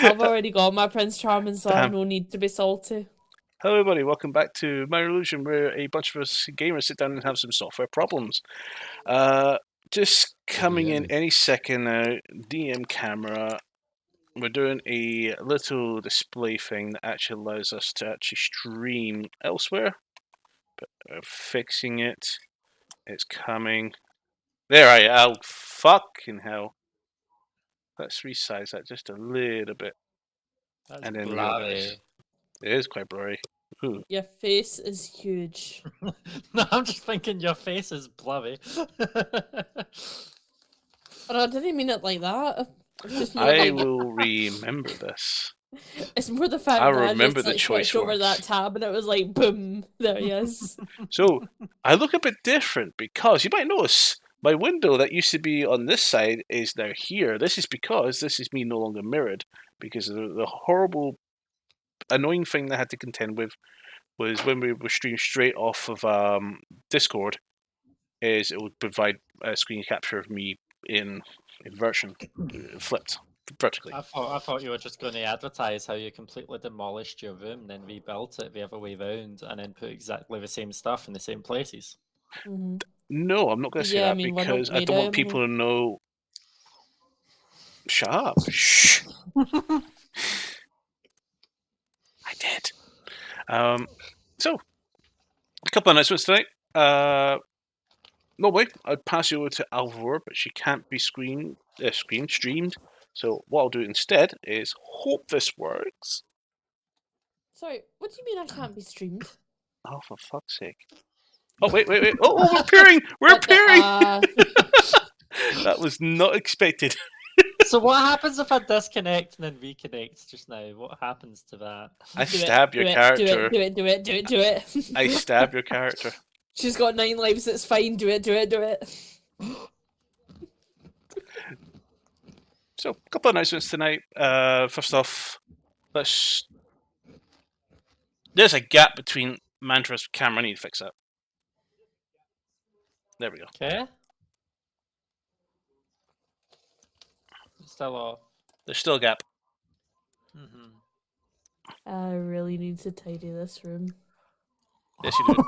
I've already got my Prince Charming, so I have no need to be salty. Hello everybody, welcome back to My Illusion, where a bunch of us gamers sit down and have some software problems. Just coming in any second now, DM camera. We're doing a little display thing that actually allows us to actually stream elsewhere. But we're fixing it. It's coming. There I am. Oh, fucking hell. Let's resize that just a little bit. That's and then blurry. realize. It is quite blurry. Ooh. Your face is huge. No, I'm just thinking your face is blurry. But I didn't mean it like that. It's just more I like, will remember this. it's more the fact I that remember I just the like choice switched over words. that tab and it was like, boom, there he is. So I look a bit different because you might notice my window that used to be on this side is now here. This is because this is me no longer mirrored, because of the horrible, annoying thing that I had to contend with was when we were streamed straight off of Discord, is it would provide a screen capture of me in version, flipped vertically. I thought you were just going to advertise how you completely demolished your room, then rebuilt it the other way round, and then put exactly the same stuff in the same places. Mm-hmm. No, I'm not going to say Yeah, that I mean, we're not because I made don't want out, people to know. Shut up. Shh. I did. So, a couple of announcements tonight. Normally, I'd pass you over to Alvor, but she can't be streamed. So what I'll do instead is hope this works. Sorry, what do you mean I can't be streamed? Oh, for fuck's sake. Oh, wait. Oh, we're appearing! We're appearing! That was not expected. So what happens if I disconnect and then reconnect just now? What happens to that? I stab your character. Do it. I stab your character. She's got 9 lives, it's fine, do it. So, a couple of announcements tonight. First off, there's a gap between Mantra's camera. I need to fix that. There we go. Okay. Still off. There's still a gap. Mm-hmm. I really need to tidy this room. Yes, you do.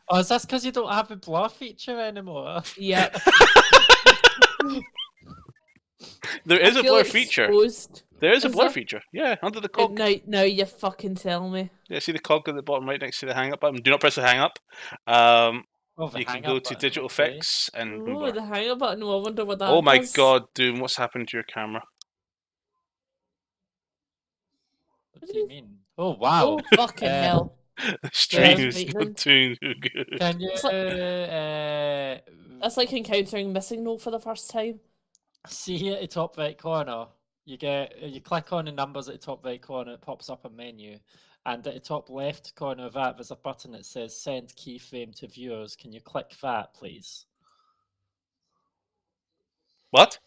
Oh, is this because you don't have a blur feature anymore? Yep. There is a blur feature. Exposed. There is a Is blur there? feature. Yeah, under the cog. Now you fucking tell me. Yeah, see the cog at the bottom right next to the hang up button. Do not press the hang up. Oh, the You can hang go up to button, digital okay. effects and Oh, blur. the hang up button. I wonder what that Oh my does. god, Doom, what's happened to your camera? What do you mean? Oh, wow. Oh, fucking hell. The stream Yeah, is not maintenance. doing so good. Can you It's That's like encountering missing note for the first time. see here at the top right corner? You click on the numbers at the top right corner, it pops up a menu. And at the top left corner of that, there's a button that says send keyframe to viewers. Can you click that, please? What?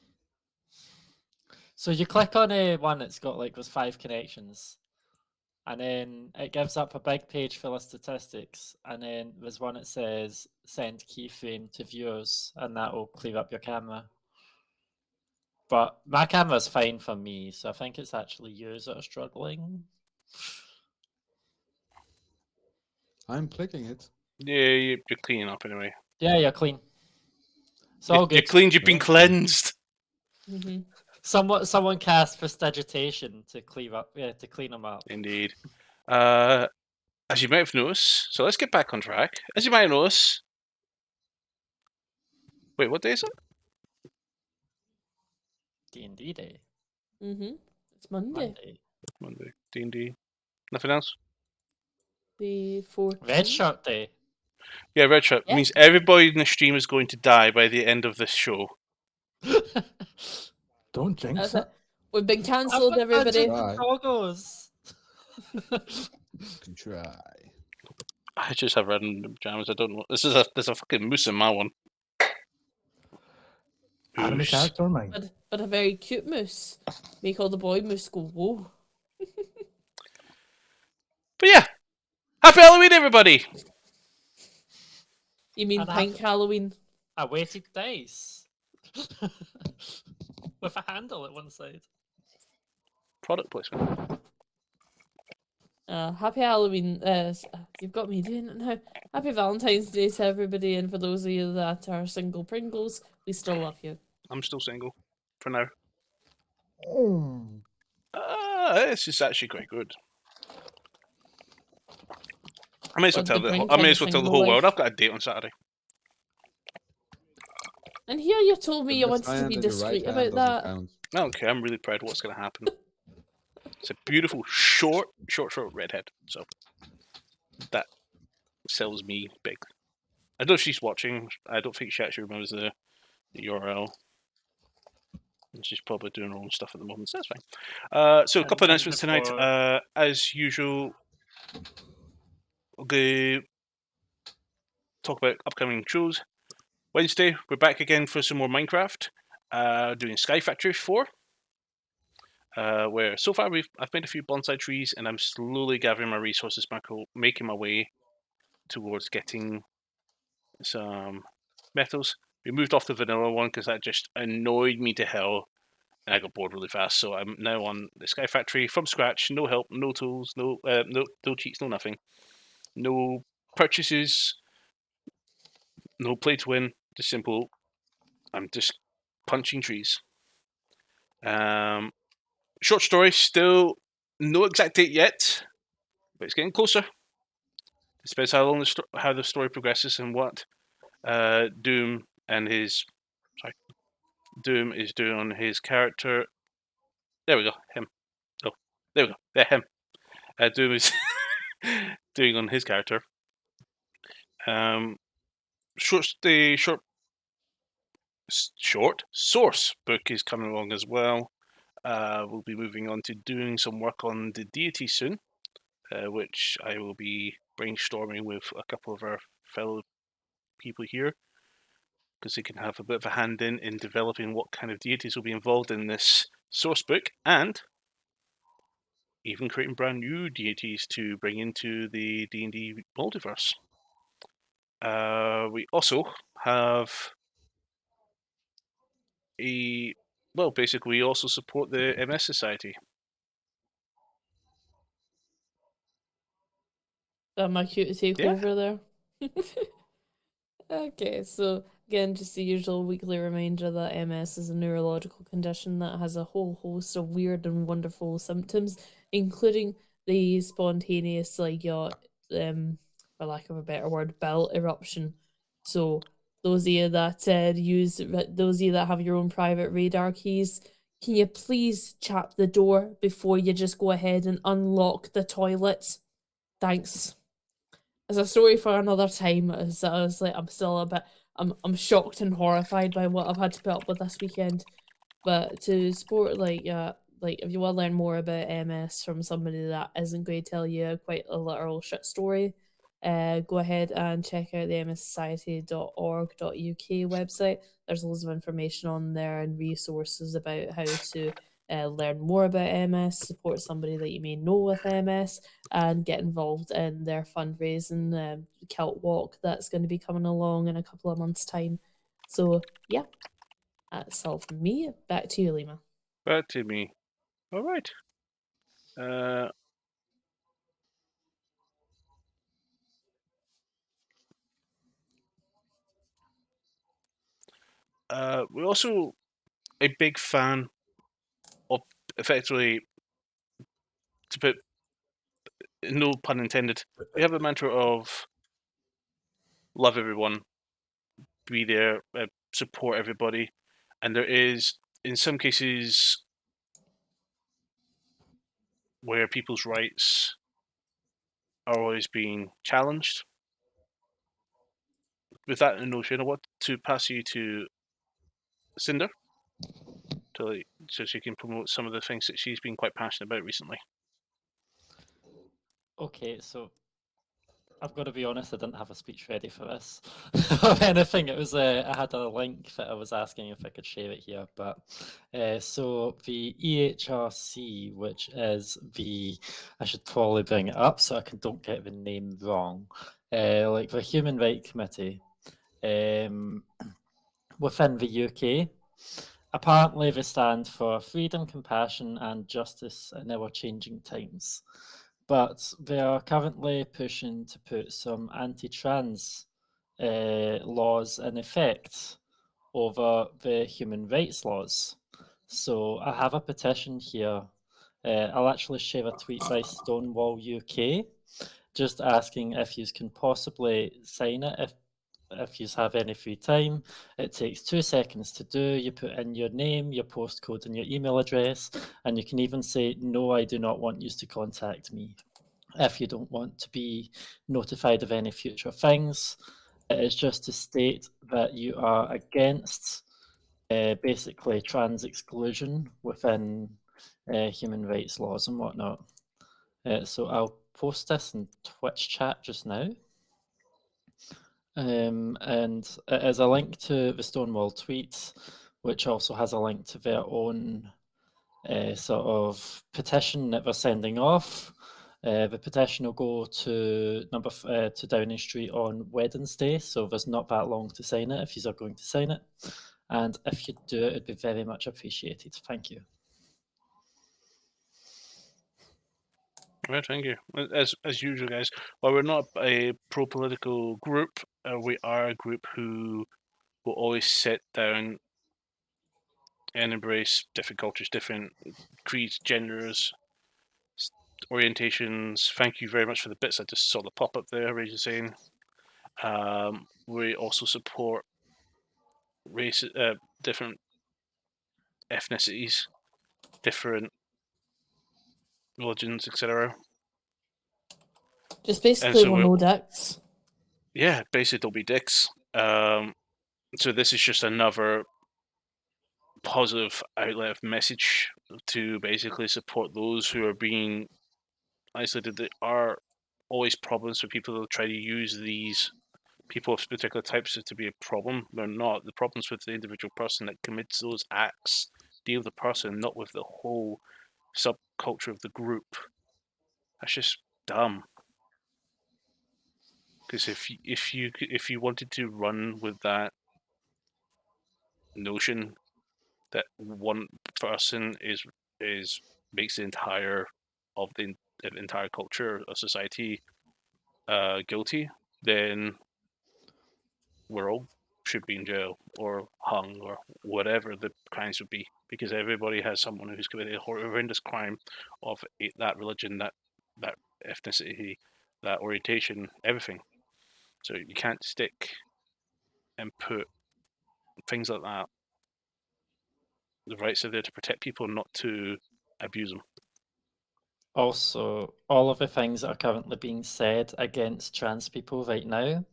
So you click on a one that's got like there's 5 connections, and then it gives up a big page full of statistics, and then there's one that says send keyframe to viewers, and that will clear up your camera. But my camera's fine for me, so I think it's actually yours that are struggling. I'm clicking it. Yeah, you're cleaning up anyway. Yeah, you're clean. It's all You're good. cleaned, you've been cleansed. Mm-hmm. Someone cast prestidigitation to clean them up. Indeed. As you might have noticed, so let's get back on track. As you might have noticed. Wait, what day is it? D&D day. Mm-hmm. It's Monday. Monday. D&D. Nothing else? The 4th. Red shirt day. Yeah, Red Shirt Yeah. means everybody in the stream is going to die by the end of this show. Don't jinx it. We've been cancelled, everybody. Doggos. Can try. I just have red in the pajamas. I don't know. There's a fucking moose in my one. Anime Moose. character or mine? But a very cute moose. Make all the boy moose go, whoa. But yeah, happy Halloween, everybody! You mean And pink Halloween? I weighted dice. with a handle at one side. Product placement. Happy Halloween. You've got me doing it now. Happy Valentine's Day to everybody, and for those of you that are single Pringles, we still love you. I'm still single for now. Mm. This is actually quite good. I may as well But tell the the brink I may has as well a tell the single whole world. life. I've got a date on Saturday. And here you told me The you left wanted to hand be and your right discreet hand about doesn't that. count. I don't care. I'm really proud of what's going to happen. It's a beautiful, short redhead. So that sells me big. I don't know if she's watching. I don't think she actually remembers the URL. And she's probably doing her own stuff at the moment, so that's fine. So a couple of And announcements tonight. before- As usual, we'll go talk about upcoming shows. Wednesday, we're back again for some more Minecraft. Doing Sky Factory 4. Where so far I've made a few bonsai trees, and I'm slowly gathering my resources back, making my way towards getting some metals. We moved off the vanilla one because that just annoyed me to hell, and I got bored really fast. So I'm now on the Sky Factory from scratch. No help, no tools, no cheats, no nothing, no purchases, no play to win. Just simple. I'm just punching trees. Short story, still no exact date yet, but it's getting closer. It depends how long how the story progresses and what Doom is doing on his character. There we go, him. Oh, there we go. Yeah, him. Doom is doing on his character. The short source book is coming along as well. We'll be moving on to doing some work on the deity soon, which I will be brainstorming with a couple of our fellow people here, because they can have a bit of a hand in developing what kind of deities will be involved in this source book, and even creating brand new deities to bring into the D&D multiverse. We also have basically we also support the MS Society. That my cute to take Yeah. over there. Okay, so again, just the usual weekly reminder that MS is a neurological condition that has a whole host of weird and wonderful symptoms, including the spontaneous, for lack of a better word, bowel eruption. So those of you that those of you that have your own private radar keys, can you please chap the door before you just go ahead and unlock the toilet? Thanks. It's a story for another time. As I was like, I'm still a bit, I'm shocked and horrified by what I've had to put up with this weekend. But to support, if you want to learn more about MS from somebody that isn't going to tell you quite a literal shit story, go ahead and check out the mssociety.org.uk website. There's loads of information on there and resources about how to learn more about MS, support somebody that you may know with MS, and get involved in their fundraising Celt Walk that's going to be coming along in a couple of months' time. So, yeah, that's all from me. Back to you, Lima. Back to me. All right. We're also a big fan of, effectively, to put no pun intended, we have a mantra of love everyone, be there, support everybody, and there is, in some cases, where people's rights are always being challenged. With that in notion, I want to pass you to Cinder, so she can promote some of the things that she's been quite passionate about recently. Okay, so I've got to be honest, I didn't have a speech ready for this of anything. It was I had a link that I was asking if I could share it here, but so the EHRC, which is I should probably bring it up so I don't get the name wrong, like the Human Rights Committee within the UK apparently they stand for freedom, compassion, and justice in our changing times. But they are currently pushing to put some anti-trans laws in effect over the human rights laws. So I have a petition here. I'll actually share a tweet by Stonewall UK, just asking if you can possibly sign it if you have any free time. It takes 2 seconds to do. You put in your name, your postcode, and your email address, and you can even say, "No, I do not want you to contact me." If you don't want to be notified of any future things, it is just to state that you are against basically trans exclusion within human rights laws and whatnot. So I'll post this in Twitch chat just now. And it is a link to the Stonewall tweets, which also has a link to their own sort of petition that they're sending off. The petition will go to to Downing Street on Wednesday, so there's not that long to sign it if you are going to sign it. And if you do it, it'd be very much appreciated. Thank you. Right, thank you. As usual, guys, while we're not a pro-political group, we are a group who will always sit down and embrace different cultures, different creeds, genders, orientations. Thank you very much for the bits I just saw the pop up there, Rachel saying. We also support race, different ethnicities, different religions, etc. Just basically, so we're no dicks. Yeah, basically don't be dicks. So this is just another positive outlet of message to basically support those who are being isolated. There are always problems for people that try to use these people of particular types to be a problem. They're not. The problem's with the individual person that commits those acts. Deal with the person, not with the whole subculture of the group. That's just dumb. Because if you wanted to run with that notion that one person is makes the entire of the entire culture of society guilty, then we're all should be in jail or hung or whatever the crimes would be, because everybody has someone who's committed a horrendous crime of that religion, that ethnicity, that orientation, everything. So you can't stick and put things like that. The rights are there to protect people, not to abuse them. Also, all of the things that are currently being said against trans people right now,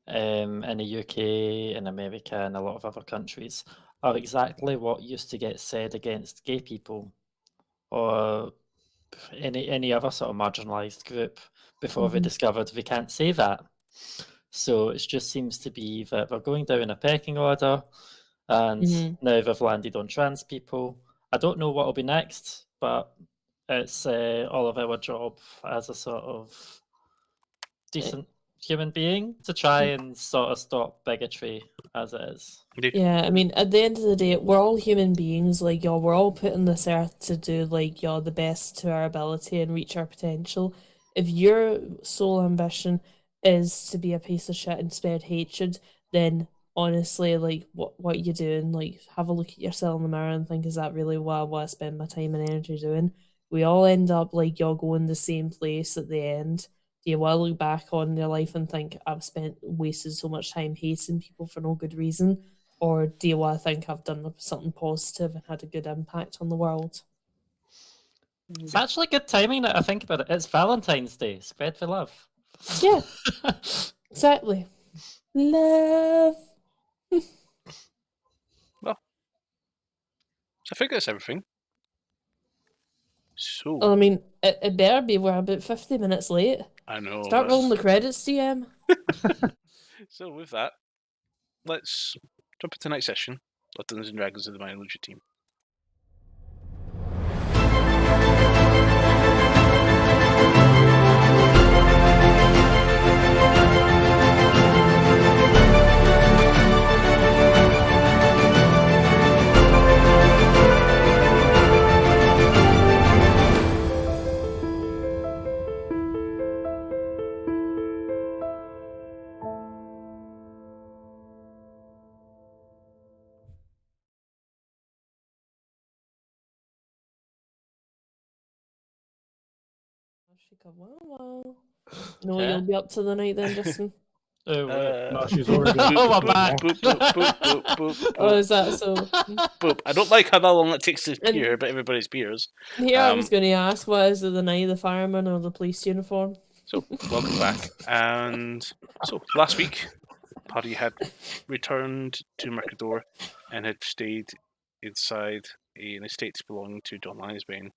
in the UK, in America, and a lot of other countries, are exactly what used to get said against gay people or any other sort of marginalised group before they discovered they can't say that. So it just seems to be that they're going down a pecking order, and now they've landed on trans people. I don't know what will be next, but it's all of our job as a sort of decent human being to try and sort of stop bigotry as it is. Yeah, I mean, at the end of the day, we're all human beings. Like, y'all, we're all put on this earth to do, like, y'all, the best to our ability and reach our potential. If your sole ambition is to be a piece of shit and spread hatred, then honestly, like, what are you doing? Like, have a look at yourself in the mirror and think, is that really what I want to spend my time and energy doing? We all end up, like, y'all going the same place at the end. Do you want to look back on your life and think, I've wasted so much time hating people for no good reason? Or do you want to think I've done something positive and had a good impact on the world? It's actually good timing that I think about it. It's Valentine's Day. Spread the love. Yeah, exactly. Love. Well, so I think that's everything. So, Well, I mean, it better be. We're about 50 minutes late. I know. Start rolling the credits, DM. So with that, let's jump into tonight's session of Dungeons and Dragons of the Minor Lucha team. she come, well. You know what Okay. you'll be up to the night then, Justin? Oh, wait. No, she's already. Oh, boop, we're boop, back. boop, boop, boop, boop, boop, Oh, boop, is that so? boop. I don't like how long it takes to And- appear, but everybody's beers. Here I was going to ask, what is it, the night of the fireman or the police uniform? So, welcome back. And so, last week, Paddy had returned to Mercador and had stayed inside an estate belonging to John Lansbane.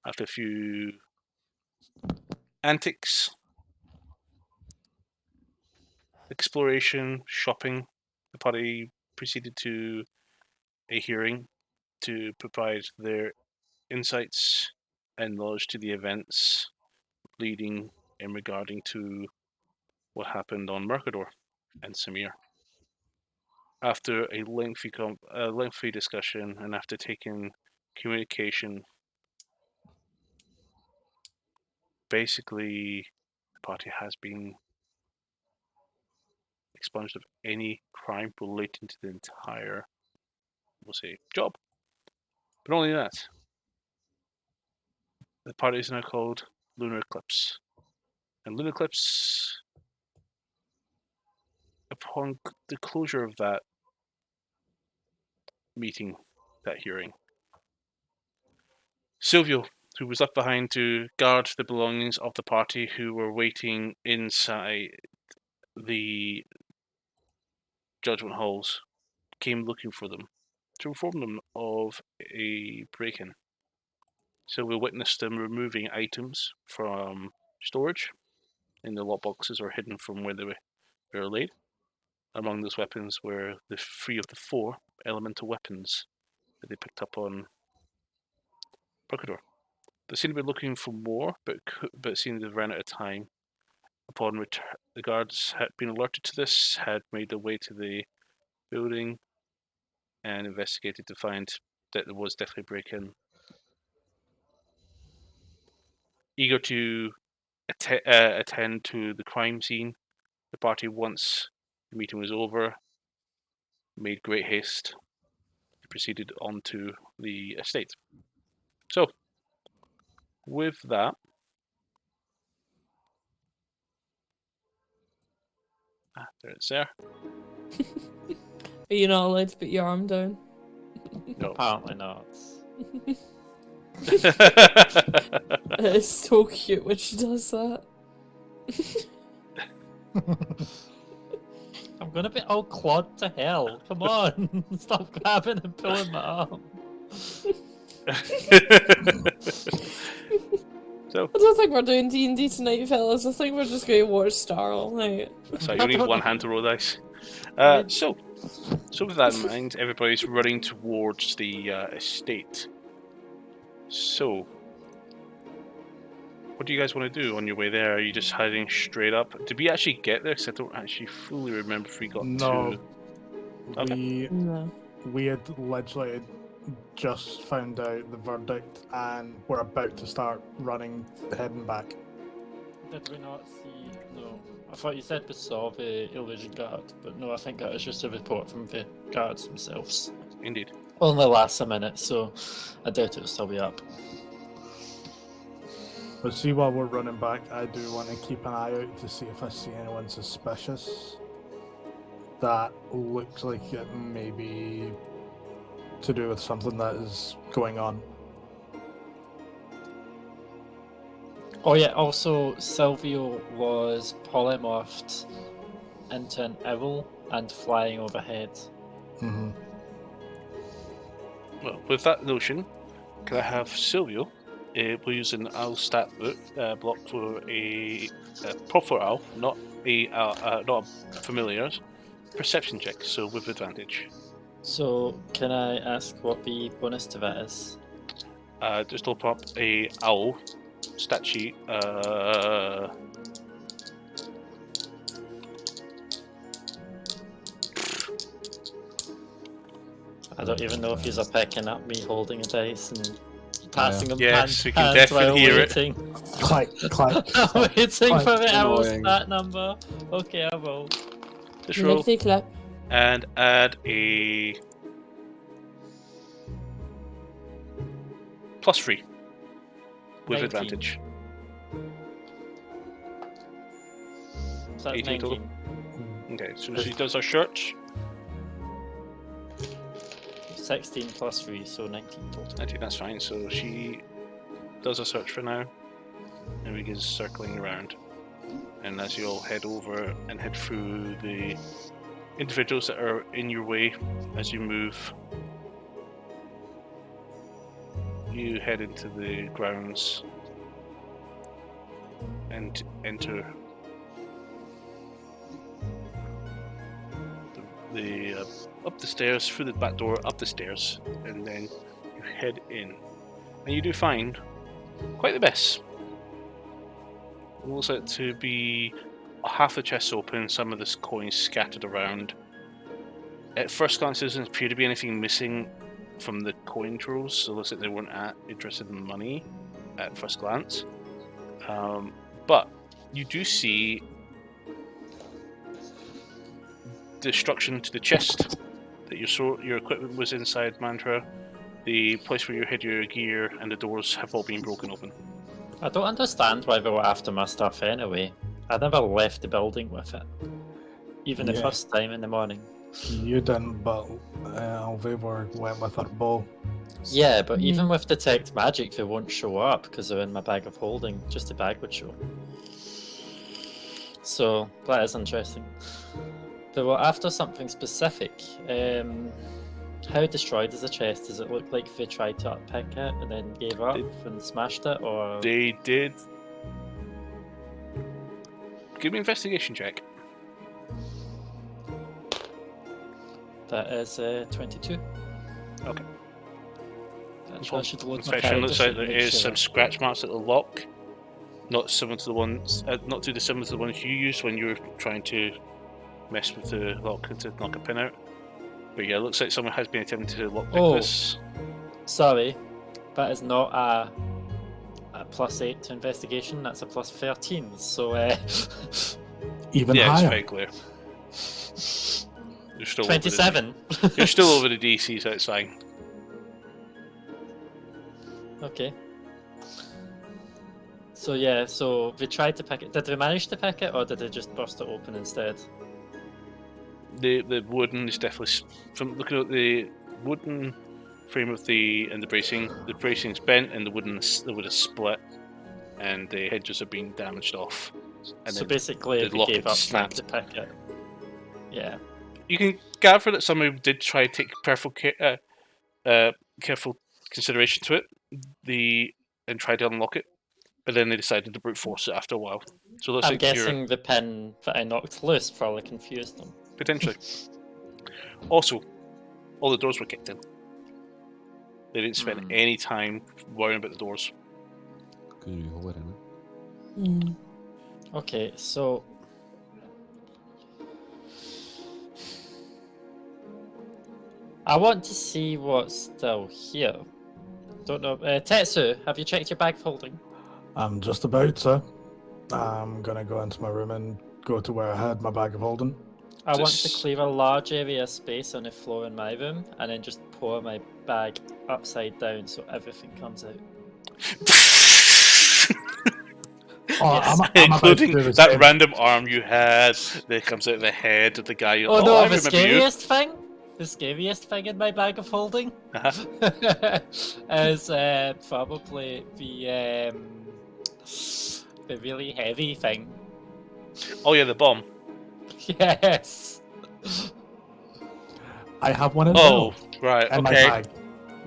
After a few antics, exploration, shopping, the party proceeded to a hearing to provide their insights and knowledge to the events leading in regarding to what happened on Mercador and Samir. After a lengthy discussion and after taking communication, basically the party has been expunged of any crime relating to the entire, we'll say, job. But not only that, the party is now called Lunar Eclipse. And Lunar Eclipse, upon the closure of that meeting, that hearing, Silvio, who was left behind to guard the belongings of the party who were waiting inside the judgment halls, came looking for them to inform them of a break-in. Silvio witnessed them removing items from storage in the lockboxes or hidden from where they were laid. Among those weapons were the 3 of the 4 elemental weapons that they picked up on Mercador. They seemed to be looking for more, but seemed to have run out of time. Upon return, the guards had been alerted to this, had made their way to the building and investigated to find that there was definitely a break-in. Eager to attend to the crime scene, the party, once the meeting was over, made great haste and proceeded on to the estate. So, with that, there it's there. Are you not allowed to put your arm down? No. Apparently not. It's so cute when she does that. I'm gonna be all clawed to hell. Come on. Stop grabbing and pulling my arm. So, I don't think we're doing D&D tonight, fellas. I think we're just going to watch Star all night. so you only need one hand to roll dice. So with that in mind, everybody's running towards the estate. So, what do you guys want to do on your way there? Are you just heading straight up? Did we actually get there? Because I don't actually fully remember if we got No. to... Okay. We had literally just found out the verdict and we're about to start heading back. Did we not see? No. I thought you said we saw the illusion guard, but no, I think that was just a report from the guards themselves. Indeed. Only lasts a minute, so I doubt it'll still be up. But see, while we're running back, I do want to keep an eye out to see if I see anyone suspicious. That looks like it may be to do with something that is going on. Oh yeah, also Silvio was polymorphed into an owl and flying overhead. Mm-hmm. Well, with that notion, can I have Silvio? We'll use an owl stat block for a proper owl, not a familiar perception check. So with advantage. So can I ask what the bonus to that is? Just open up a owl stat sheet. I don't even know if he's picking up me holding a dice and passing them Yes, hand we to can hand definitely while hear it. waiting. Click, click. I'm waiting for the owl Annoying. stat number. Okay, I will. Just roll Lickety clap. and add a +3 with 19. advantage. So that's 18 total? 19. Okay, so she does her search. 16 plus 3, so 19 total. 19, that's fine. So she does a search for now and begins circling around. And as you all head over and head through the individuals that are in your way as you move, you head into the grounds and enter the up the stairs, through the back door, up the stairs, and then you head in. And you do find quite the mess. It looks like to be half the chests open, some of the coins scattered around. At first glance, there doesn't appear to be anything missing from the coin trolls, so it looks like they weren't interested in money at first glance. But you do see destruction to the chest that your equipment was inside, Mantra. The place where you hid your gear and the doors have all been broken open. I don't understand why they were after my stuff anyway. I never left the building with it. Even the Yeah. first time in the morning. You didn't, but Alvivor went with her bow. Yeah, but even with detect magic, they won't show up because they're in my bag of holding. Just the bag would show. So that is interesting. They were after something specific. How destroyed is the chest? Does it look like they tried to unpick it and then gave up and smashed it, or They did. Give me an investigation check. that is 22? Okay. Actually, I should load my Inspection looks like character there sheet, make is sure. some scratch marks at the lock, not similar to the ones, not too dissimilar to the ones you used when you were trying to mess with the lock to knock a pin out. But yeah, it looks like someone has been attempting to lockpick this. Sorry, that is not a +8 to investigation. That's a +13. So Even Yeah, it's higher. very clear. You're still 27. You're still over the DC, so it's fine. Okay. So yeah, so they tried to pick it. Did they manage to pick it, or did they just burst it open instead? The wooden is definitely, from looking at the wooden frame of the bracing's bent and the wood is split, and the hedges are being damaged off. And So then basically, the they locket gave up trying snapped. to pick it. Yeah. You can gather that someone did try to take careful consideration to it, and try to unlock it, but then they decided to brute force it after a while. So it looks I'm like you're guessing the pin that I knocked loose probably confused them. potentially. Also, all the doors were kicked in. They didn't spend any time worrying about the doors. Okay, so I want to see what's still here. Don't know. Tetsu, have you checked your bag of holding? I'm just about to. I'm gonna go into my room and go to where I had my bag of holding. I want to Just- clear a large area of space on the floor in my room and then just pour my bag upside down so everything comes out. Oh, Yes. I'm about to Including do the that same. random arm you had that comes out of the head of the guy. Oh no, I the remember you. scariest thing in my bag of holding Uh-huh. is probably the really heavy thing. Oh yeah, the bomb. Yes. I have one as Oh, well right, in my okay. bag.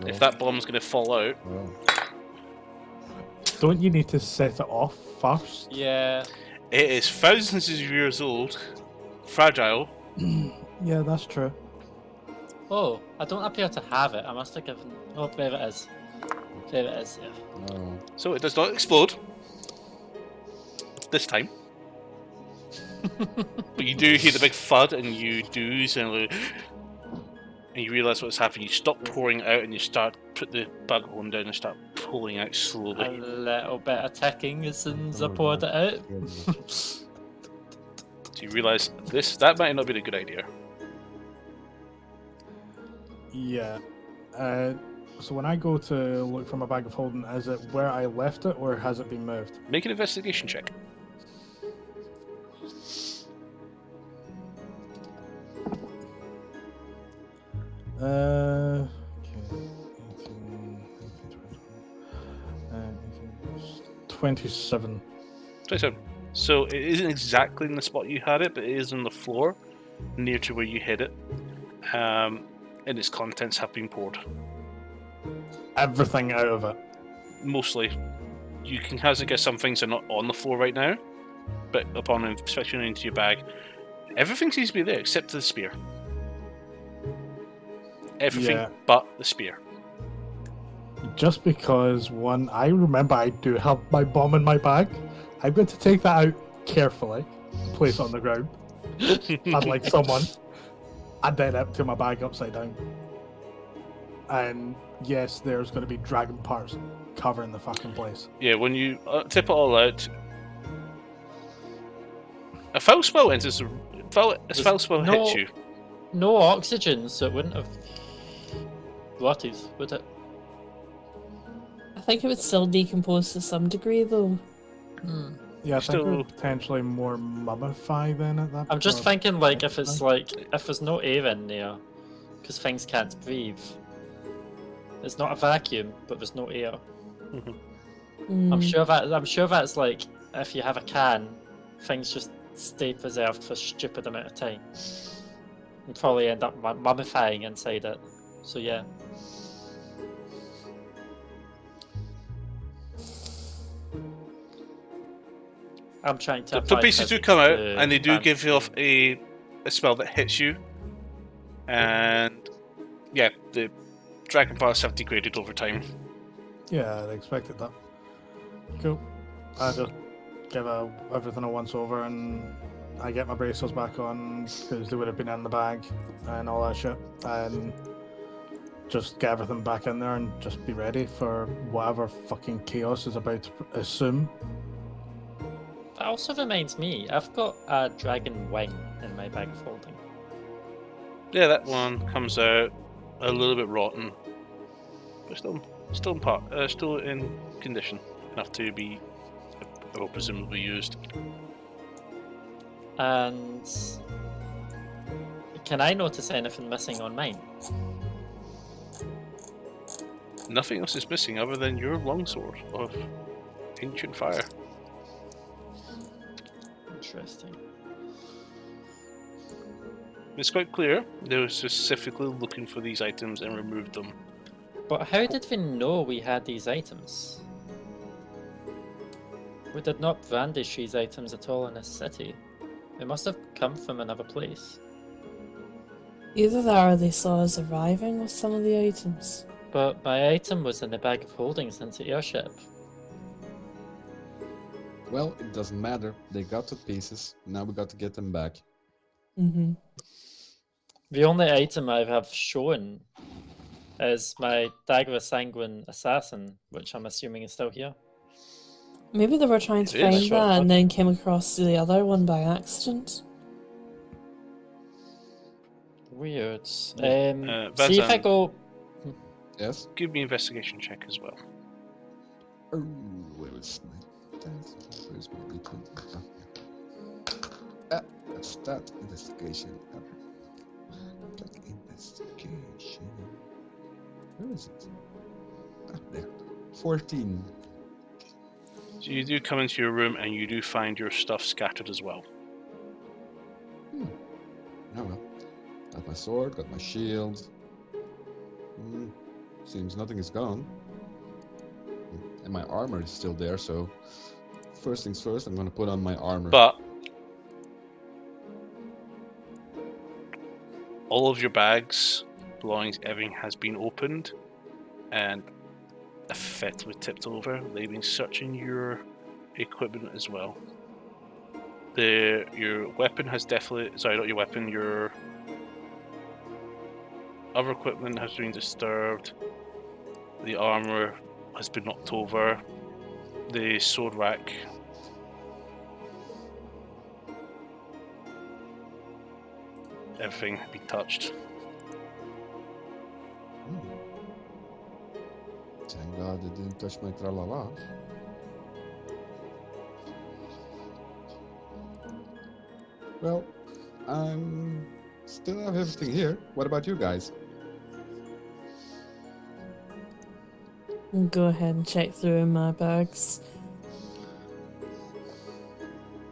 If that bomb's gonna fall out, Don't you need to set it off first? Yeah. it is thousands of years old, fragile. Yeah, that's true. Oh, I don't appear to have it. I must have given. Oh, there it is. There it is. Yeah. So it does not explode. This time. But you do hear the big thud and you doze and you realise what's happened. You stop pouring out and you put the bag on down and start pulling out A slowly. little bit of ticking as soon as I poured it out. So you realise that might not be a good idea. Yeah. So when I go to look for my bag of holding, is it where I left it or has it been moved? Make an investigation check. Okay. 27. 27. So it isn't exactly in the spot you had it, but it is on the floor, near to where you hid it. And its contents have been poured. Everything out of it. Mostly. You can hazard guess some things are not on the floor right now, but upon inspection into your bag, everything seems to be there except the spear. Everything Yeah. but the spear. Just because I remember I do have my bomb in my bag. I'm going to take that out carefully, place it on the ground, unlike someone, and then empty my bag upside down. And yes, there's going to be dragon parts covering the fucking place. Yeah, when you tip it all out, a foul spell enters. A foul spell hits you. No oxygen, so it wouldn't have rotted, would it? I think it would still decompose to some degree, though. Yeah, I think it Still- would potentially more mummify then at that point. I'm just or- thinking, like, if there's no air in there, because things can't breathe. It's not a vacuum, but there's no air. Mm. I'm sure that's like if you have a can, things just stay preserved for a stupid amount of time, and probably end up mummifying inside it. So yeah. I'm trying to. The apply pieces do physics come out, to and they do give you off fantasy. a spell that hits you. And yeah, the dragon parts have degraded over time. Yeah, I expected that. Cool. I just give everything a once over and I get my bracelets back on because they would have been in the bag and all that shit. And just get everything back in there and just be ready for whatever fucking chaos is about to assume. That also reminds me, I've got a dragon wing in my bag of holding. Yeah, that one comes out a little bit rotten, but still in condition enough to be, well, presumably used. And can I notice anything missing on mine? Nothing else is missing other than your longsword of ancient fire. Interesting. It's quite clear they were specifically looking for these items and removed them. But how did we know we had these items? We did not brandish these items at all in this city. They must have come from another place. Either that or they saw us arriving with some of the items. But my item was in the bag of holdings into airship. Well, it doesn't matter. They got the pieces. Now we got to get them back. Mm-hmm. The only item I have shown is my Dagger of Sanguine Assassin, which I'm assuming is still here. Maybe they were trying to It is, find sure. that and then came across the other one by accident. Weird. See if I Vazan. go. Yes? Give me an investigation check as well. Oh, where is my dice? Where's my D20? Ah, that's that investigation. Check investigation. Where is it? Ah, there. 14. So you do come into your room and you do find your stuff scattered as well. Oh well. Got my sword, got my shield. Seems nothing is gone. And my armor is still there, so first things first, I'm gonna put on my armor. But all of your bags, belongings, everything has been opened and effectively tipped over. They've been searching your equipment as well. Your weapon has definitely, sorry, not your weapon, your other equipment has been disturbed. The armor has been knocked over. The sword rack. Everything had been touched. Thank God they didn't touch my tralala. Well, still have everything here. What about you guys? I'll go ahead and check through my bags.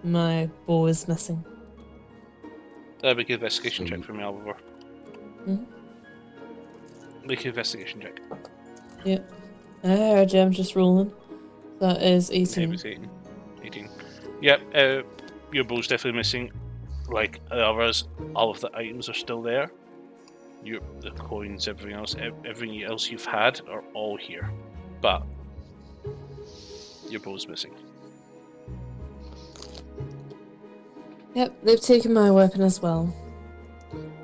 My bow is missing. That'd be a good investigation So check for me, Oliver. Mhm. Make an investigation check. Yep. I heard you, I'm just rolling. That is 18. It's 18. 18. Yep, your bow's definitely missing. Like the others, all of the items are still there. The coins, everything else you've had are all here. But your bow's missing. Yep, they've taken my weapon as well.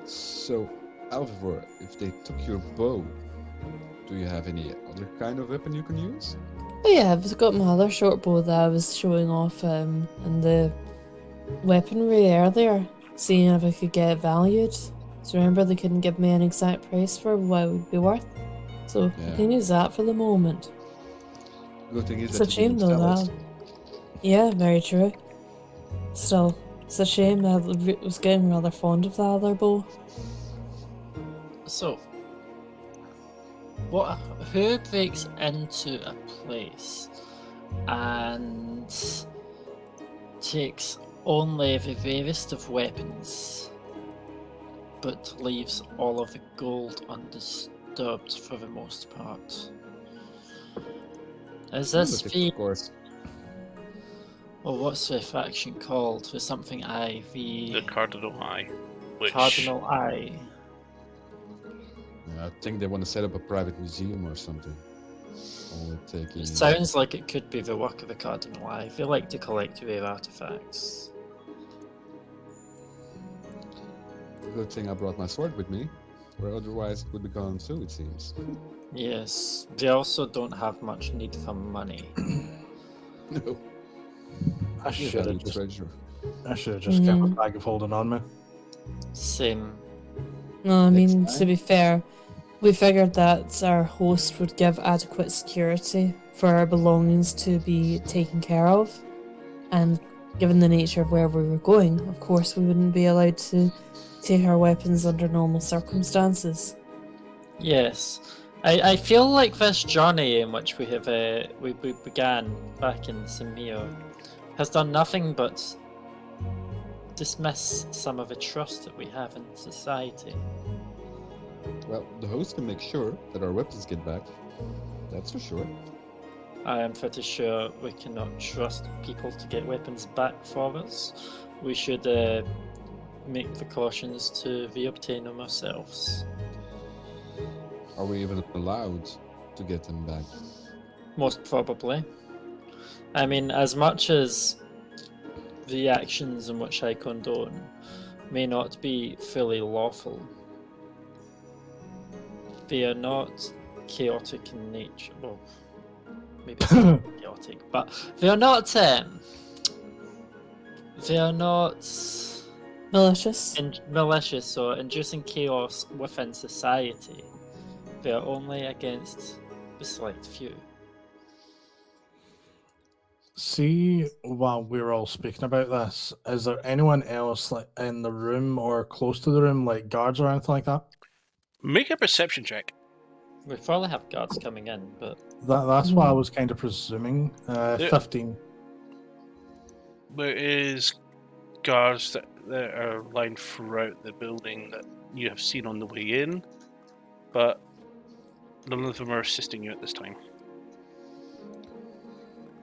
So, Alvor, if they took your bow, do you have any other kind of weapon you can use? Oh yeah, I've got my other short bow that I was showing off in the weaponry earlier, seeing if I could get it valued. So remember they couldn't give me an exact price for what it would be worth. So I Yeah. can use that for the moment. Good thing is It's that a you shame didn't though sell it. that. Yeah, very true. Still, it's a shame that I was getting rather fond of that other bow. So, who breaks into a place and takes only the rarest of weapons, but leaves all of the gold undisturbed for the most part? Is this Lunatic, the... of course. Well, what's the faction called? There's something The Cardinal Eye. Which Cardinal Eye. Yeah, I think they want to set up a private museum or something. Only taking. It sounds like it could be the work of the Cardinal Eye. They like to collect rare artifacts. Good thing I brought my sword with me, or otherwise it would be gone too, it seems. Yes, they also don't have much need for money. No, I you should value have just treasure. kept a bag of holding on me. Same. No, I Next mean, time. to be fair, we figured that our host would give adequate security for our belongings to be taken care of. And given the nature of where we were going, of course, we wouldn't be allowed to take our weapons under normal circumstances. Yes, I feel like this journey in which we have we began back in Samir has done nothing but dismiss some of the trust that we have in society. Well, the host can make sure that our weapons get back. That's for sure. I am pretty sure we cannot trust people to get weapons back for us. We should make precautions to reobtain them ourselves. Are we even allowed to get them back? Most probably. I mean, as much as the actions in which I condone may not be fully lawful, they are not chaotic in nature. Well, maybe it's not chaotic, but they are not. They are not Malicious. malicious or inducing chaos within society. They are only against the select few. See, while we're all speaking about this, is there anyone else like in the room or close to the room, like guards or anything like that? make a perception check. We probably have guards coming in, but That's what I was kind of presuming. Yeah. 15. There is guards that are lined throughout the building that you have seen on the way in, but none of them are assisting you at this time.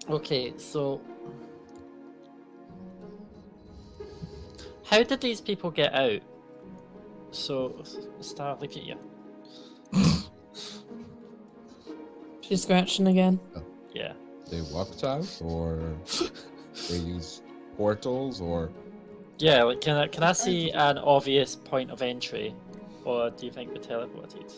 okay, so how did these people get out? So, Star, look at you. She's scratching again. Yeah. They walked out, or they use portals, or Yeah, like can I see an obvious point of entry, or do you think we teleported?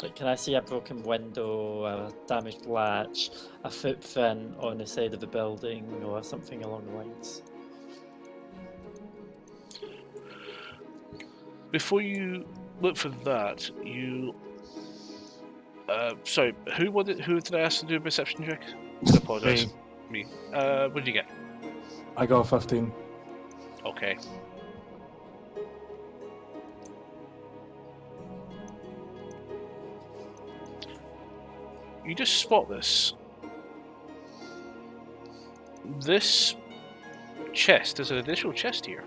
Like, can I see a broken window, a damaged latch, a footprint on the side of the building, or something along the lines? Before you look for that, you. Sorry, who did I ask to do a perception check? I apologize. Me. What did you get? I got a 15. Okay. you just spot this. This chest, there's an additional chest here.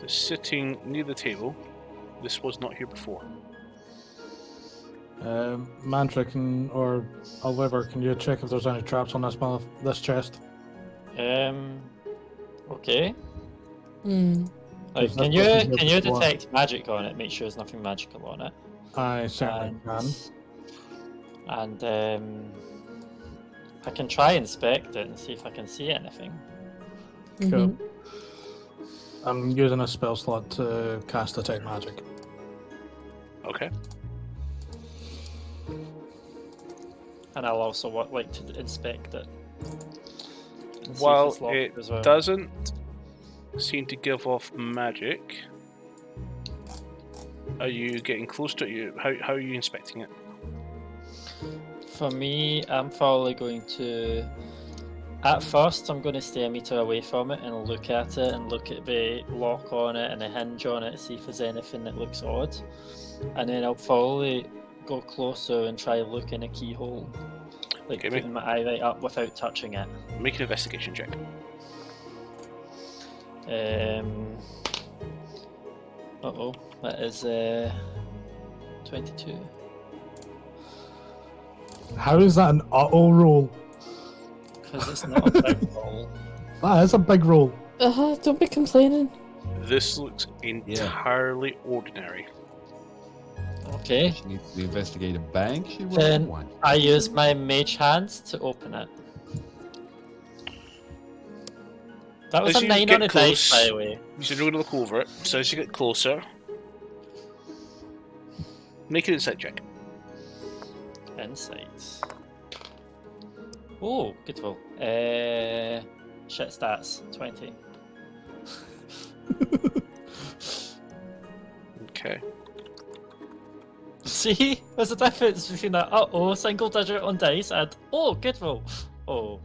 It's sitting near the table. This was not here before. Mantra or Oliver, can you check if there's any traps on this chest? Okay. Hmm. Like, Is can that you what you before? detect magic on it? Make sure there's nothing magical on it. I certainly can. And I can try inspect it and see if I can see anything. Cool. I'm using a spell slot to cast Detect Magic. Okay. And I'll also like to inspect it. And see if While it's locked it as well. doesn't seem to give off magic, are you getting close to it? How are you inspecting it? For me, I'm probably going to. At first, I'm going to stay a meter away from it and look at it and look at the lock on it and the hinge on it, see if there's anything that looks odd. And then I'll probably go closer and try look in a keyhole, like Okay, putting my eye right up without touching it. Make an investigation check. Uh-oh, that is 22. How is that an auto roll? Because it's not a big roll. That is a big roll. Don't be complaining. This looks entirely ordinary. Okay. She needs to investigate a bank. She rolled Then one. I use my mage hands to open it. That was As a you 9 get on a close, dice, by the way. You should really look over it. So as you get closer, make an insight check. Insights. Oh, good roll. Shit stats, 20. Okay. See? There's a difference between that uh-oh single digit on dice and oh, good roll. Oh.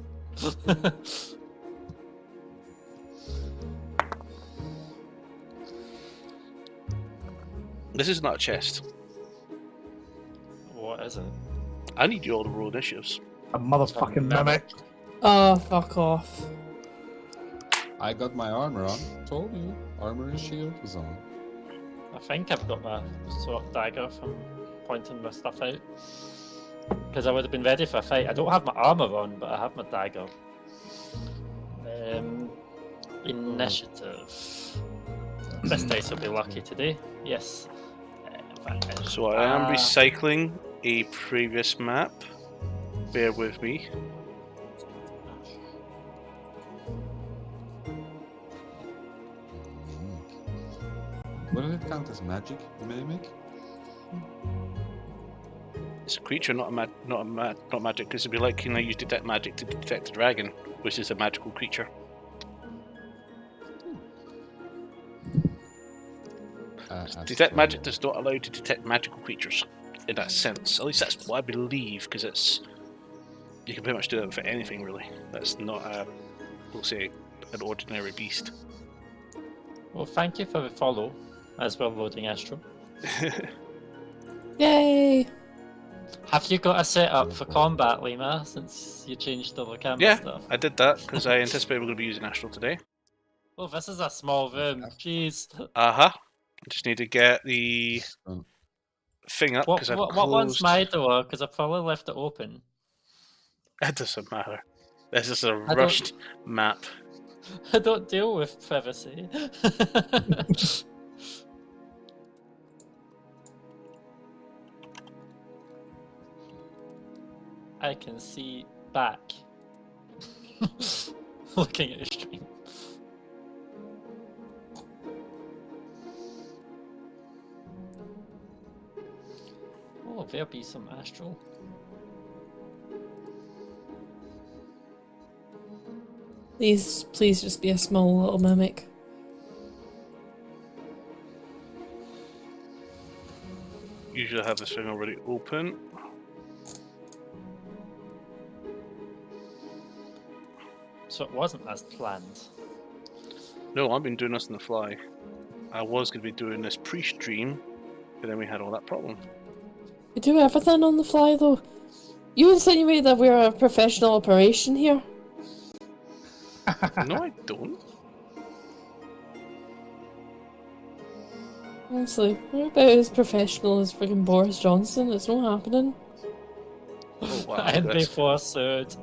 This is not a chest. What is it? I need you all to roll initiatives. A motherfucking mimic. Oh, fuck off. I got my armor on. Told you. Armor and shield was on. I think I've got my sword dagger from pointing my stuff out. Because I would have been ready for a fight. I don't have my armor on, but I have my dagger. Initiative. This dice will be lucky today. Yes. So I am recycling a previous map. Bear with me. Wouldn't it count as magic, mimic? It's a creature, not magic. Because it'd be like, can I use detect magic to detect a dragon, which is a magical creature. Detect magic does not allow you to detect magical creatures in that sense. At least that's what I believe, because it's you can pretty much do that for anything really. That's not a, we'll say, an ordinary beast. Well, thank you for the follow as we're loading Astro. Yay! Have you got a setup for combat, Lima, since you changed all the camera Yeah, stuff? I did that because I anticipated we're going to be using Astral today. Oh, this is a small room. Jeez. I just need to get the thing up because I've closed. What one's my door? Because I probably left it open. It doesn't matter. This is a rushed map. I don't deal with privacy. I can see back. Looking at the stream. Oh, there'll be some Astral. Please just be a small little mimic. Usually I have this thing already open. So it wasn't as planned. No, I've been doing this on the fly. I was going to be doing this pre-stream, but then we had all that problem. You do everything on the fly, though. You insinuate that we're a professional operation here? No, I don't. Honestly, we're about as professional as freaking Boris Johnson. It's not happening. Oh, wow. And that's- before sued.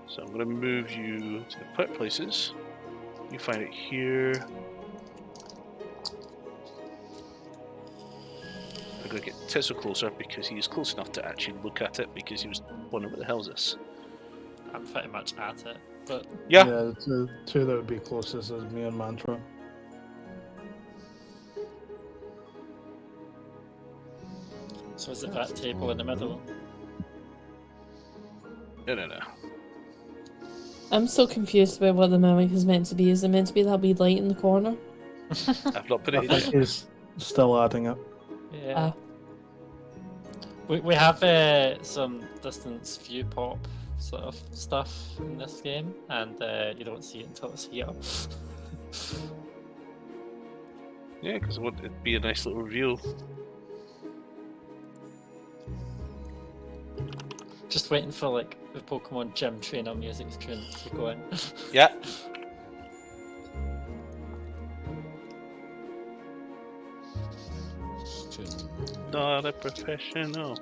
So I'm going to move you to the put places. You find it here. I'm going to get Tesso closer because he's close enough to actually look at it because he was wondering what the hell is this. I'm pretty much at it, but Yeah. the two that would be closest is me and Mantra. so is it that table in the middle? No. I'm so confused about what the mimic is meant to be. Is it meant to be that wee light in the corner? I've not put I it think in. he's still adding it. Yeah. We have some distance view pop sort of stuff in this game, and you don't see it until it's here. Yeah, because it'd be a nice little reveal. Just waiting for like the Pokemon gym trainer music to go in. Yeah. Not a professional.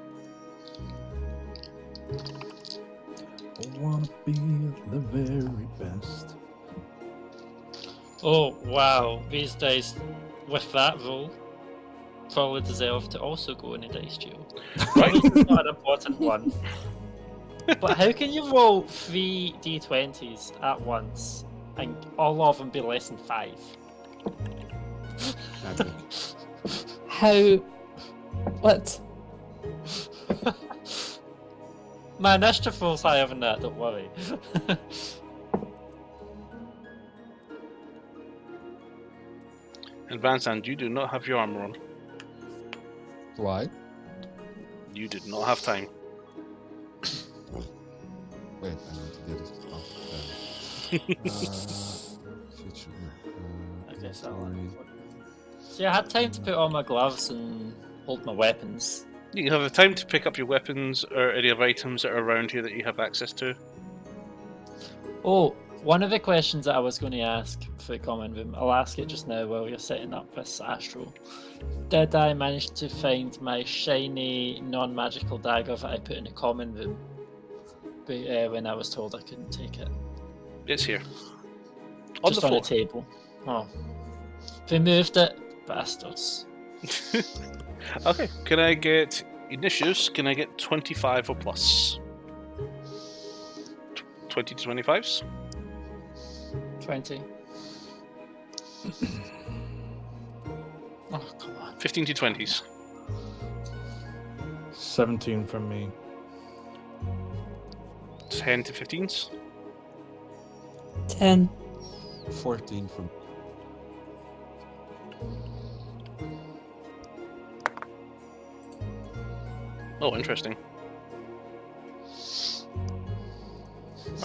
I wanna be the very best. Oh wow, these days with that rule probably deserve to also go in a dice duel. Right. It's not an important one. But how can you roll 3 d20s at once and all of them be less than 5? Epic. How? What? My initiative roll's higher than that, don't worry. And Vansand, you do not have your armor on. Why? You did not have time. Wait, I need to do this. Future. Okay, so sorry. See, I had time to put on my gloves and hold my weapons. You have the time to pick up your weapons or any of items that are around here that you have access to. Oh, one of the questions that I was going to ask for the common room, I'll ask it just now while you're setting up this astral. Did I manage to find my shiny, non-magical dagger that I put in the common room when I was told I couldn't take it? It's here. On Just the on floor. the table. Oh. They moved it, bastards. Okay, can I get initiatives? Can I get 25 or plus? 20 to 25s? 20. Oh, come on. 15 to 20s. 17 from me. 10 to 15s? 10. 14 from. Oh, interesting.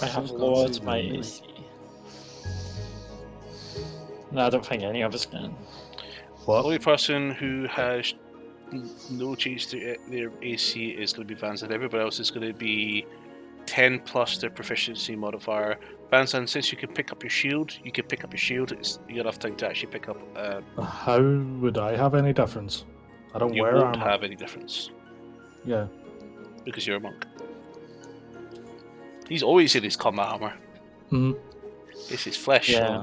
I have Can't lowered see my them, really. AC. No, I don't think any of us can. The What? only person who has no change to their AC is going to be Vansan. Everybody else is going to be 10 plus their proficiency modifier. Vansan, since you can pick up your shield, you can pick up your shield. You got enough time to actually pick up. How would I have any difference? I don't You wear won't armor. have any difference Yeah. because you're a monk. He's always in his combat armor. Mhm. It's his flesh. Yeah.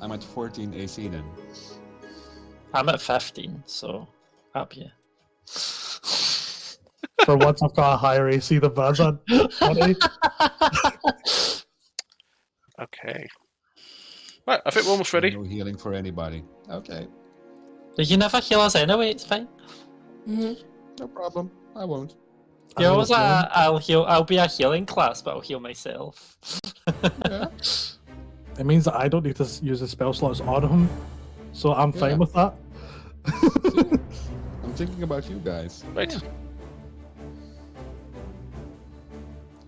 I'm at 14 AC then. I'm at 15, so up here. For once, I've got a higher AC than Vazan. Funny. Okay. Right, I think we're almost ready. No healing for anybody. Okay, You never heal us anyway, it's fine. Mm-hmm. no problem. I won't. You always Okay. I'll be a healing class, but I'll heal myself. Yeah. It means that I don't need to use the spell slots on him, so I'm Yeah. fine with that. I'm thinking about you guys. Right.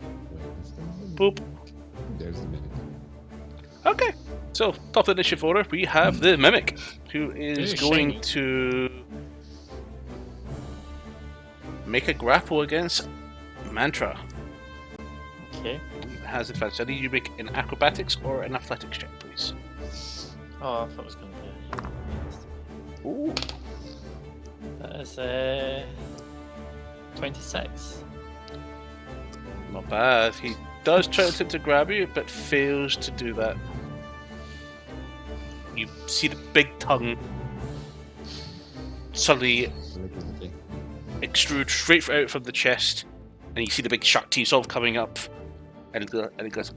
Where is Boop. There's the mimic. Okay, so top of the initiative order, we have the Mimic, who is Ooh, going shiny. to make a grapple against Mantra. Okay. It has advantage. I need you to make an acrobatics or an athletics check, please. Oh, I thought it was going to be. Ooh, That is 26. not bad. He does try to grab you, but fails to do that. You see the big tongue suddenly Electricity. extrude straight out from the chest, and you see the big shark teeth sort of coming up, and it goes,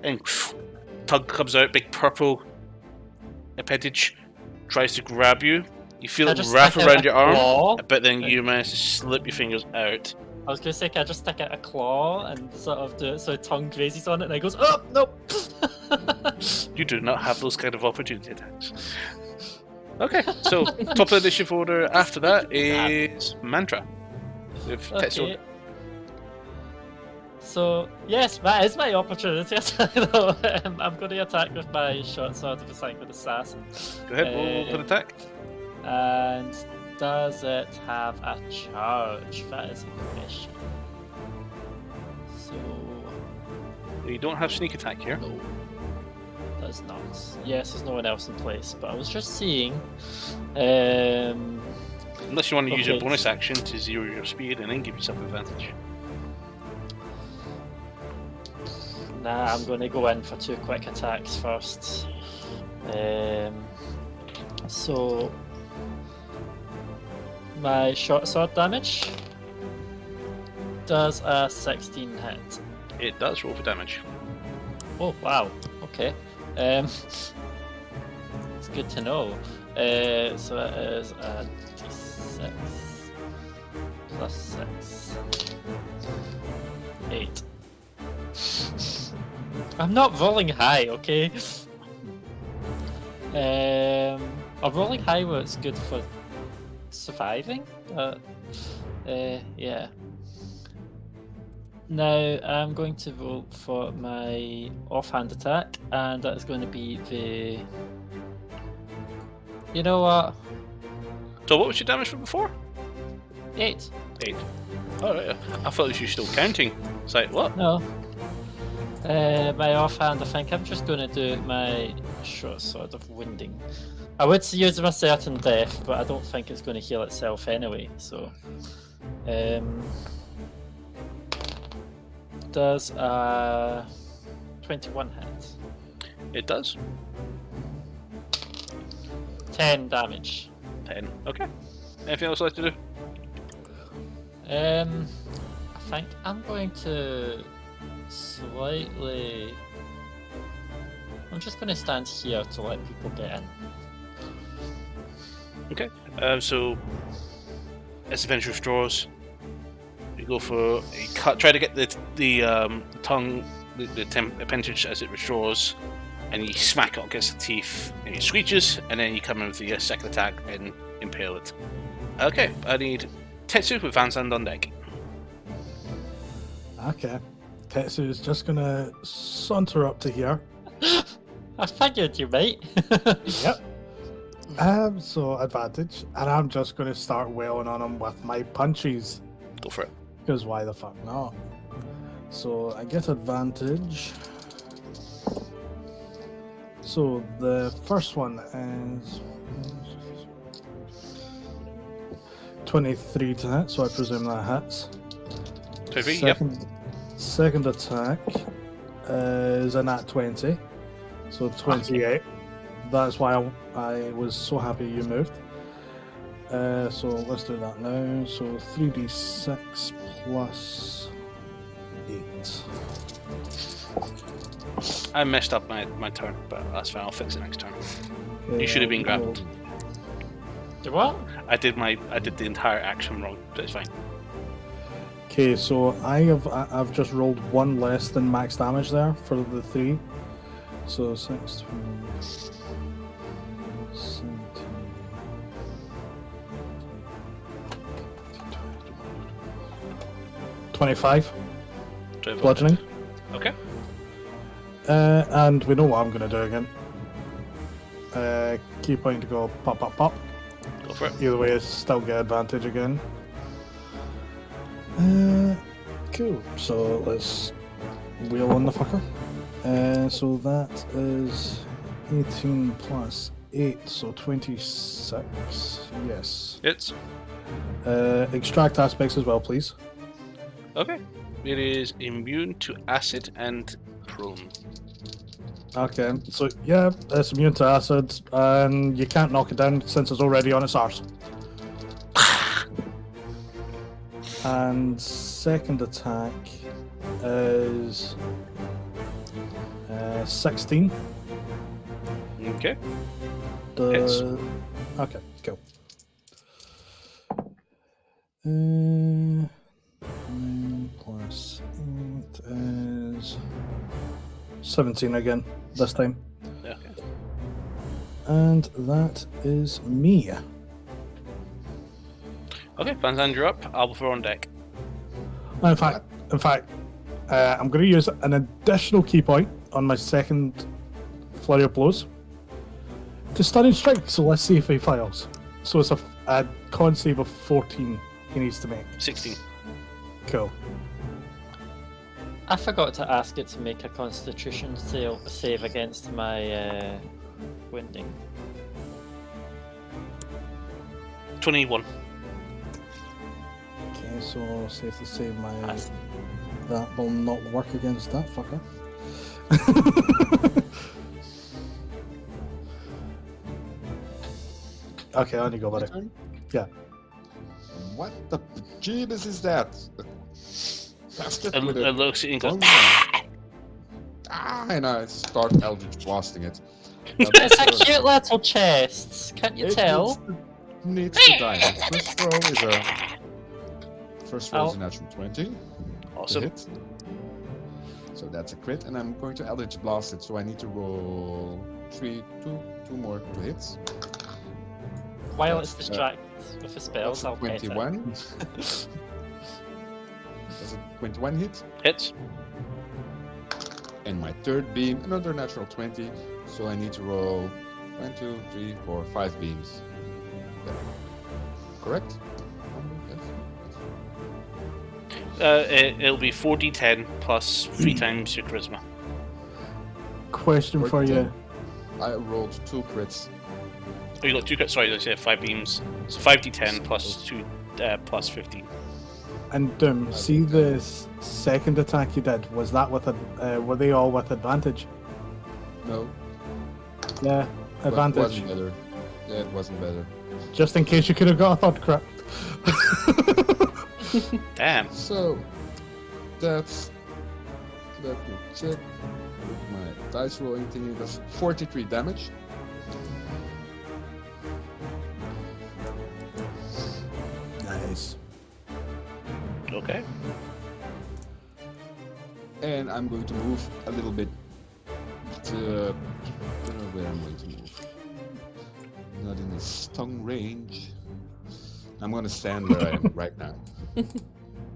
and tongue comes out, big purple appendage, tries to grab you. You feel Can I it just wrap stick out around a your arm, claw? but then you manage to slip your fingers out. I was going to say, can I just stick out a claw and sort of do it so tongue grazes on it and it goes, oh, nope! You do not have those kind of opportunity attacks. Okay, so top of the initiative order after that is Mantra. With Tetsuo. Okay. So, yes, that is my opportunity. I'm going to attack with my short sword of the Sanguine Assassin. Go ahead, roll for the attack. And does it have a charge? That is a question. So, You don't have sneak attack here. no. Does not. Yes, there's no one else in place, but I was just seeing. Unless you want to use your Okay. bonus action to zero your speed and then give yourself advantage. Nah, I'm going to go in for 2 quick attacks first. So, my short sword damage does a 16 hit. It does roll for damage. Oh wow, okay. It's good to know. So that is a d6 plus 6. 8. I'm not rolling high, okay? I'm rolling high where it's good for surviving, but yeah. Now I'm going to roll for my offhand attack, and that is going to be the. You know what? So what was your damage from before? 8. 8. Alright, I thought you were still counting. It's like, what? No. My offhand, I think I'm just going to do my short sword of wounding. I would use my certain death, but I don't think it's going to heal itself anyway. So, does 21 hit? It does. 10 damage. 10. Okay. Anything else I'd like to do? I think I'm going to slightly. I'm just going to stand here to let people get in. Okay. So as the adventure draws, you go for a cut. Try to get the tongue, the appendage as it withdraws, and you smack it against the teeth, and it screeches, and then you come in with the second attack and impale it. Okay, I need Tetsu with Van Zandt on deck. Okay. Tetsu is just gonna saunter up to here. I figured you might. Yep. So advantage, and I'm just gonna start wailing on him with my punches. Go for it. Because why the fuck not? So I get advantage. So the first one is 23 to hit, so I presume that hits. 23, yep. Second attack is a nat 20, so 28. That's why I was so happy you moved. So let's do that now. So 3d6 plus 8. I messed up my turn, but that's fine. I'll fix it next turn. Okay, You should have been I'll grappled. Do what? I did the entire action wrong, but it's fine. Okay, so I've just rolled one less than max damage there for the 3. So 6, 17, 25 25. bludgeoning. Okay. And we know what I'm going to do again. Key point to go pop, pop, pop. Go for it. Either way, it's still get advantage again. Cool. So let's wheel on the fucker. So that is 18 plus 8, so 26. Yes. Hits. Extract aspects as well, please. Okay. It is immune to acid and prone. Okay, so yeah, it's immune to acid, and you can't knock it down since it's already on its arse. And second attack is 16. Okay. Hits. Okay, cool. 9 plus 8 is 17 again, this time. Okay. And that is me. Okay, Vanzan, you're up. I'll throw on deck. In fact, I'm going to use an additional key point on my second flurry of blows to stunning strike. So let's see if he fails. So it's a con save of 14 he needs to make. 16. Cool. I forgot to ask it to make a Constitution save against my winding. 21. Okay, so safe to say That's- that will not work against that fucker. Okay, on you go, buddy. Turn? Yeah. What the Jeebus is that? Basket It with a looks at you and goes, and I start Eldritch blasting it. It's a cute little chest. Can't you tell? Needs to die. First roll is a natural 20. To awesome. hit. So that's a crit, and I'm going to Eldritch blast it. So I need to roll two more to hit. While it's That's, distracted with the spells, I'll pet it. 21. Does it 21 hit? Hits. And my third beam, another natural 20. So I need to roll 1, 2, 3, 4, 5 beams. Yeah. Correct? Yes. It'll be 4d10 plus 3 times your charisma. Question for you. I rolled 2 crits. Oh, you got 2 crits. Sorry, I said 5 beams. So 5d10 plus 2 plus 15. And Doom, see the second attack you did, was that with were they all with advantage? No. Yeah, It advantage. wasn't better. Yeah, it wasn't better. Just in case you could have got a third crit. Damn. So, that's... Let me check. My dice rolling thingy does 43 damage. Nice. Okay. And I'm going to move a little bit to... I don't know where I'm going to move. Not in the stun range. I'm going to stand where I am right now.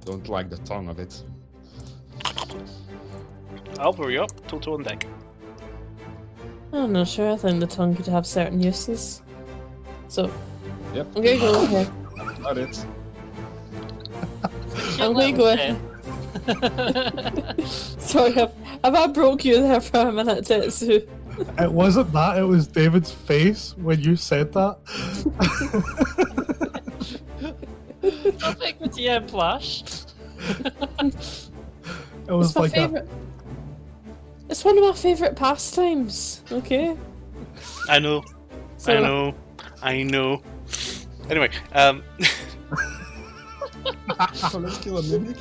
Don't like the tongue of it. Alvaro, you're up. Total on deck. I'm not sure. I think the tongue could have certain uses. So, Yep. I'm gonna go ahead. Got it. I'm gonna go ahead. Sorry, have I broke you there for a minute, Tetsu? It wasn't that, it was David's face when you said that. Don't make the DM blush. It was It's my like favorite. It's one of my favorite pastimes. Okay. I know. So, I know. Anyway, So let's kill a mimic.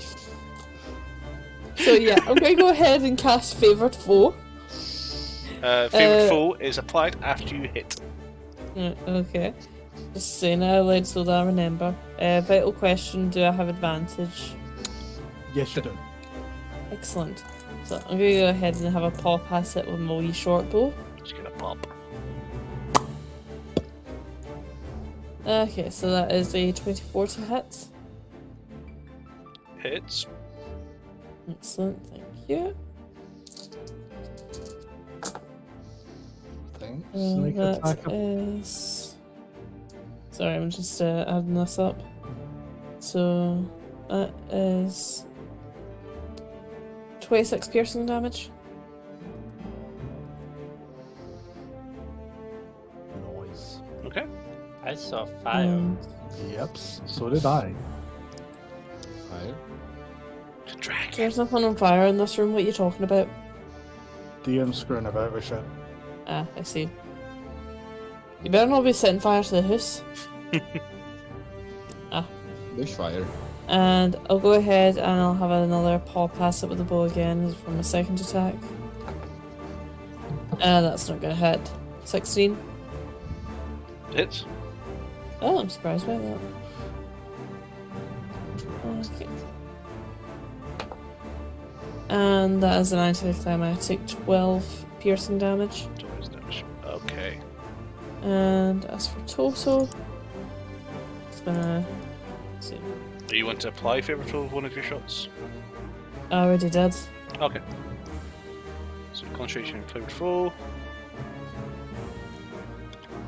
So yeah, I'm gonna go ahead and cast Favored Foe. favorite foe is applied after you hit. Okay. Just saying out loud so that I remember. Vital question: do I have advantage? yes, you do. Excellent. So I'm gonna go ahead and have a pop at it with my wee short bow. Just gonna pop. Okay, so that is a 24 to hit. Hits. Excellent, thank you. Think sneak That attack. is. Sorry, I'm just adding this up. So that is 26 piercing damage. Noise. Okay. I saw fire. And Yep, so did I. Fire. The dragon. there's nothing on fire in this room. What are you talking about? DM's screwing about with shit. Ah, I see. You better not be setting fire to the house. Bushfire. And I'll go ahead and I'll have another paw pass it with the bow again for my second attack. That's not gonna hit. 16. Hits. Oh, I'm surprised by that. Okay. And that is an anticlimactic 12 piercing damage. Towards damage. Okay. And as for total, it's gonna. Let's see. Do you want to apply favourable with one of your shots? I already did. Okay. So concentration and flavorful.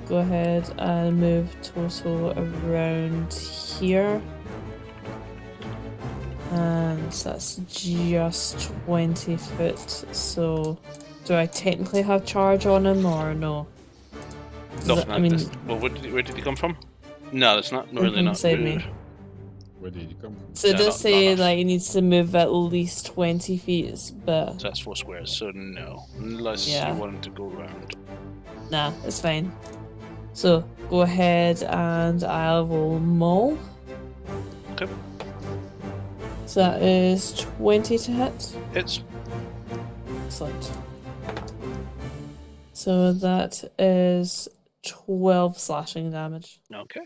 Go ahead and move total around here. And that's just 20 foot. So, do I technically have charge on him or no? Nothing. I mean, well, where did he come from? No, that's not From really not. inside me. Where did you come from? so it No, does not say enough. like he needs to move at least 20 feet, but So that's 4 squares, so no. Unless Yeah. you want him to go around. nah, it's fine. So, go ahead and I will maul. Okay. So that is 20 to hit. Hits. Excellent. So that is 12 slashing damage. Okay.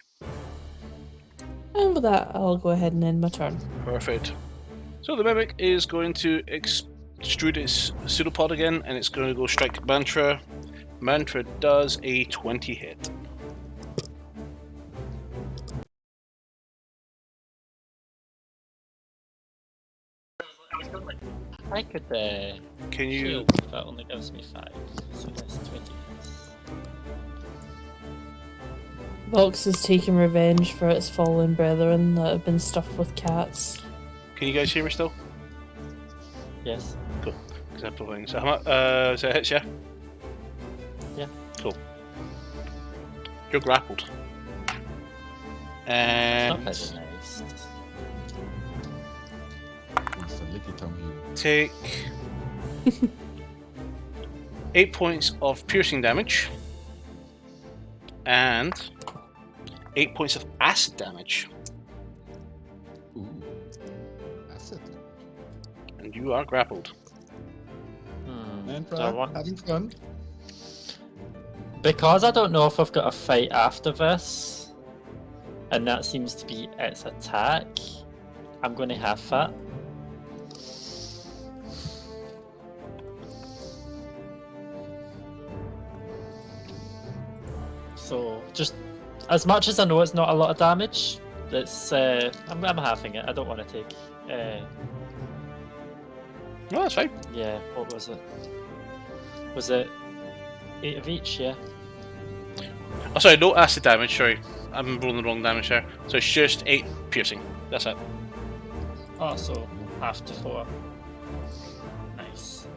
And with that, I'll go ahead and end my turn. Perfect. So the mimic is going to extrude its pseudopod again, and it's going to go strike Mantra. Mantra does a 20 hit. I could Can you? shield, but that only gives me 5, so that's 20 hits. Vox is taking revenge for its fallen brethren that have been stuffed with cats. Can you guys hear me still? Yes. Example thing. So how much? So it hits, yeah. Yeah. Cool. You're grappled. It's not And very nice. It's the licky tongue here. take 8 points of piercing damage and 8 points of acid damage, Ooh. That's it. and you are grappled. And Do I want... having fun. Because I don't know if I've got a fight after this, and that seems to be its attack, I'm going to have that. So, just as much as I know it's not a lot of damage, it's I'm halving it. I don't want to take. No, that's fine. Yeah, what was it? Was it 8 of each? Yeah. Oh, sorry, no acid damage. Sorry, I'm rolling the wrong damage there. So it's just 8 piercing. That's it. Oh, so half to 4. Nice.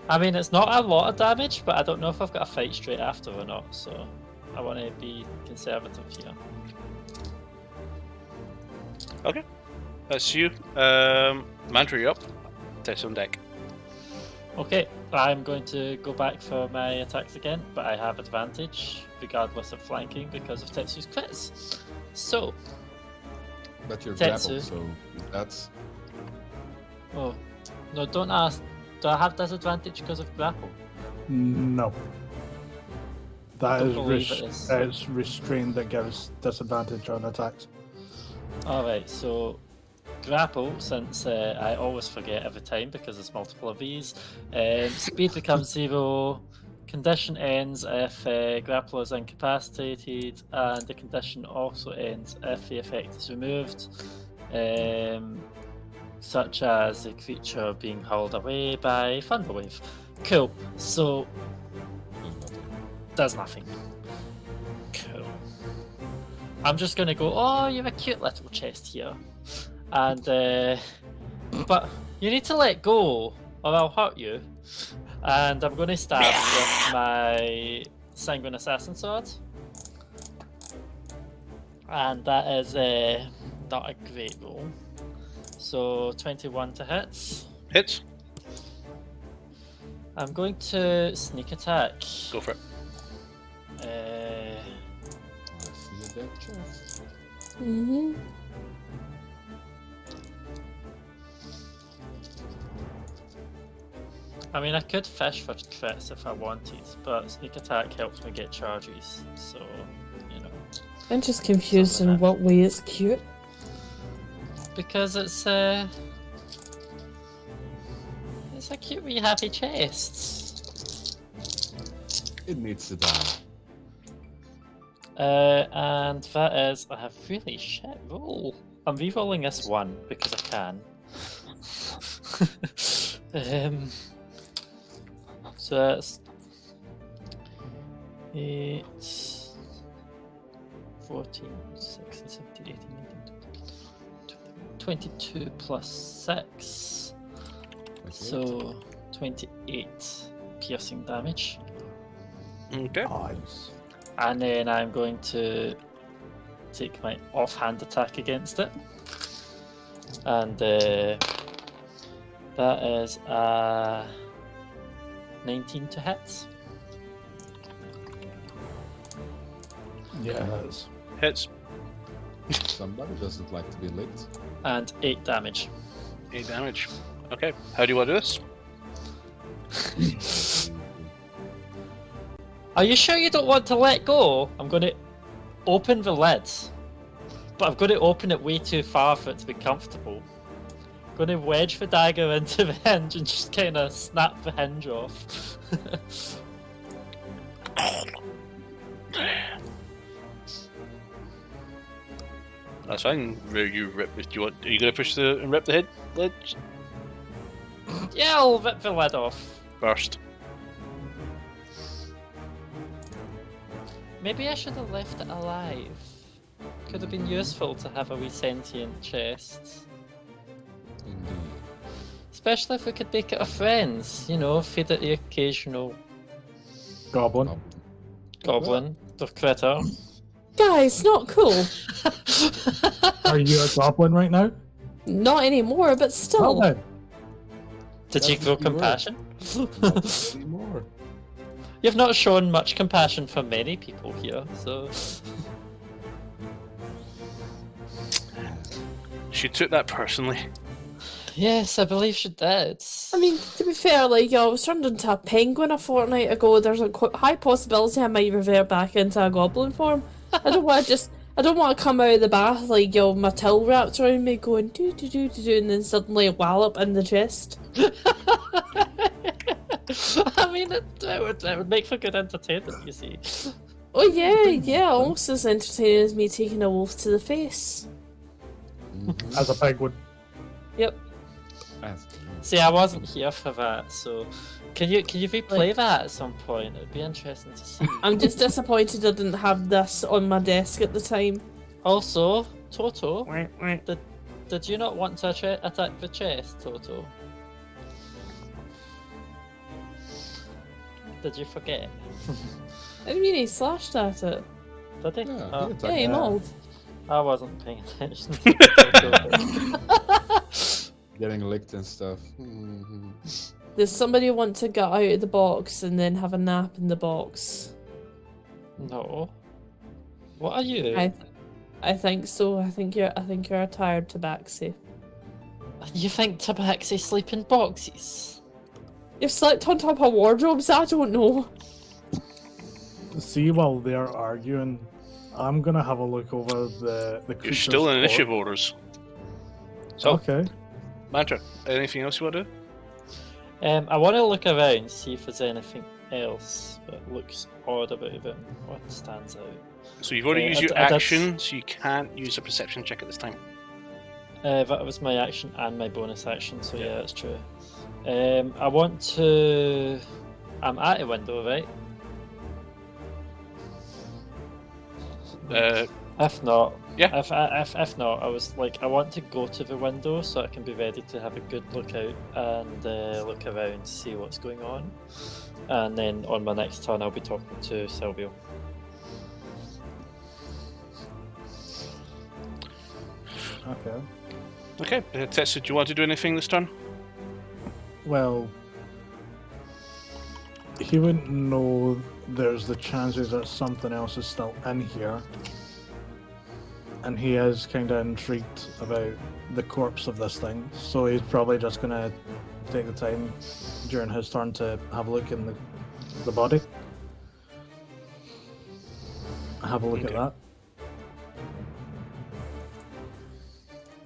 I mean, it's not a lot of damage, but I don't know if I've got a fight straight after or not, so I want to be conservative here. Okay, that's you. Mantra, you're up. Test on deck. Okay, I'm going to go back for my attacks again, but I have advantage regardless of flanking because of Tetsu's crits. So, But you're Tetsu. grappled, so that's oh, no, don't ask. Do I have disadvantage because of grapple? No. That don't is believe it is. it's restrained that gives disadvantage on attacks. Alright, so grapple, since I always forget every time because there's multiple of these. Speed becomes 0, condition ends if grapple is incapacitated, and the condition also ends if the effect is removed. such as a creature being hauled away by thunderwave. Cool. So does nothing. Cool. I'm just gonna go. Oh, you have a cute little chest here, and but you need to let go, or I'll hurt you. And I'm gonna stab with my Sanguine Assassin sword, and that is not a great roll. So 21 to hit. Hits. I'm going to sneak attack. Go for it. I see a dead chest. Mm-hmm. I mean, I could fish for crits if I wanted, but sneak attack helps me get charges, so, you know. I'm just confused in what way it's cute. Because it's a cute wee happy chest. It needs to die. And that is a really shit roll. I'm re-rolling this one because I can. So that's 8, 14, 16, 17, 18, 19, 22 plus 6. So 28 piercing damage. Okay. Nice. And then I'm going to take my offhand attack against it. And that is 19 to hit. Yeah, it is. Hits. Somebody doesn't like to be licked. And 8 damage. 8 damage. Okay. How do you want to do this? Are you sure you don't want to let go? I'm going to open the lid. But I've got to open it way too far for it to be comfortable. I'm going to wedge the dagger into the hinge and just kind of snap the hinge off. That's fine. You rip. Do you want? Are you gonna push the and rip the head lid Yeah, I'll rip the lid off. first? Maybe I should have left it alive. Could have been useful to have a wee sentient chest. Indeed. Especially if we could make it a friends, you know, feed it the occasional Goblin. goblin or critter. Guys, not cool. Are you a goblin right now? Not anymore, but Well still. then. Did you That's grow what you were. compassion? Not anymore. You've not shown much compassion for many people here, so. She took that personally. Yes, I believe she did. I mean, to be fair, like, I was turned into a penguin a fortnight ago. There's a high possibility I might revert back into a goblin form. I don't want to come out of the bath like, my tail wrapped around me going do do do do do and then suddenly wallop in the chest. I mean, it would make for good entertainment, you see. Oh yeah, almost as entertaining as me taking a wolf to the face. Mhm. As a penguin. Yep. As- See, I wasn't here for that, so can you replay that at some point? It'd be interesting to see. I'm just disappointed I didn't have this on my desk at the time. Also, Toto, did you not want to attack the chest, Toto? Did you forget? I mean, he slashed at it. Did he? Yeah, Oh, he attacked Yeah, he that. mauled. I wasn't paying attention. Getting licked and stuff. Mhm. Does somebody want to get out of the box and then have a nap in the box? No. What are you? I think so. I think you're a tired tabaxi. You think Tabaxi sleep in boxes? You've slept on top of wardrobes. I don't know. See, while they're arguing, I'm gonna have a look over the You're creature's still in corpse. initiative orders. So, Okay. Mantra, anything else you want to do? I want to look around, see if there's anything else that looks odd about them. What stands out? So you've already Yeah, used your I did- action, so you can't use a perception check at this time. That was my action and my bonus action, so yeah, that's true. I want to. I'm at a window, right? If not, Yeah. If not, I was like, I want to go to the window so I can be ready to have a good look out and look around to see what's going on. And then on my next turn, I'll be talking to Silvio. Okay. Okay, Tetsu, do you want to do anything this turn? Well, he wouldn't know there's the chances that something else is still in here. And he is kind of intrigued about the corpse of this thing. So he's probably just going to take the time during his turn to have a look in the body. Have a look at that.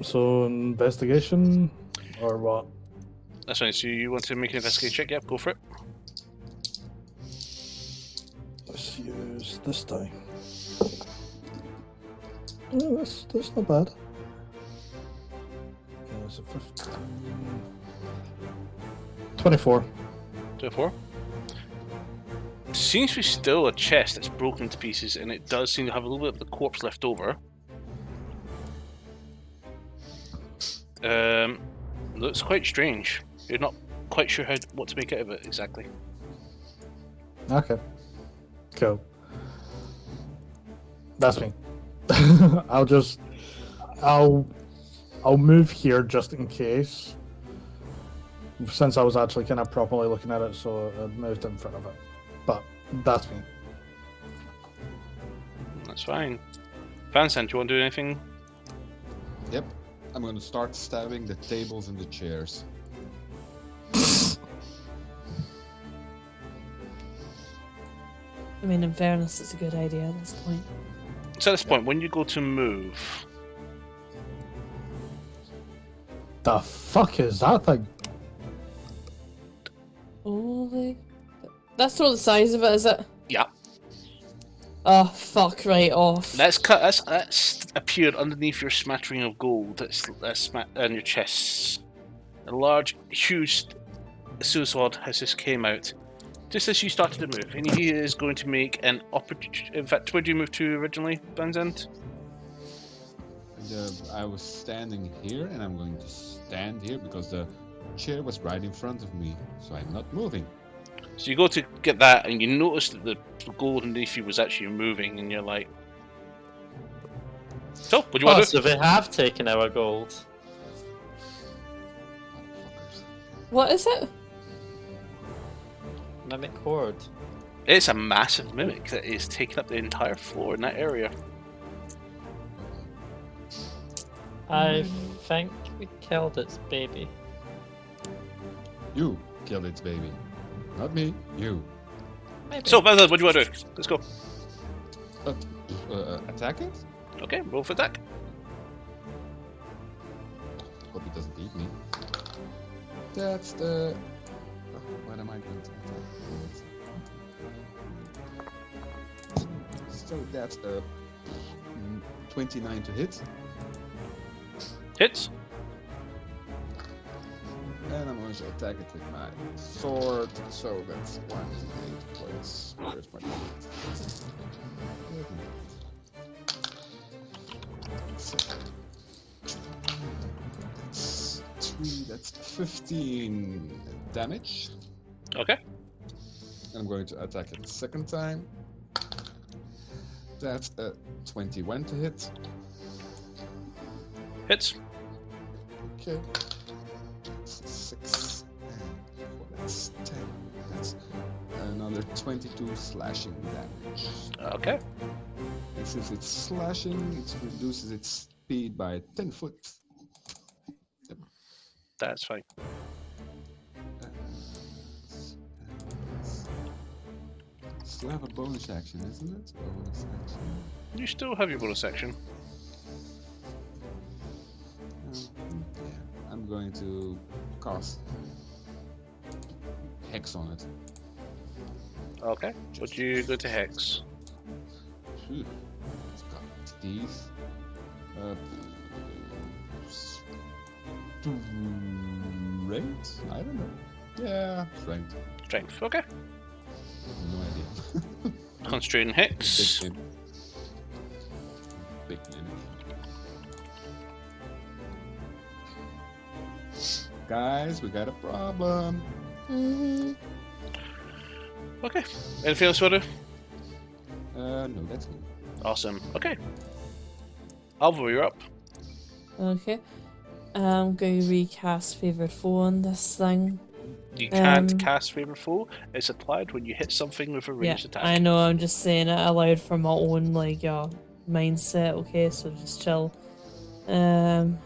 So, investigation, or what? That's fine. So you want to make an investigation check? Yep, go for it. Let's use this die. Oh, that's not bad. Okay, so 15... 24. 24. Seems to be still a chest that's broken to pieces, and it does seem to have a little bit of the corpse left over. Looks quite strange. You're not quite sure what to make out of it exactly. Okay. Cool. That's me. I'll move here just in case. Since I was actually kind of properly looking at it, so I moved in front of it. But that's me. That's fine. Vansan, do you want to do anything? Yep. I'm going to start stabbing the tables and the chairs. I mean, in fairness, it's a good idea at this point. So at this point, when you go to move... The fuck is that thing? Holy... That's not the size of it, is it? Yeah. Oh, fuck right off. That's appeared underneath your smattering of gold. That's on your chests. A large, huge suicide has just came out. Just as you started to move, and he is going to make an opportunity. In fact, where do you move to originally, Banzant? I was standing here, and I'm going to stand here because the chair was right in front of me, so I'm not moving. So you go to get that, and you notice that the gold underneath you was actually moving, and you're like, "So, what do you want to do?" So they have taken our gold. What is it? Mimic horde. It's a massive mimic that is taking up the entire floor in that area. I think we killed its baby. You killed its baby. Not me, you. Maybe. So, Banzant, what do you want to do? Let's go. Attack it? Okay, roll for attack. Hope it doesn't eat me. That's the... What am I going to attack with? So that's a 29 to hit. Hits. And I'm going to attack it with my sword. So that's 1d8 plus... Where's my That's 3, that's 15 damage. Okay. I'm going to attack it the second time. That's a 21 to hit. Hits. Okay. That's 6. And 4, that's 10. That's another 22 slashing damage. Okay. And since it's slashing, it reduces its speed by 10 foot. That's fine. Still have a bonus action, isn't it? Bonus action. You still have your bonus action. Yeah, I'm going to cast Hex on it. Okay. Would you go to Hex? Phew. It's got these. Strength? I don't know. Yeah, strength. Strength. Okay. No idea. Concentrating hits. Big man. Guys, we got a problem. Okay. Anything else, Water? No, that's me. Awesome. Okay. Alvo, you're up. Okay. I'm going to recast Favored Foe on this thing. You can't cast Favored Foe. It's applied when you hit something with a ranged attack. I know, I'm just saying it aloud for my own, like, mindset, okay? So just chill. I'm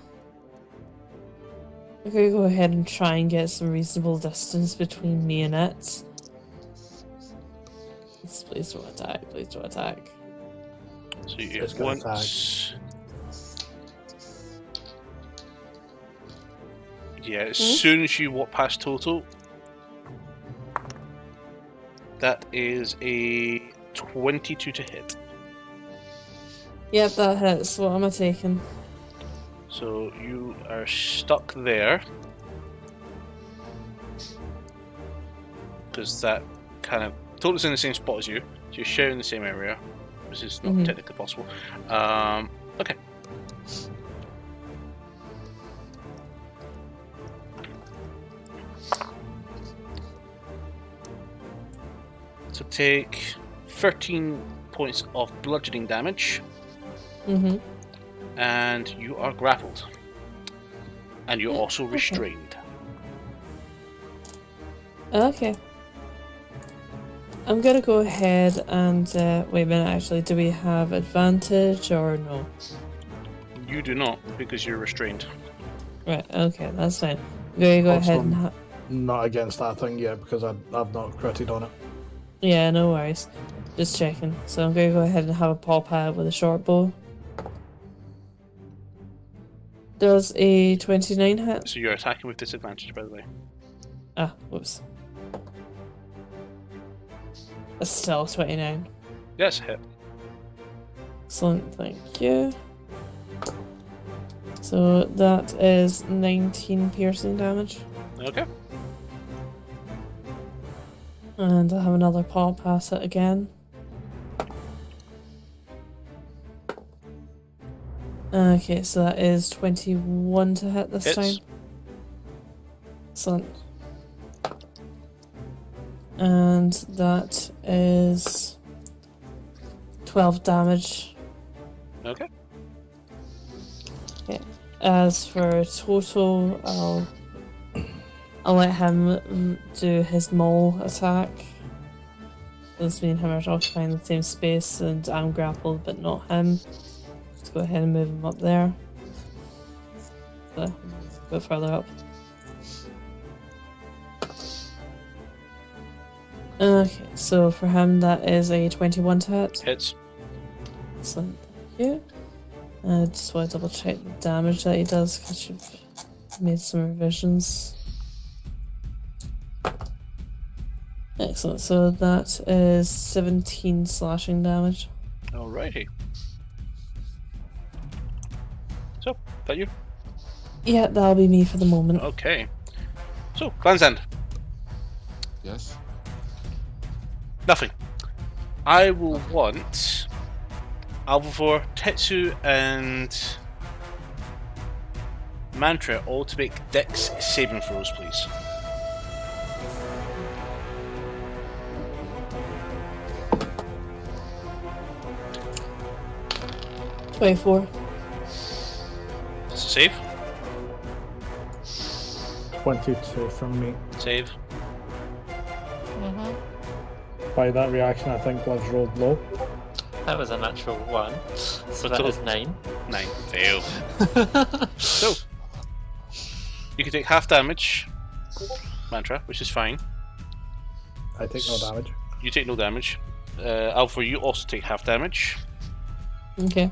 going to go ahead and try and get some reasonable distance between me and it. Please don't attack, please don't attack. So you It's get gonna once. Yeah, as soon as you walk past total, that is a 22 to hit. Yep, that hits. What am I taking? So you are stuck there. Because that kind of... Total's in the same spot as you, so you're sharing the same area, which is not technically possible. Okay. So take 13 points of bludgeoning damage. And you are grappled. And you're also restrained. Okay. I'm gonna go ahead and wait a minute, actually, do we have advantage or no? You do not, because you're restrained. Right, okay, that's fine. I'm gonna go ahead and not against that thing yet because I've not critted on it. yeah, no worries. Just checking. So I'm gonna go ahead and have a paw pad with a short bow. Does a 29 hit? So you're attacking with disadvantage, by the way. Ah, whoops. It's still 29. Yes, hit. Excellent, thank you. So that is 19 piercing damage. Okay. And I'll have another paw pass it again. Okay, so that is 21 to hit this Hits. time. Excellent. And that is 12 damage. Okay. Okay. As for total, I'll let him do his maul attack. Since me and him are occupying the same space and I'm grappled but not him. Let's go ahead and move him up there. So, go further up. Okay, so for him that is a 21 to hit. Hits. Excellent, thank you. I just want to double check the damage that he does because you've made some revisions. Excellent, so that is 17 slashing damage. Alrighty. So, that you? Yeah, that'll be me for the moment. Okay. So, Clan's End. Yes. Nothing. I will want Alvivor, Tetsu, and Mantra all to make Dex saving throws, please. $24. Save. 22 from me. Save. By that reaction, I think was rolled low. That was a natural 1. So that total? is 9. 9. Fail. So, you can take half damage, Mantra, which is fine. I take no damage. You take no damage. Alpha, you also take half damage. Okay.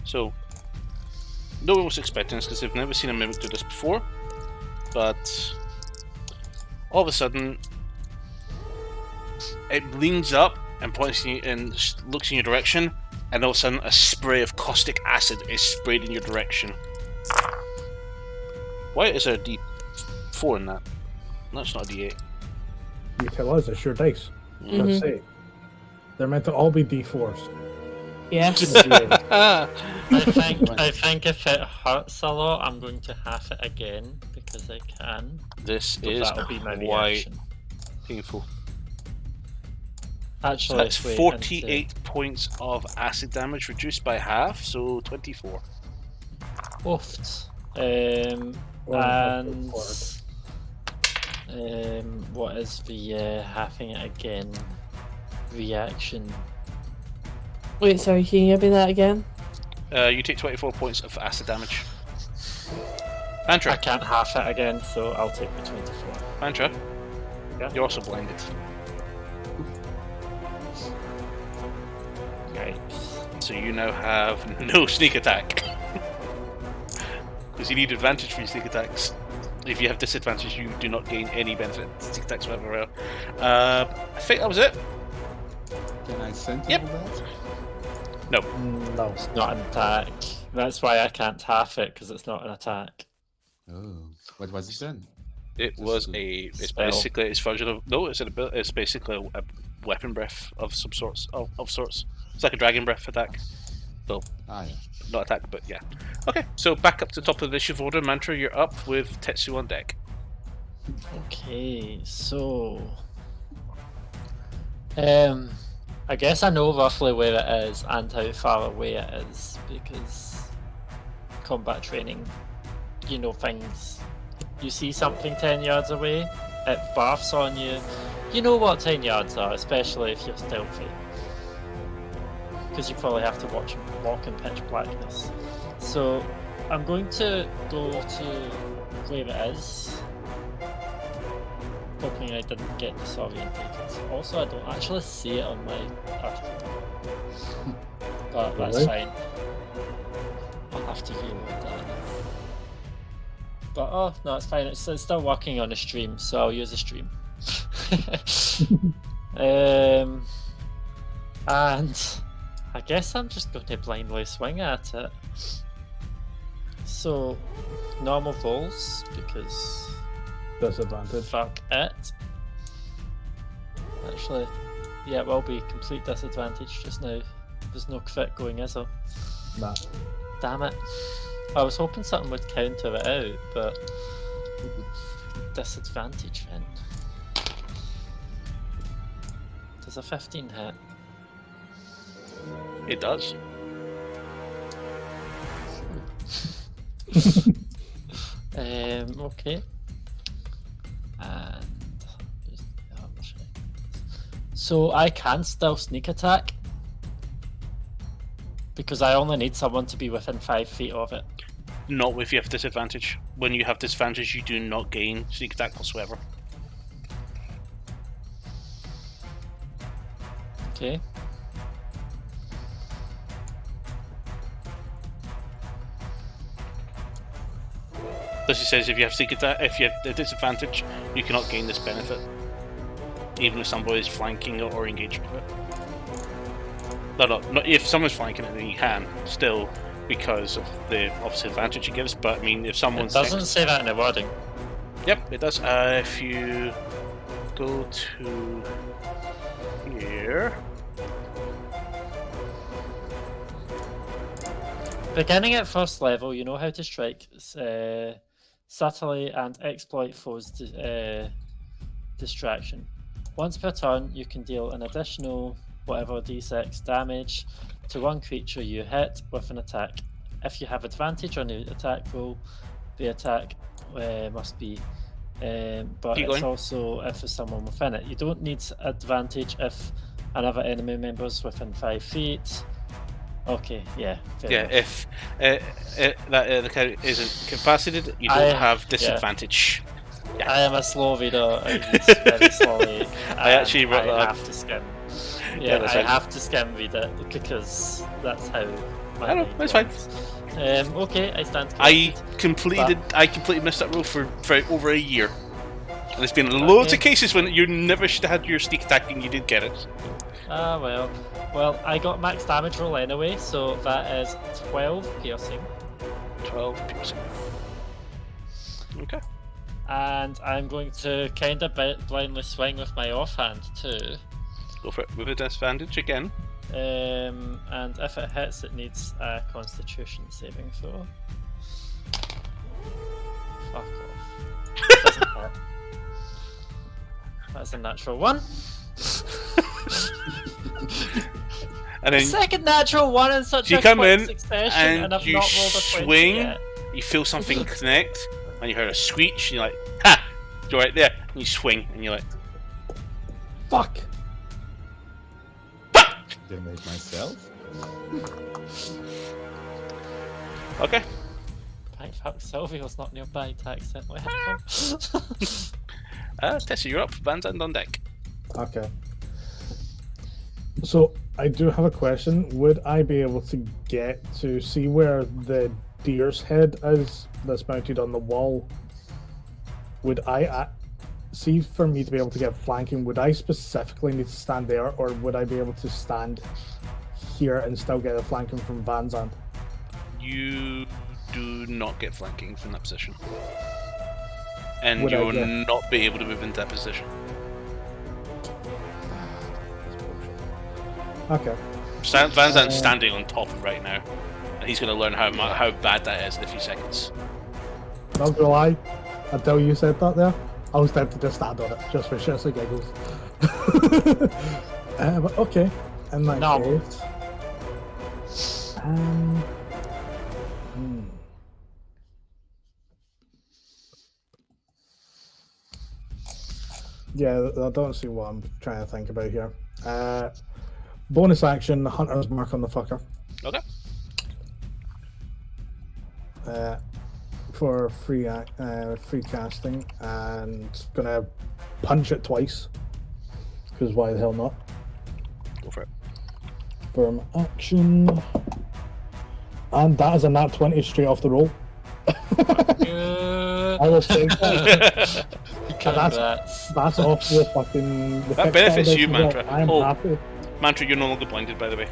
So, no one was expecting this because they've never seen a mimic do this before. But, all of a sudden, it leans up and points in, and looks in your direction, and all of a sudden, a spray of caustic acid is sprayed in your direction. Why is there a D4 in that? That's not a D8. You tell us, it's your dice. Mhm. Let's say. They're meant to all be D4s. Yes. I think if it hurts a lot, I'm going to half it again because I can. This But is that'll be my quite reaction. painful. Actually, That's wait, 48 points of acid damage reduced by half, so 24. Oofed. What is the halving it again reaction? Wait, sorry, can you give me that again? You take 24 points of acid damage. I Mantra, can't half it again, so I'll take the 24. Mantra, Yeah? you're also blinded. Yikes. So you now have no sneak attack. Because you need advantage for your sneak attacks. If you have disadvantage, you do not gain any benefit. Sneak attacks whatever. I think that was it. Can I sentinel Yep. that? No. No. It's not an attack. That's why I can't half it, because it's not an attack. Oh, what was it then? It was a. It's Spell. basically it's version of no. It's basically a weapon breath of some sorts. Of sorts. It's like a dragon breath attack. Ah, yeah. Not attack, but yeah. Okay, so back up to the top of the initiative order. Mantra, you're up with Tetsu on deck. Okay, so I guess I know roughly where it is and how far away it is because combat training, you know things. You see something 10 yards away, it barfs on you. You know what 10 yards are, especially if you're stealthy. Because you probably have to walk in pitch blackness. So I'm going to go to where it is, hoping I didn't get disorientated. Also, I don't actually see it on my astral, but that's Really? fine. I'll have to reload that. But oh no, it's fine. It's still working on a stream, so I'll use a stream. And I guess I'm just going to blindly swing at it. So, normal rolls, because Disadvantage. fuck it. Actually, yeah, it will be complete disadvantage just now. There's no crit going, is there? Nah. Damn it. I was hoping something would counter it out, but disadvantage then. Does a 15 hit? It does. Okay. And so I can still sneak attack because I only need someone to be within 5 feet of it. Not if you have disadvantage. When you have disadvantage, you do not gain sneak attack whatsoever. Okay. This says if you have sneak attack, if you have the disadvantage, you cannot gain this benefit, even if somebody is flanking it or engaged with it. Not if someone's flanking it, then you can still because of the obvious advantage it gives. But I mean, if It someone's doesn't say that in the wording. Yep, it does. If you go to here, Beginning at first level, you know how to strike subtly and exploit foes' distraction. Once per turn, you can deal an additional whatever d6 damage to one creature you hit with an attack. If you have advantage on the attack roll, the attack must be. But Keep it's going. also if there's someone within it. You don't need advantage if another enemy member is within 5 feet. Okay, yeah. fair yeah, enough. if the character isn't capacitated, you don't have disadvantage. I am a slow reader. I read very slowly. I actually and wrote I that. have to skim. Yeah, Yeah, that's I fine. have to skim read it because that's how. My I know, mind that's fine. works. Okay, I stand I corrected. completely missed that rule for over a year. And there's been loads of cases when you never should have had your sneak attack and you did get it. Ah, well. Well, I got max damage roll anyway, so that is 12 piercing. 12 piercing. Okay. And I'm going to kind of blindly swing with my offhand too. Go for it with a disadvantage again. And if it hits, it needs a Constitution saving throw. Fuck off. Doesn't hit. That's a natural 1. And then Second natural 1 in such you a come quick in succession, and I've you not rolled a 20 swing. yet. You feel something connect, and you hear a screech. And you're like, "Ha! You're right there." And you swing, and you're like, Fuck! Damage myself. "Okay." Thank fuck, Silvio's not nearby to accidentally hit him. Tessa, you're up. Van Zandt on deck. Okay. So, I do have a question. Would I be able to get to see where the deer's head is that's mounted on the wall? Would I see, for me to be able to get flanking, would I specifically need to stand there, or would I be able to stand here and still get a flanking from Van Zandt? You do not get flanking from that position. And Would I you will get- not be able to move into that position. Okay. Van Zandt's standing on top right now. And he's going to learn how bad that is in a few seconds. Not gonna lie, until you said that there, I was tempted to stand on it, just for shits and giggles. But okay, in that No. case... Yeah, I don't see what I'm trying to think about here. Bonus action, Hunter's Mark on the fucker. Okay. For free casting, and gonna punch it twice, because why the hell not? Go for it. Firm action, and that is a nat 20 straight off the roll. Good. I will say that. Congrats. That's off the fucking. The That fixed benefits foundation you, as well. Mantra. I'm Oh. happy. Mantra, you're no longer blinded, by the way.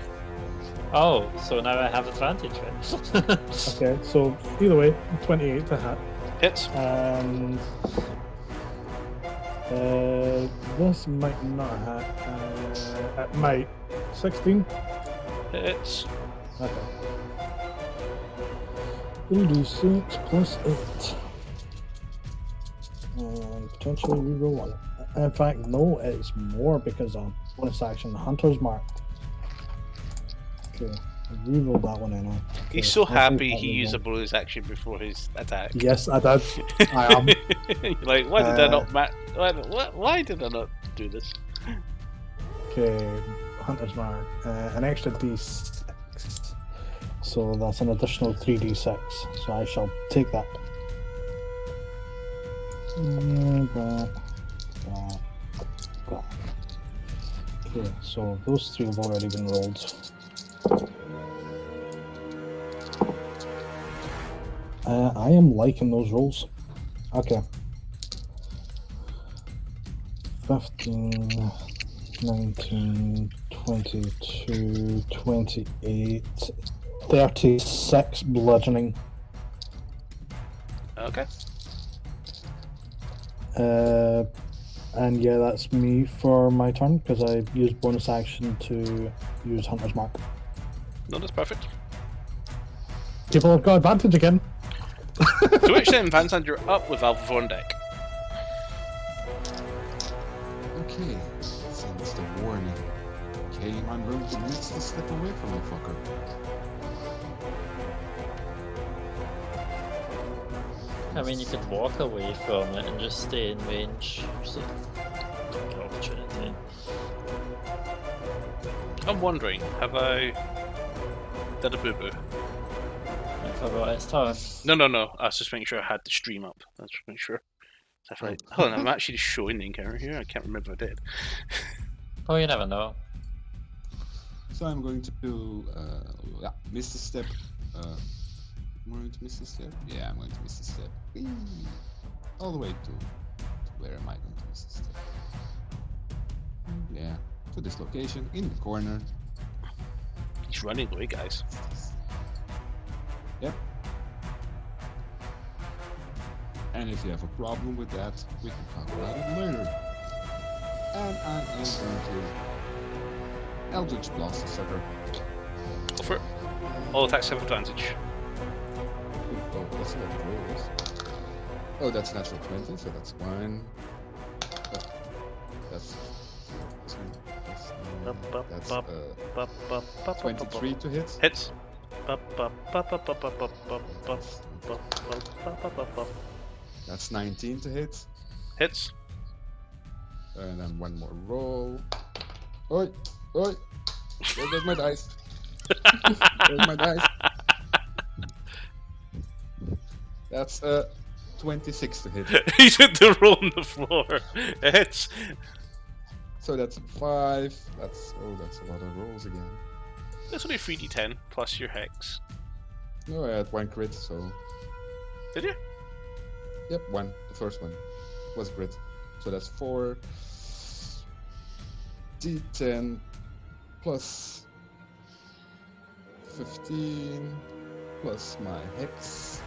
Oh, so now I have advantage then. Okay, so either way, 28 to hit. Hits. And this might not hit. It might. 16. Hits. Okay. 3d6 plus 8. And potentially reroll one. In fact, no, it's more because of bonus action Hunter's Mark. Okay, reroll that one anyway. Okay, He's so I'll take happy that he one used a then. bonus action before his attack. Yes, I did. I am. You're like, why did I not why did I not do this? Okay, Hunter's Mark. An extra d6. So that's an additional 3d6. So I shall take that. That. Okay, so those three have already been rolled. I am liking those rolls. Okay. 15, 19, 22, 28, 36 bludgeoning. Okay. And yeah, that's me for my turn because I used bonus action to use Hunter's Mark. No, that's perfect. People have got advantage again. To which then, Van Zandt, you're up with Alpha on deck. Okay, since the warning came, I'm going to miss the step away from the fucker. I mean, you could walk away from it and just stay in range. So, take an opportunity. I'm wondering, have I did a boo-boo? I forgot it's turn. No. I was just making sure I had the stream up. I was just making sure. So if I, hold on, I'm actually showing the encounter here. I can't remember if I did. Oh, you never know. So I'm going to miss the step. I'm going to miss the step. Yeah, I'm going to miss the step. Whee! All the way to where am I going to miss the step? Yeah, to this location in the corner. He's running away, guys. Yep. And if you have a problem with that, we can talk about it later. And I am going to Eldritch Blast the sucker. Go for it. All attacks have advantage. Oh, that's not rolls. Oh, that's natural 20, so that's 1. That's 2. That's 23 to hit. Hits. That's 19 to hit. Hits. And then one more roll. Oi! Oi! There's my dice. There's my dice. That's 26 to hit. He's hit the roll on the floor. It hits. So that's 5. That's a lot of rolls again. That's only 3d10 plus your hex. No, I had 1 crit, so Did you? yep, 1. The first one was crit. So that's 4 d10 plus 15 plus my hex.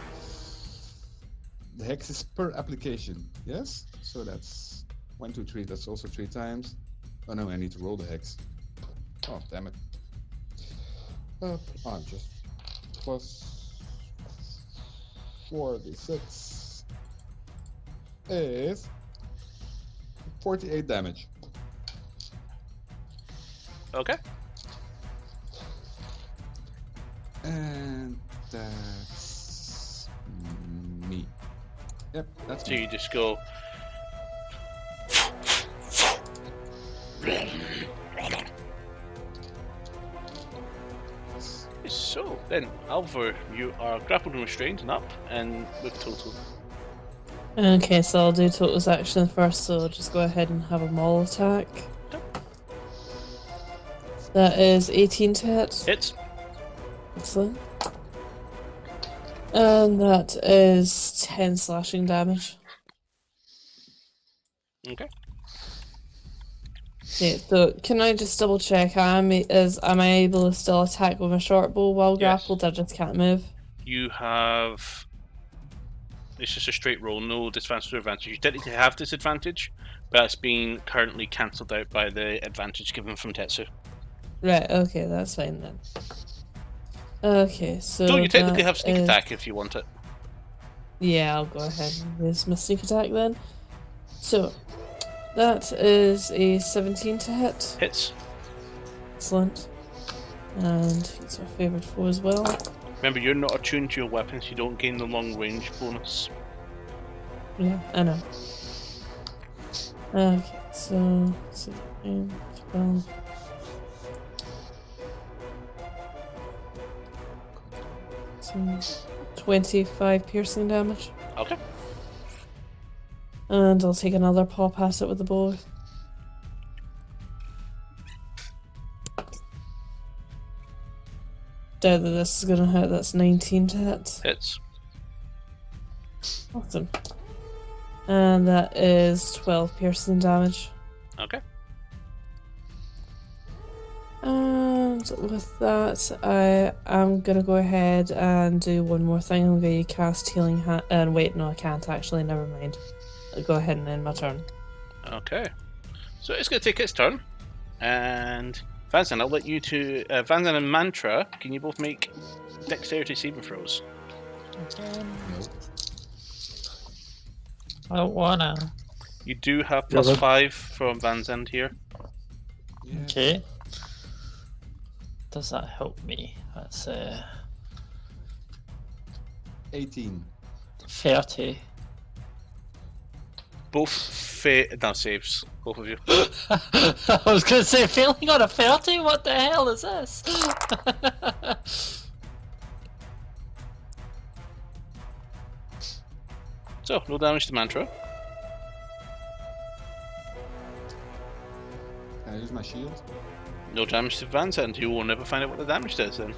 The hex is per application, yes? So that's 1, 2, 3. That's also 3 times. Oh no, I need to roll the hex. Oh, damn it. Just plus 4d6 is 48 damage. Okay. And that's me. Yep, that's So me. you just go. So then, Alvar, you are grappled and restrained and up, and with total. Okay, so I'll do Toto's action first, so I'll just go ahead and have a maul attack. That is 18 to hit. Hits. Excellent. And that is 10 slashing damage. Okay. Okay, so can I just double check? Am I able to still attack with my short bow while Yes. grappled? I just can't move. You have. It's just a straight roll, no disadvantage or advantage. You technically have disadvantage, but it's being currently cancelled out by the advantage given from Tetsu. Right, okay, that's fine then. Okay, so. So you technically that have sneak is- attack if you want it. Yeah, I'll go ahead and use my sneak attack then. So, that is a 17 to hit. Hits. Excellent. And he's my favourite foe as well. Remember, you're not attuned to your weapons, you don't gain the long range bonus. Yeah, I know. Okay, so 16, 12. So 25 piercing damage. Okay. And I'll take another paw at it with the bow. Doubt that this is gonna hit. That's 19 to hit. Hits. Awesome. And that is 12 piercing damage. Okay. And with that, I am gonna go ahead and do one more thing. I'm gonna cast Healing Hand. And wait, no, I can't actually. Never mind. I'll go ahead and end my turn. Okay. So it's going to take its turn. And Vanzan, I'll let you two. Vanzan and Mantra, can you both make dexterity saving throws? Nope. I don't wanna. You do have Yeah, plus but- 5 from Vanzan here. Yeah. Okay. Does that help me? That's 18. 30. Both saves. Both of you. I was gonna say, failing on a 30? What the hell is this? So, no damage to Mantra. Can I use my shield? No damage to Vanzan. You will never find out what the damage does then.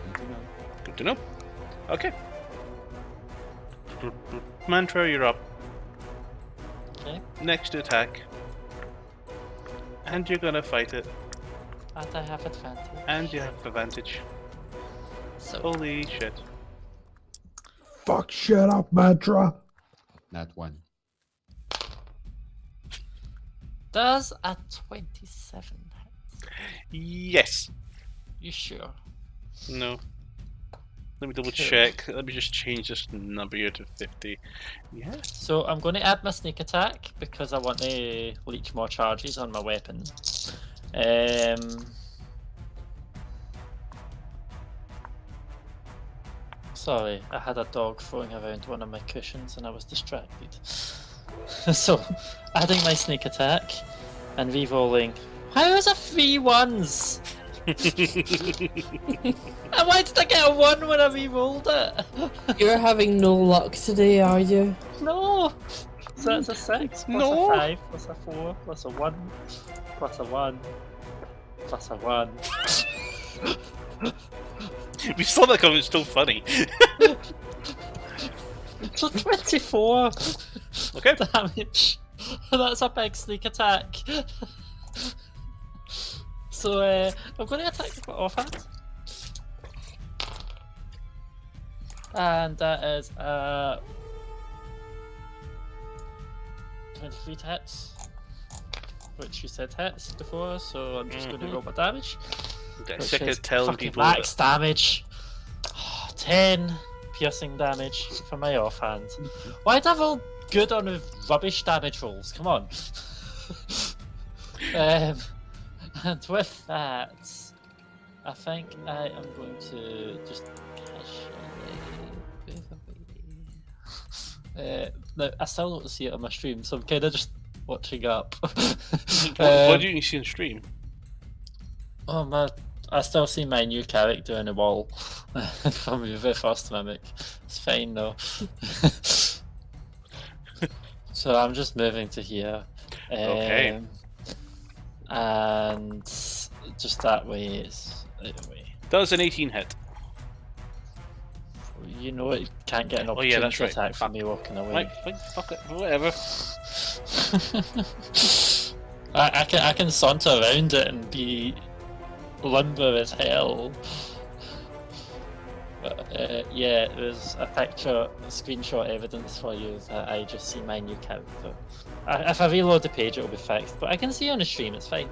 Need to know. Good to know. Okay. Mantra, you're up. Okay, Next to attack. And you're gonna fight it. and I have advantage. And you have advantage. So, Holy shit. fuck shit up, Metra. Not one. Does a 27 hit? Yes. You sure? No. Let me double Cool. check. Let me just change this number here to 50. Yeah. So I'm going to add my sneak attack because I want to leech more charges on my weapon. Sorry, I had a dog throwing around one of my cushions and I was distracted. So, adding my sneak attack and re-rolling. How is a 3 1s? And why did I get a 1 when I re-rolled it? You're having no luck today, are you? No! So that's a 6, plus No. a 5, plus a 4, plus a 1, plus a 1, plus a 1. We saw that coming, it's still funny. So 24 Okay. damage. That's a big sneak attack. So I'm going to attack with my offhand. And that is 23 to hits. Which you said hits before, so I'm just going to roll my damage. Get Which sick is of telling fucking people max damage. 10 piercing damage for my offhand. Why'd I roll good on the rubbish damage rolls? Come on. And with that, I think I am going to just casually move away. No, I still don't see it on my stream, so I'm kind of just watching up. what do you see on stream? Oh man, I still see my new character in the wall from the first mimic. It's fine though. So I'm just moving to here. Okay. And just that way is away. Does an 18 hit? You know it can't get an Oh, yeah, opportunity that's right. attack from Fuck. me walking away. Right, fine, fuck it, whatever. I can saunter around it and be limber as hell. But yeah, there's a picture, a screenshot evidence for you that I just see my new character. If I reload the page, it'll be fixed, but I can see on the stream, it's fine.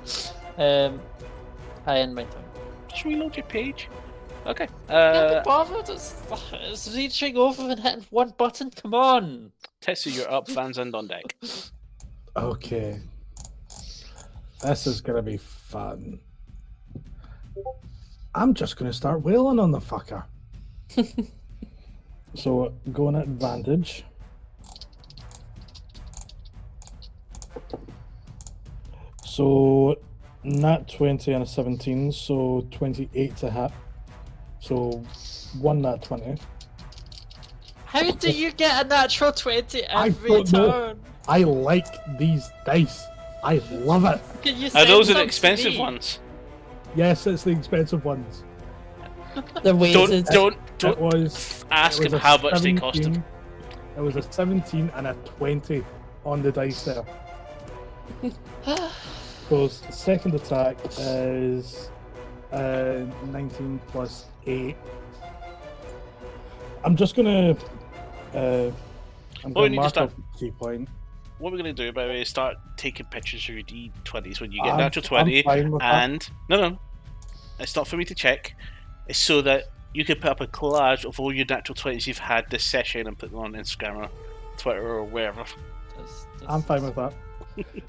I end my turn. Just reload your page. Okay. Can't be bothered. It's reaching over and hitting one button. Come on. Tetsu, you're up. Van's End on deck. Okay. This is gonna be fun. I'm just gonna start wailing on the fucker. So going at advantage. So nat 20 and a 17, so 28 to hit. So one nat 20. How do you get a natural 20 I every don't know. turn? I like these dice. I love it. Can you Are send those are some the to expensive me? ones? Yes, it's the expensive ones. The weighted. Don't It was ask it was him a how much they cost 17 him. It was a 17 and a 20 on the dice there. So second attack is 19 plus 8. I'm just gonna Well, we mark need to start- up the key point. What we're going to do, by the way, is start taking pictures of your D20s when you get I'm- natural I'm 20. fine with that. And no, it's not for me to check. It's so that you can put up a collage of all your natural 20s you've had this session and put them on Instagram or Twitter or wherever. I'm fine with that.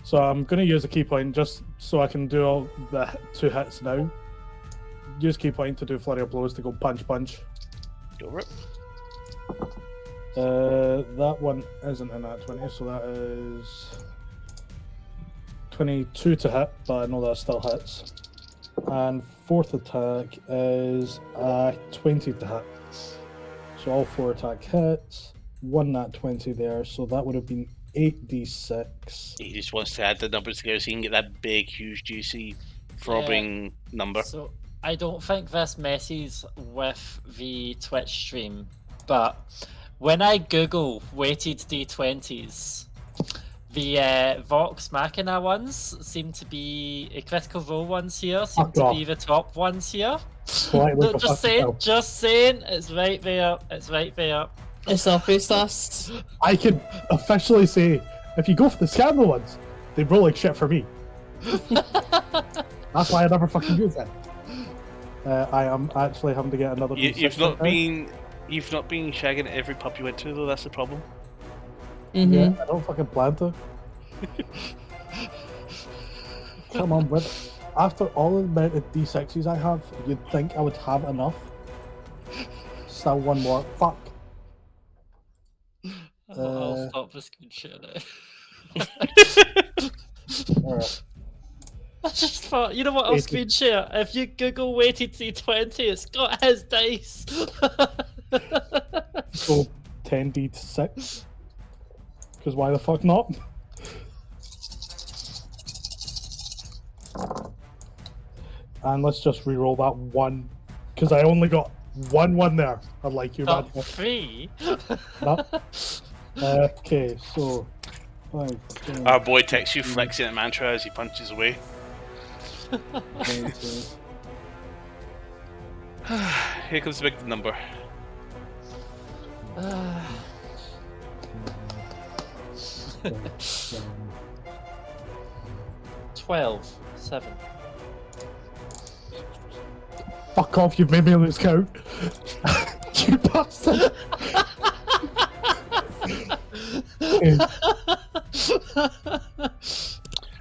So I'm gonna use a key point just so I can do all the 2 hits now. Use key point to do flurry of blows to go punch. Go over it. That one isn't a nat 20, so that is 22 to hit, but I know that still hits. And fourth attack is 20 to hit. So all 4 attack hits, 1 nat 20 there, so that would have been 8d6. He just wants to add the numbers together so he can get that big, huge, juicy, throbbing number. So I don't think this messes with the Twitch stream, but when I Google weighted D20s, the Vox Machina ones seem to be critical role ones here, seem Fuck to off. be the top ones here. Slightly No, go just fuck saying, yourself. just saying, it's right there, it's right there. It's obvious us. I can officially say, if you go for the scandal ones, they roll like shit for me. That's why I never fucking use them. I am actually having to get another. You've not been shagging every pub you went to, though. That's the problem. Yeah, I don't fucking plan to. Come on, but after all the amount of D6s I have, you'd think I would have enough. Still one more. Fuck. I'll stop this good shit now. I just thought, you know what, I'll screen share. If you Google weighted D20, it's got his dice. So 10d6. Because why the fuck not? And let's just re-roll that one. Because I only got one there. Unlike you, man. Got 3? No. Okay, so 5. Our boy texts you flexing at mantra as he punches away. Here comes the big number. 12. 7. Fuck off, you've made me lose count. You bastard.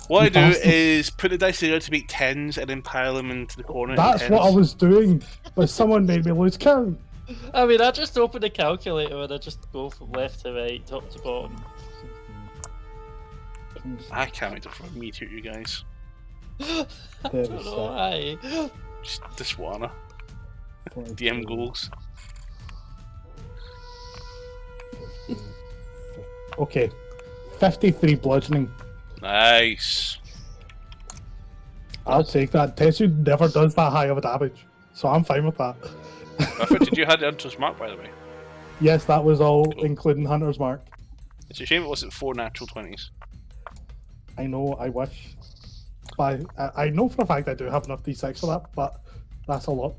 What I do is put the dice together to make 10s and then pile them into the corner. That's what I was doing, but someone made me lose count. I mean, I just open the calculator and I just go from left to right, top to bottom. I can't wait to throw a meat at you guys. I don't know why. Just wanna. DM goals. Okay, 53 bludgeoning. Nice. I'll take that. Tessu never does that high of a damage, so I'm fine with that. Perfect. Did you have the Hunter's Mark, by the way? Yes, that was all including Hunter's Mark. It's a shame it wasn't 4 natural 20s. I know, I wish. But I know for a fact I do have enough D6 for that, but that's a lot.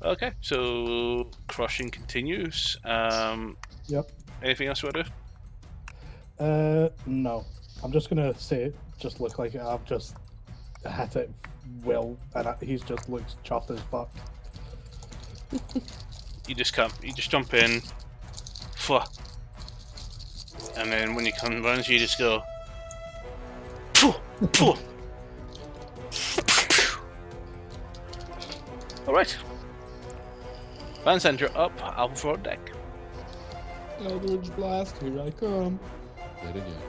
Okay, so crushing continues. Yep. Anything else you want to do? No. I'm just gonna say it. Just look like I've just hit it well, and he's just looks chuffed as fuck. You just jump in, and then when he comes runs, you just go. All right. Van Center up, Alpha for deck. Eldritch Blast, here I come. Yet again.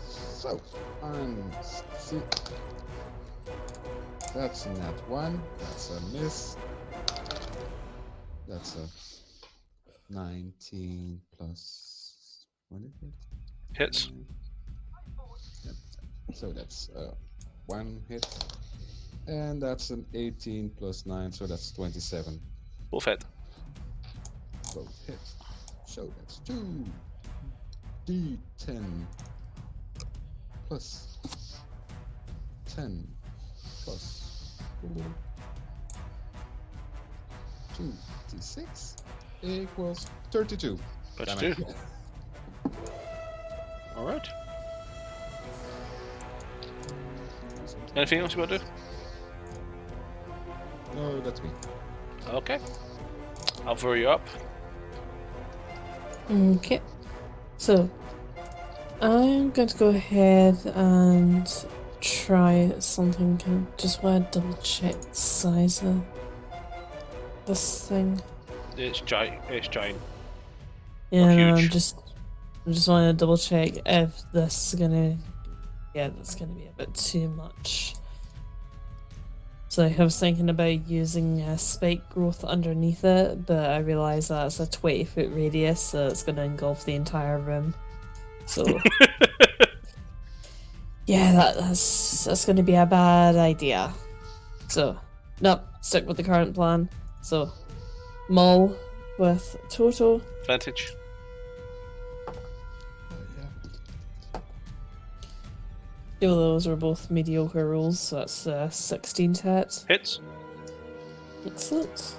So, see. That's a nat 1. That's a miss. That's a 19 plus. What is it? Hits. Yep. So that's 1 hit. And that's an 18 plus 9, so that's 27. Both hit. Both hit. So that's 2 D10 plus 10 plus 4 2 D6 equals 32. That's 2. Alright. Anything else you want to do? No, that's me. Okay. I'll throw you up. Okay. So, I'm going to go ahead and try something. Just want to double check the size of this thing. It's giant. It's giant. Yeah, no, huge. I just want to double check if this is gonna. Yeah, that's gonna be a bit too much. So I was thinking about using spike growth underneath it, but I realise that's a 20-foot radius, so it's going to engulf the entire room. So yeah, that's going to be a bad idea. So nope, stick with the current plan. So Mull with total. Advantage. Two of those were both mediocre rolls, so that's 16 to hit. Hits. Excellent.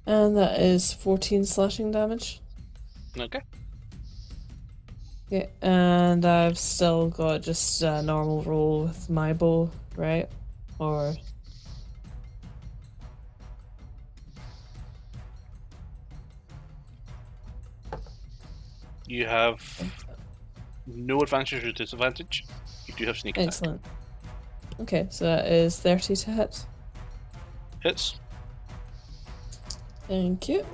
And that is 14 slashing damage. Okay. Okay, and I've still got just a normal roll with my bow, right? Or You have no advantage or disadvantage. You do have sneak attack. excellent. Okay, so that is 30 to hit. Hits. Thank you.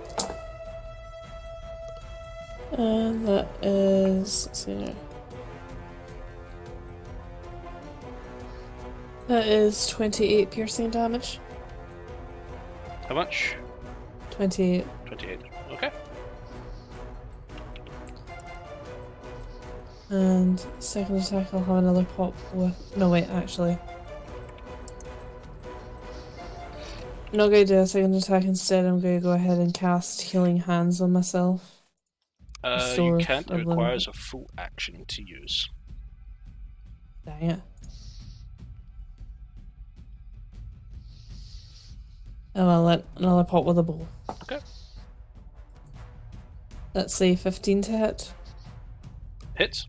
And that is, let's see here. That is 28 piercing damage. How much? 28. 28. Okay. And second attack, I'll have another pop with. No, wait, actually. I'm not going to do a second attack instead. I'm going to go ahead and cast Healing Hands on myself. You Restore can't. It of them. requires a full action to use. Dang it. Oh, I'll let another pop with a bow. Okay. Let's say 15 to hit. Hits.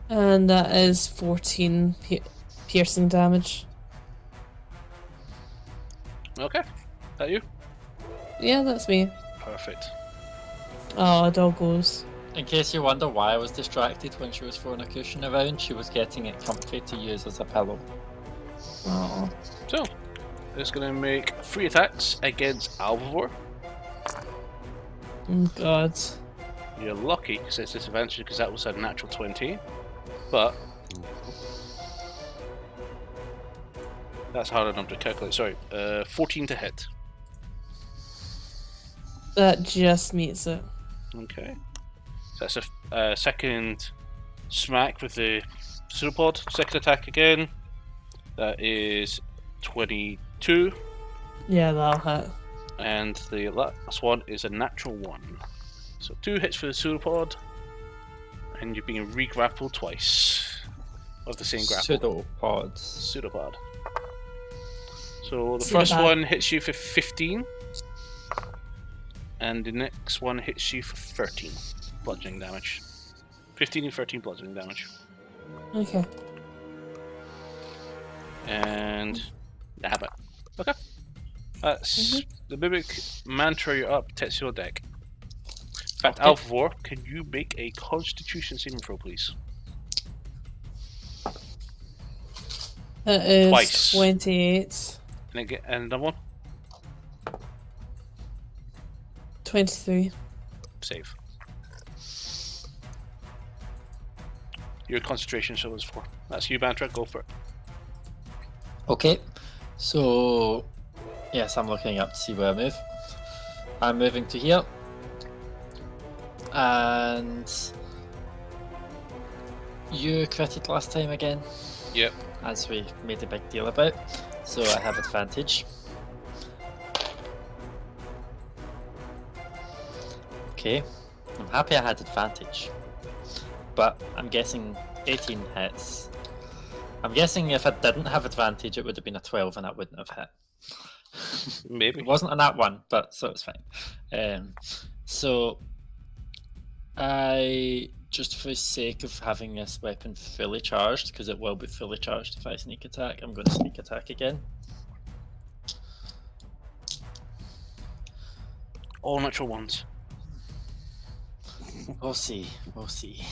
And that is 14 piercing damage. Okay. That you? Yeah, that's me. Perfect. Oh, doggos. In case you wonder why I was distracted when she was throwing a cushion around, she was getting it comfy to use as a pillow. Oh. So, it's going to make 3 attacks against Alvivore. Oh, God. You're lucky because it's disadvantage because that was a natural 20. But that's harder enough to calculate. Sorry, 14 to hit. That just meets it. Okay. So that's a second smack with the pseudopod. Second attack again. That is 22. Yeah, that'll hit. And the last one is a natural 1. So 2 hits for the pseudopod. And you're being re-grappled twice. Of the same grapple. Pseudopods. Pseudopod. So the first one hits you for 15. And the next one hits you for 13 bludgeoning damage. 15 and 13 bludgeoning damage. Okay. And nab it. Okay. That's the mimic mantra. You're up. Tetsuo deck. In fact, Okay. Alvivore, can you make a Constitution saving throw, please? That is Twice. 28. And another one. 23. Save. Your concentration show is 4. That's you, mantra. Go for it. Okay, so yes, I'm looking up to see where I move. I'm moving to here, and you critted last time again. Yep. As we made a big deal about, so I have advantage. Okay, I'm happy I had advantage, but I'm guessing 18 hits. I'm guessing if I didn't have advantage, it would have been a 12 and that wouldn't have hit. Maybe. It wasn't on that one, but so it's fine. So I, just for the sake of having this weapon fully charged, because it will be fully charged if I sneak attack, I'm going to sneak attack again. All natural ones. We'll see. We'll see.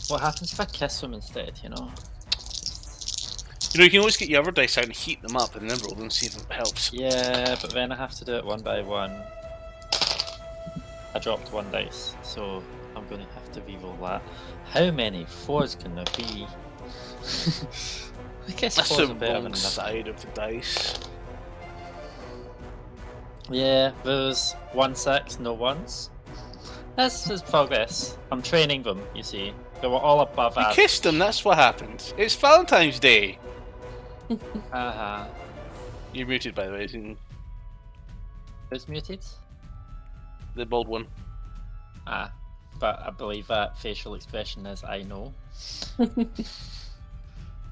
What happens if I kiss them instead, you know? You know, you can always get your other dice out and heat them up and then roll them and see if it helps. Yeah, but then I have to do it one by one. I dropped 1 dice, so I'm going to have to re-roll that. How many 4s can there be? I guess That's 4s the are better than wrong nothing. side of the dice. Yeah, there's 1 6, no 1s. This is progress. I'm training them, you see. They were all above You average. kissed them, that's what happened. It's Valentine's Day. Uh-huh. You're muted, by the way, isn't Who's muted? the bald one. Ah, but I believe that facial expression is I know.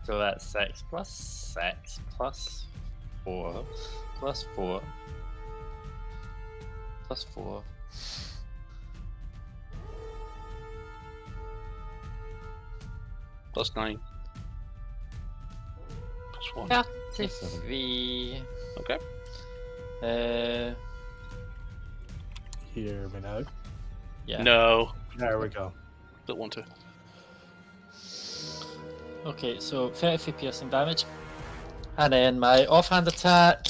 So that's 6 plus 6 plus 4 plus 4 plus 4. Plus 9. Plus 1. Yeah, 3. Okay. Hear me now. Yeah. No. There we go. Don't want to. Okay, so 33 piercing damage. And then my offhand attack.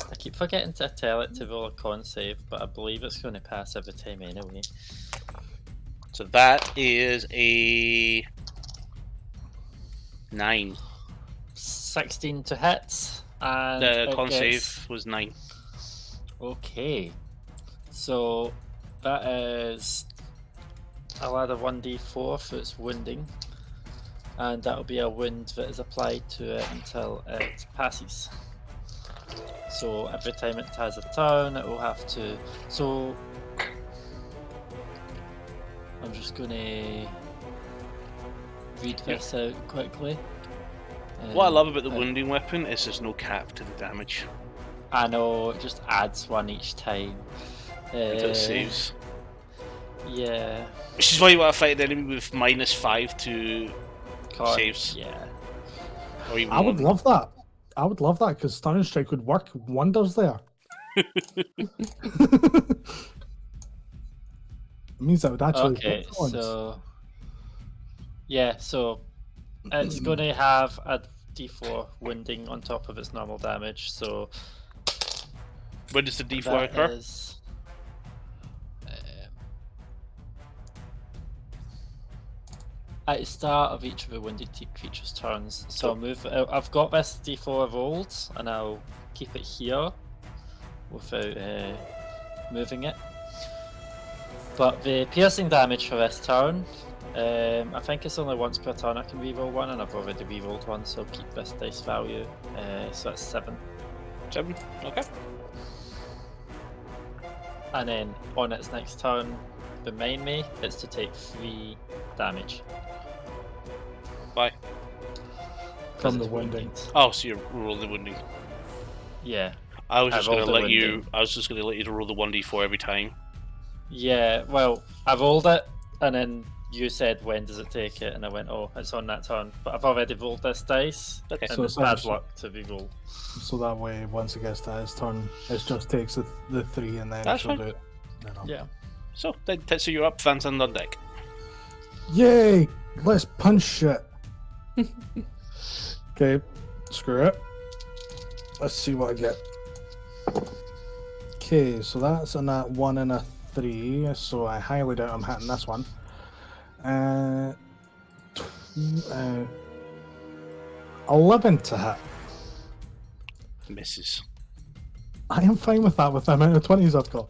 I keep forgetting to tell it to roll a con save, but I believe it's going to pass every time anyway. So that is a 9. 16 to hit. And The it con gets- save was 9. Okay. So that is I'll add a 1d4 for its wounding. And that'll be a wound that is applied to it until it passes. So every time it has a turn, it will have to. So I'm just gonna read this out quickly. What I love about the Uh, wounding weapon is there's no cap to the damage I know, it just adds one each time. until it saves. Yeah. Which is why you want to fight an enemy with -5 to Con, saves. Yeah. Or even I would one. love that. I would love that because Stunning Strike would work wonders there. It means I would actually. Okay, hit once. so yeah, so it's going to have a d4 wounding on top of its normal damage. So When does the D4 that occur? is, at the start of each of the wounded creature's turns. So I'll move. I've got this d4 rolled, and I'll keep it here without moving it. But the piercing damage for this turn, I think it's only once per turn I can reroll one, and I've already rerolled one, so I'll keep this dice value. So that's 7. 7. Okay. And then on its next turn, remind me, it's to take 3 damage. Why? 'Cause From the it's wounding. wounded. Oh, so you're rolling the wounding. Yeah. I was I just going to rolled the let you. wounding. I was just going to let you roll the 1d4 every time. Yeah, well, I rolled it, and then you said, when does it take it? And I went, oh, it's on that turn. But I've already rolled this dice, Okay. and So it's it's bad actually- luck to re-roll. So that way, once it gets to his turn, it just takes the 3 and then That's she'll fine. do it. Then I'll- Yeah. So you're up, Phantom on deck. Yay! Let's punch shit. Okay, screw it. Let's see what I get. Okay, so that's a nat 1 and a 3, so I highly doubt I'm hitting this one. 11 to hit. Misses. I am fine with that with the amount of 20s I've got.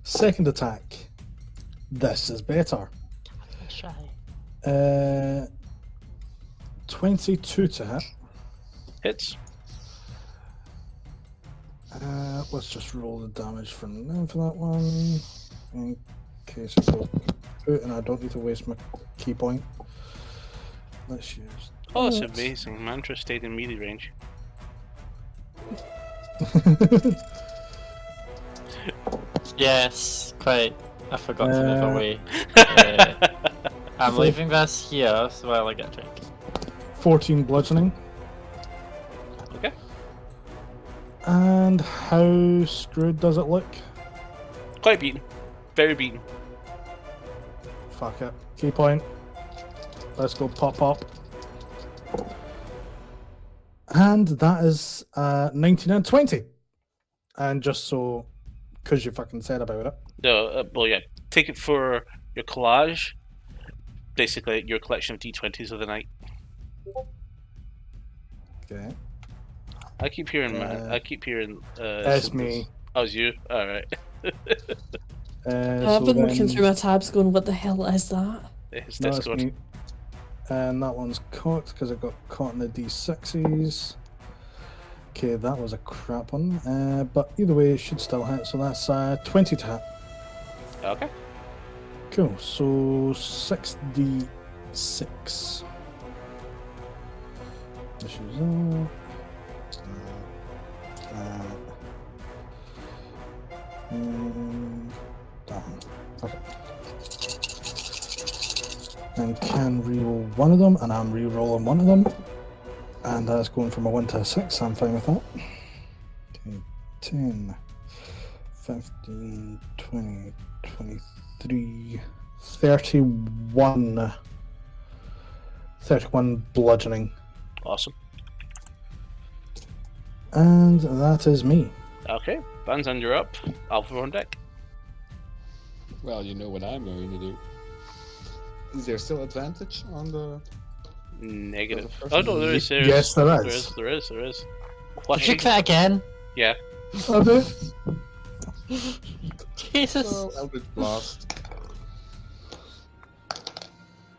Second attack. This is better. Shy. 22 to hit. Hits. Let's just roll the damage for that one. In case it goes out and I don't need to waste my key point. Let's use. Oh, that's that. amazing. Mantra stayed in melee range. Yes, quite. I forgot to move Uh, away. I'm leaving this here while I get a drink. 14 bludgeoning. Okay. And how screwed does it look? Quite beaten. Very beaten. Fuck it. Key point. Let's go pop pop. And that is 19 and 20. And just so, because you fucking said about it. No, well, yeah. Take it for your collage. Basically, your collection of D20s of the night. Okay. I keep hearing. I keep hearing. That's something. me. Oh, it's you. All right. I've been looking through my tabs going, what the hell is that? It's No, it's Discord. me. And that one's caught because I got caught in the D6s. Okay, that was a crap one. But either way, it should still hit. So that's 20 to hit. Okay. Cool. So 6d6. Issues all. Damn. Okay. And can reroll one of them, and I'm rerolling one of them. And that's going from a 1 to a 6, I'm fine with that. Okay, 10, 15, 20, 23, 31. 31 bludgeoning. Awesome. And that is me. Okay, Van Zandt, you're up. Alpha on deck. Well, you know what I'm going to do. Is there still advantage on the... Negative. First Oh no, there is. Yes, there is. There is. Did you Why? crit again? Yeah. Oh, do? Jesus. So, Eldritch Blast.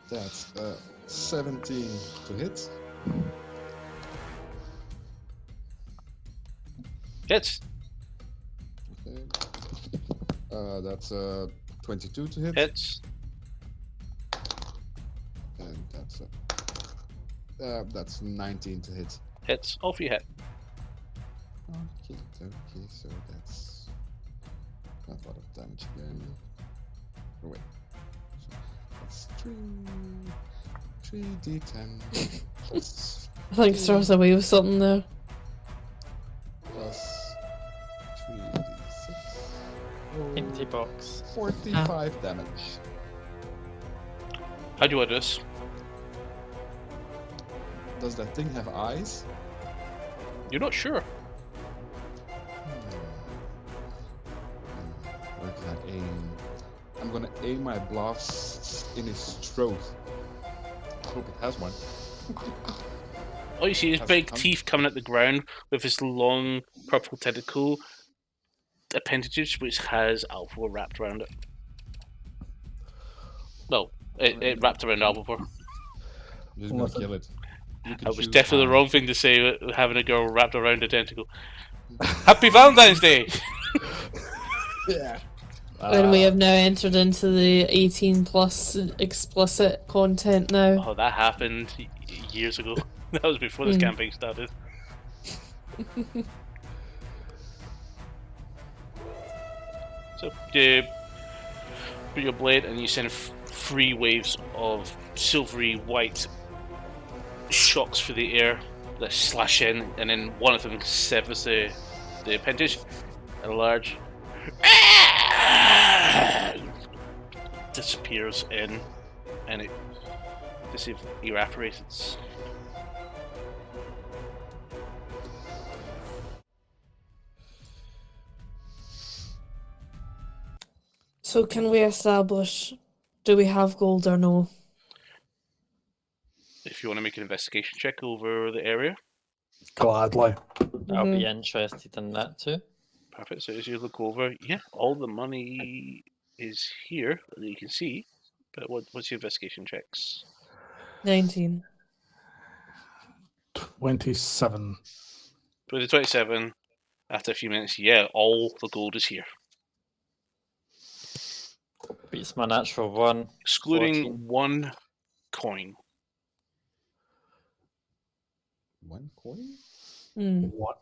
That's 17 to hit. Hits. Okay. That's 22 to hit. Hits. And that's 19 to hit. Hits. Off you hit. Okay, so that's not a lot of damage again. Oh wait. So that's 3d10 plus I think Star's away with something there. plus 3d6. Empty box. 45 damage. How do you want this? Does that thing have eyes? You're not sure. Where can I aim? I'm gonna aim my blast in his throat. I hope it has one. All you see is Has big come- teeth coming at the ground with this long purple tentacle appendage which has alpha wrapped around it. No, it wrapped around alpha. I'm just gonna Listen. kill it. You can That was choose definitely the how. wrong thing to say, having a girl wrapped around a tentacle. Happy Valentine's Day! Yeah. When we have now entered into the 18 plus explicit content now. Oh, that happened years ago. That was before this campaign started. So, you put your blade and you send 3 waves of silvery white shocks through the air that slash in, and then one of them severs the appendage, and a large disappears in, and it evaporates. So can we establish, do we have gold or no? If you want to make an investigation check over the area. Gladly. I'll be interested in that too. Perfect. So as you look over, yeah, all the money is here that you can see. But what's your investigation checks? 19. 27. With the 27, after a few minutes, yeah, all the gold is here. Beats my natural 1. Excluding 14. 1 coin. 1 coin?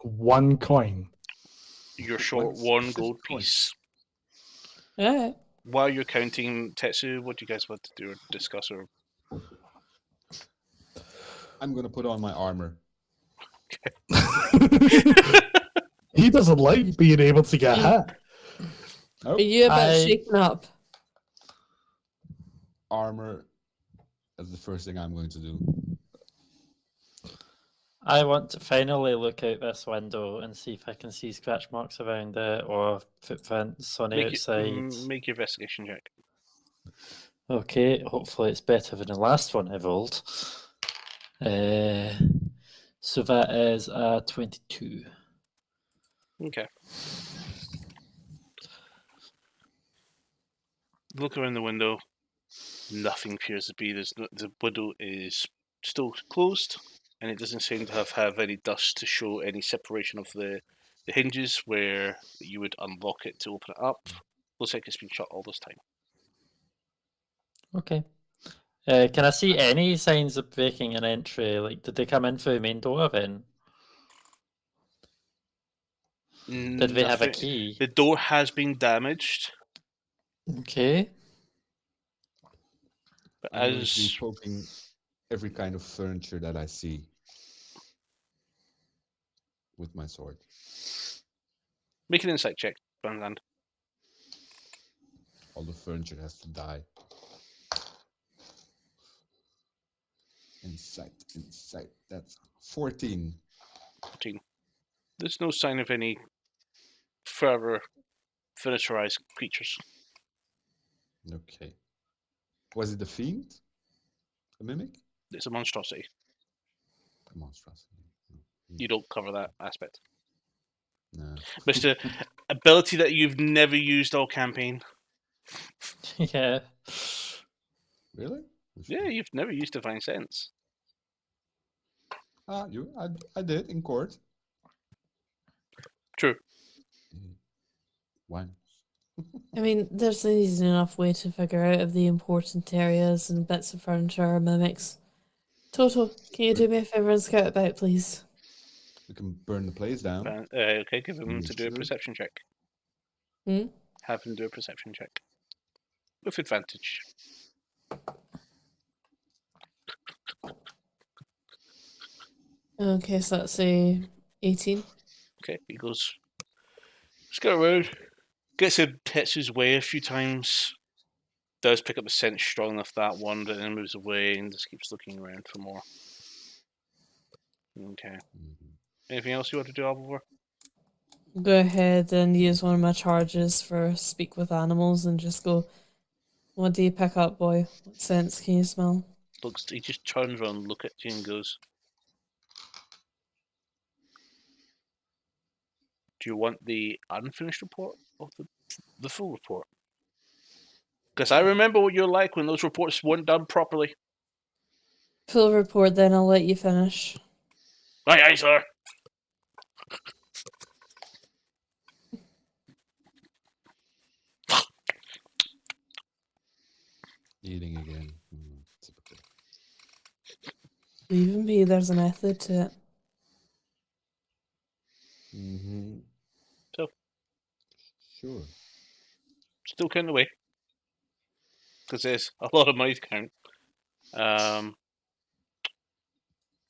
One coin. You're short One 1 specific gold coin. piece. Alright. While you're counting, Tetsu, what do you guys want to do or discuss? Or I'm gonna put on my armor. He doesn't like being able to get hit. Are you a bit shaken up? Armor is the first thing I'm going to do. I want to finally look out this window and see if I can see scratch marks around it or footprints on the outside. make your investigation check. Okay, hopefully it's better than the last one I rolled. So that is 22. Okay. Look around the window. Nothing appears to be. The window is still closed, and it doesn't seem to have any dust to show any separation of the hinges where you would unlock it to open it up. Looks like it's been shut all this time. Okay. Can I see any signs of breaking an entry? Like, did they come in through the main door then? Did they have a Nothing. key? The door has been damaged, Okay. but I'm going to be as poking every kind of furniture that I see with my sword. make an insight check, Vanland. All the furniture has to die. Insight. That's 14. 14. There's no sign of any further furniturized creatures. Okay. Was it a fiend? A mimic? It's a monstrosity. A monstrosity. You don't cover that aspect. No. Mr. Ability that you've never used all campaign. Yeah. Really? Which Yeah, one? you've never used Divine Sense. I did in court. True. Why? I mean, there's an easy enough way to figure out if the important areas and bits of furniture are mimics. Toto, can you do me a favour and scout about, please? We can burn the place down. Okay, give him to do a Sure. perception check. Hmm? Have him do a perception check. With advantage. Okay, so that's a 18. Okay, he goes. Let's go around. Gets his way a few times. Does pick up the scent strong enough that one, but then moves away and just keeps looking around for more. Okay. Anything else you want to do, Albor? Go ahead and use one of my charges for speak with animals and just go, what do you pick up, boy? What scents can you smell? He just turns around, look at you, and goes, "Do you want the unfinished report or the full report? Because I remember what you're like when those reports weren't done properly." Full report, then I'll let you finish. Aye, aye, sir. Eating again. Typical. Leave him be, there's a method to it. Mm-hmm. So, Sure. still counting away. Because there's a lot of money to count.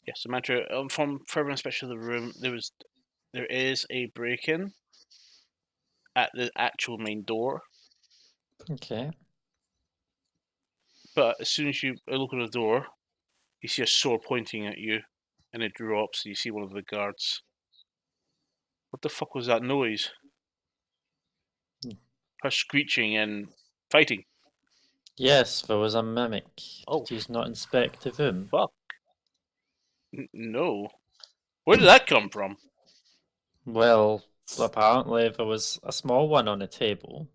Yes, Samantha, from further inspection of the room, there is a break-in at the actual main door. Okay. But as soon as you look at the door, you see a sword pointing at you, and it drops. And you see one of the guards. What the fuck was that noise? Her screeching and fighting. Yes, there was a mimic. Oh. Did you not inspect the room? Fuck. No. Where did that come from? Well, apparently there was a small one on the table,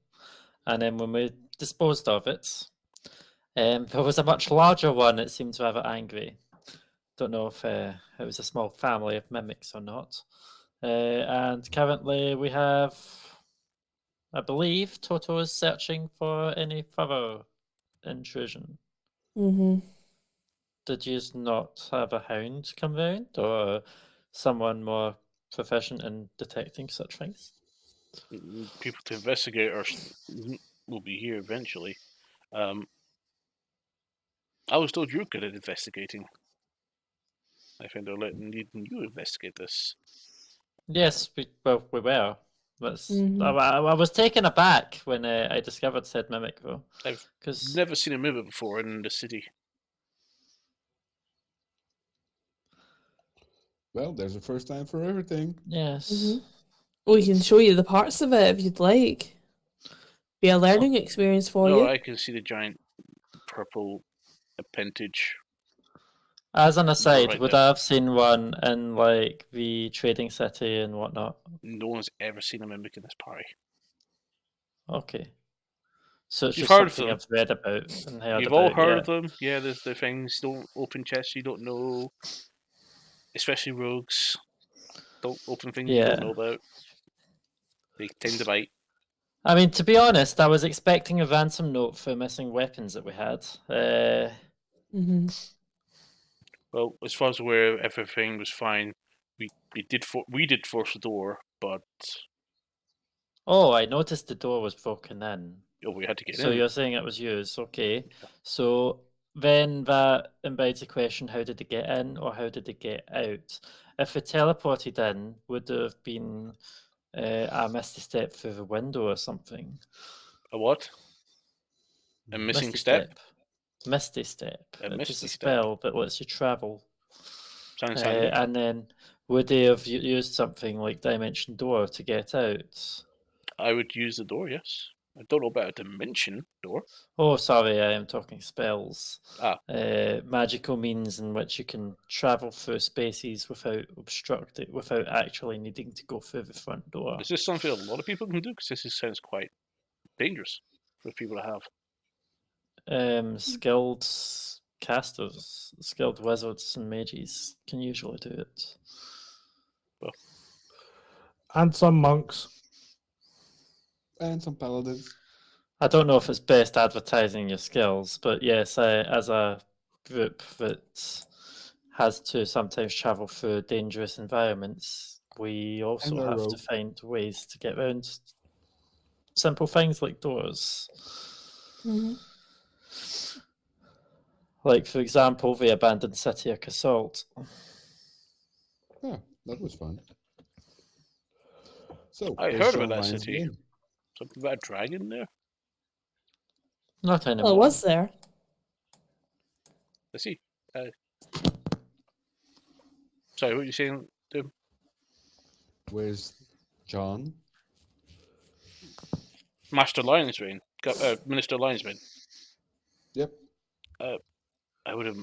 and then when we disposed of it, there was a much larger one that seemed to have it angry. Don't know if it was a small family of mimics or not. And currently we have, I believe, Toto is searching for any further intrusion. Mm-hmm. Did you not have a hound come round or someone more proficient in detecting such things? People to investigate will be here eventually. I was told you're good at investigating. I think they're letting you investigate this. Yes, we were. Mhm. I was taken aback when I discovered said mimic, though. I've 'Cause never seen a movie before in the city. Well, there's a first time for everything. yes, Mhm. We can show you the parts of it if you'd like. Be a learning experience for No, you. I can see the giant purple appendage. as an aside, right would there. I have seen one in like the trading city and whatnot? No one's ever seen a mimic in this party. Okay, so it's You've just heard of something them. I've read about and heard You've about. all heard Yeah. of them. Yeah, there's the things. Don't open chests you don't know. Especially rogues. Don't open things you don't Yeah. know about. They tend to bite. I mean, to be honest, I was expecting a ransom note for missing weapons that we had. Mm-hmm. Well, as far as aware, everything was fine. We did force the door, but Oh, I noticed the door was broken in. we had to get So in. you're saying it was used, okay. So then that invites a question, how did it get in or how did it get out? If it teleported in, would there have been a misty step through the window or something? A what? A missing Misty step? Misty step. A It is misty a step. spell that lets you travel. Sounds handy. And then would they have used something like Dimension Door to get out? I would use the door, yes. I don't know about a dimension door. Oh, sorry, I am talking spells. Ah. Magical means in which you can travel through spaces without without actually needing to go through the front door. Is this something a lot of people can do? Because this sounds quite dangerous for people to have. Skilled casters, skilled wizards and mages can usually do it. Well, And some monks. And some paladins. I don't know if it's best advertising your skills, but yes, as a group that has to sometimes travel through dangerous environments, we also And a have to rogue. find ways to get around simple things like doors. Mm-hmm. Like, for example, the abandoned city of Casalt. Yeah, that was fun. So, I where's heard about John that Lyons city. been? Something about a dragon there? Not anymore. Well, it was there. Let's see. Sorry, what were you saying, Tim? Where's John? Master Lionsbane. Minister Lionsbane. Yep. I would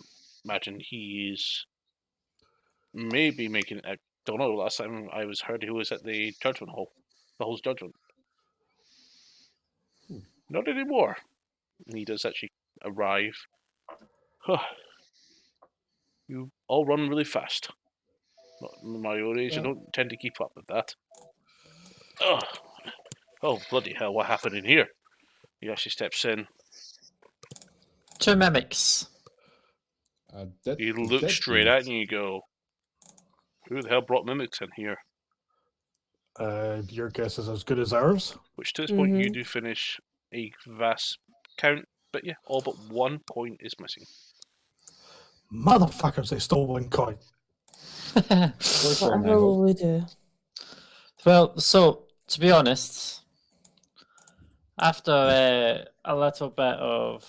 imagine he's maybe making. I don't know. Last time I heard he was at the Judgment Hall, the Hall's Judgment. Not anymore. And he does actually arrive. You all run really fast. Not in my old age, I Yeah. don't tend to keep up with that. Oh, bloody hell, what happened in here? He actually steps in. Two mimics. He looks straight at you and you go, who the hell brought mimics in here? Your guess is as good as ours. Which to this point you Mhm. do finish a vast count, but yeah, all but 1 point is missing. Motherfuckers, they stole one coin. Whatever will we do? Well, so to be honest, after a little bit of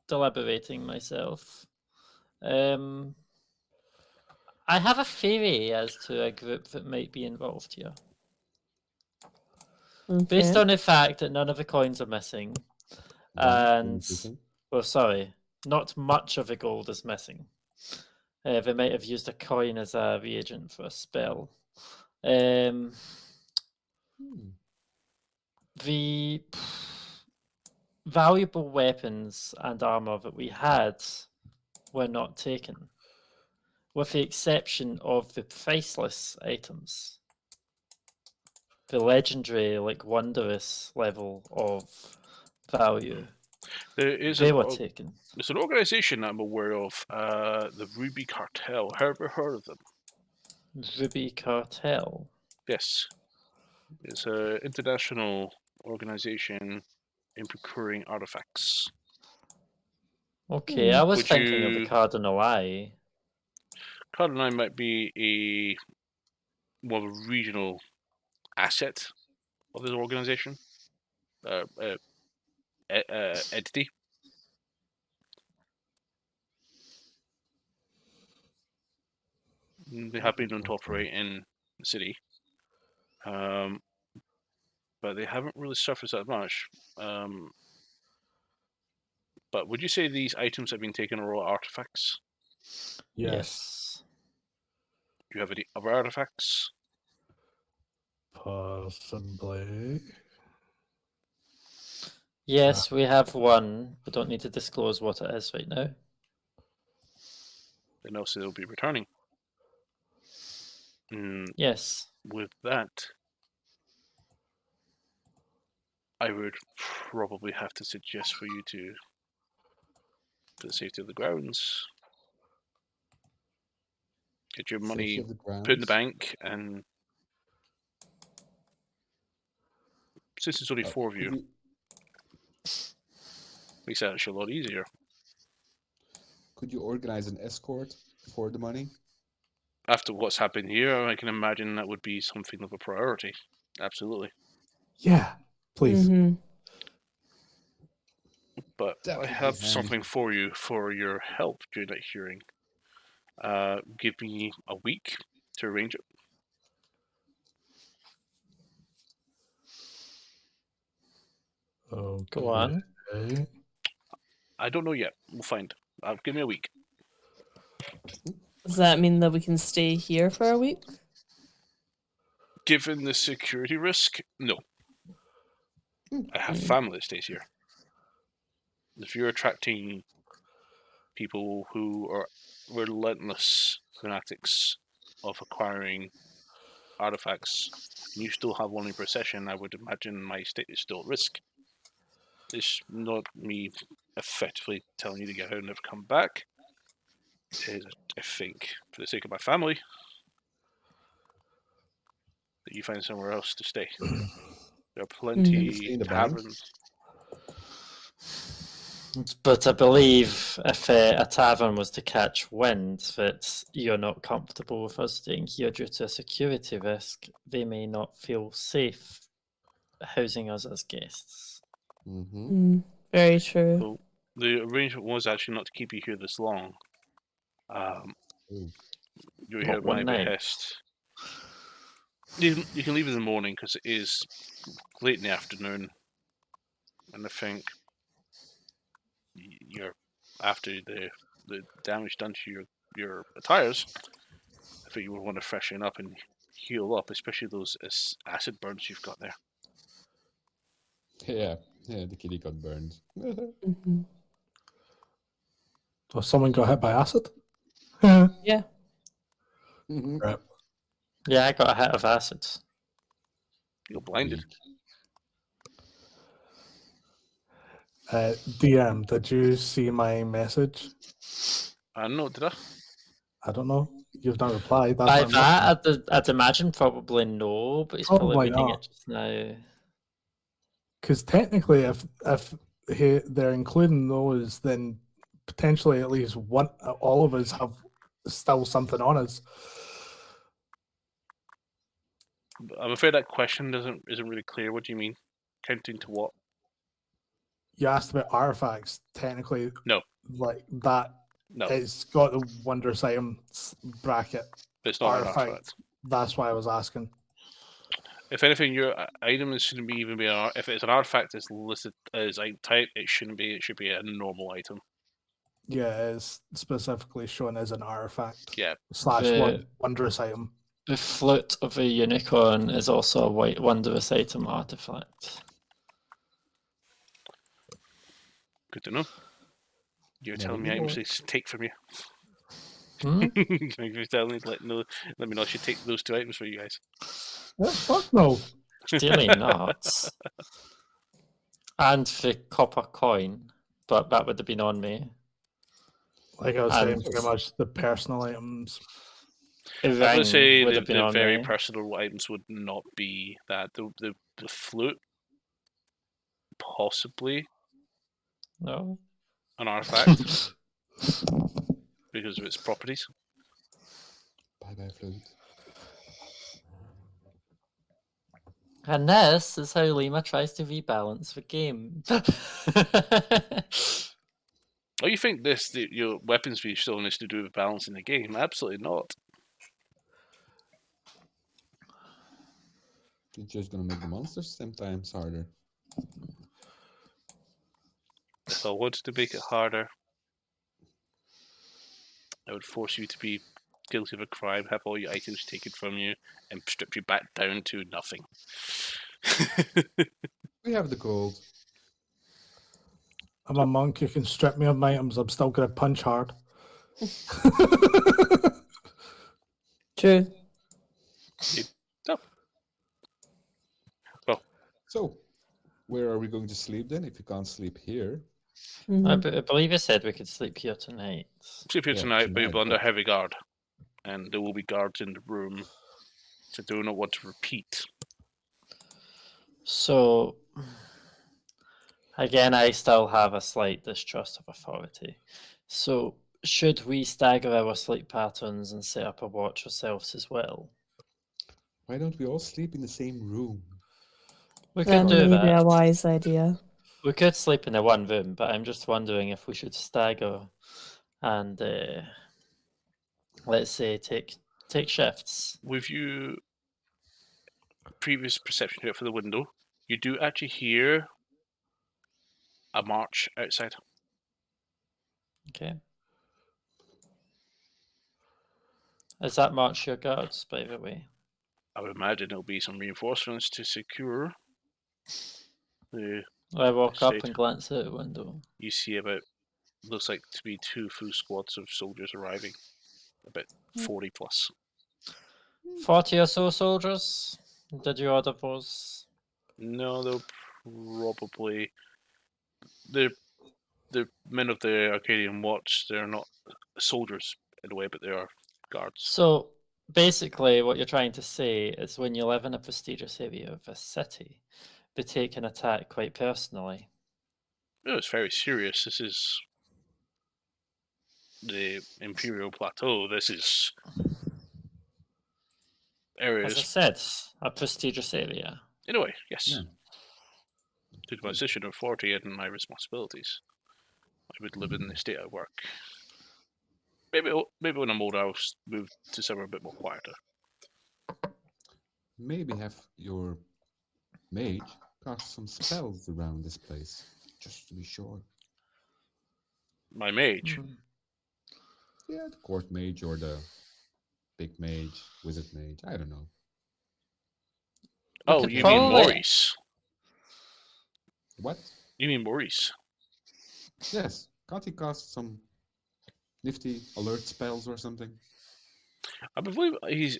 deliberating myself, I have a theory as to a group that might be involved here. Based Okay. on the fact that none of the coins are missing, and well, sorry, not much of the gold is missing. They might have used a coin as a reagent for a spell. The valuable weapons and armor that we had were not taken, with the exception of the priceless items. The legendary, like wondrous level of value. They were taken. There's an organization I'm aware of, the Ruby Cartel. Have you ever heard of them? Ruby Cartel? Yes. It's an international organization in procuring artifacts. Okay, I was Would thinking of the you- Cardinal Eye. Cardinal Eye might be more of a regional asset of this organization. Entity. They have been known to operate in the city, but they haven't really surfaced that much. But would you say these items have been taken are all artifacts? Yes. Do you have any other artifacts? Possibly. Yes, we have one. We don't need to disclose what it is right now. Then also they'll be returning. Yes. With that, I would probably have to suggest for you to for the safety of the grounds. Get your Safety money of the put in the grounds. bank, and since it's only four of Could you, makes that actually a lot easier. Could you organize an escort for the money? After what's happened here, I can imagine that would be something of a priority. Absolutely. Yeah, please. Mm-hmm. But That I would be have handy. something for you for your help during that hearing. Give me a week to arrange it. Okay. Go on. I don't know yet. We'll find. Give me a week. Does that mean that we can stay here for a week? Given the security risk, no. I have family that stays here. If you're attracting people who are relentless fanatics of acquiring artifacts, and you still have one in possession, I would imagine my state is still at risk. It's not me effectively telling you to get out and never come back. It is, I think, for the sake of my family, that you find somewhere else to stay. There are plenty Stay in the bank? taverns. But I believe if a tavern was to catch wind that you're not comfortable with us staying here due to a security risk, they may not feel safe housing us as guests. Very true. So the arrangement was actually not to keep you here this long. You're here What, at one my night? behest. You can leave in the morning because it is late in the afternoon, and I think you're after the damage done to your tires. I think you would want to freshen up and heal up, especially those acid burns you've got there. Yeah, the kitty got burned. Mm-hmm. So someone got hit by acid? Yeah. Right. Yeah, I got a hit of acid. You got blinded. DM, did you see my message? No, did I? I don't know. You've not replied. That's By what I'm asking. that, I'd imagine probably no, but he's Probably probably reading not. it just now. Because technically, if they're including those, then potentially at least all of us have still something on us. I'm afraid that question isn't really clear. What do you mean? Counting to what? You asked about artifacts. Technically, No. like that. No. It's got the wondrous items bracket. But it's not an Artifact. artifact. That's why I was asking. If anything, your item shouldn't be even be an if it's an artifact that's listed as item type, it shouldn't be. It should be a normal item. Yeah, it's specifically shown as an artifact. Yeah. / wondrous item. The flute of a unicorn is also a white wondrous item artifact. Good to know. You're telling me items to take from you. You're telling me let me know I should take those two items for you guys. Fuck no. Stealing nuts. And the copper coin, but that would have been on me. Like I was saying, pretty much the personal items. I would say would the have been on very me. personal items would not be that. The flute, possibly No. an artifact because of its properties. Bye, flute. And this is how Lima tries to rebalance the game. Oh, you think your weapons being stolen is to do with balancing the game? Absolutely not. You're just gonna make the monsters 10 times harder. If I wanted to make it harder, I would force you to be guilty of a crime, have all your items taken from you, and strip you back down to nothing. We have the gold. I'm a monk. You can strip me of my items. I'm still gonna punch hard. True. Well, So, where are we going to sleep then? If you can't sleep here, Mhm. I believe you said we could sleep here tonight. Sleep here Yeah, tonight, but you'll be under but- heavy guard. And there will be guards in the room. So do not want to repeat. So, again, I still have a slight distrust of authority. So, should we stagger our sleep patterns and set up a watch ourselves as well? Why don't we all sleep in the same room? We That could do may be a that. wise idea. We could sleep in the one room, but I'm just wondering if we should stagger and, let's say, take shifts. With you previous perception here for the window, you do actually hear a march outside. Okay. Is that march your guards, by the way? I would imagine there'll be some reinforcements to secure the. I walk up Estate. and glance out the window. You see about looks like to be 2 full squads of soldiers arriving, about 40 plus. 40 or so soldiers? Did you order those? No, they'll probably they're men of the Arcadian Watch. They're not soldiers in a way, but they are guards. So basically, what you're trying to say is when you live in a prestigious area of a city, they take an attack quite personally. No, it's very serious. This is the Imperial Plateau. This is As I areas. said, a prestigious area. In a way, yes. Yeah. Due to my position of 40 and my responsibilities, I would live in the state I work. Maybe when I'm older, I'll move to somewhere a bit more quieter. Maybe have your mage cast some spells around this place, just to be sure. My mage. Mm. Yeah, the court mage or the big mage, wizard mage, I don't know. Oh, could you mean probably- Maurice? What? You mean Maurice? Yes, can't he cast some nifty alert spells or something? I believe he's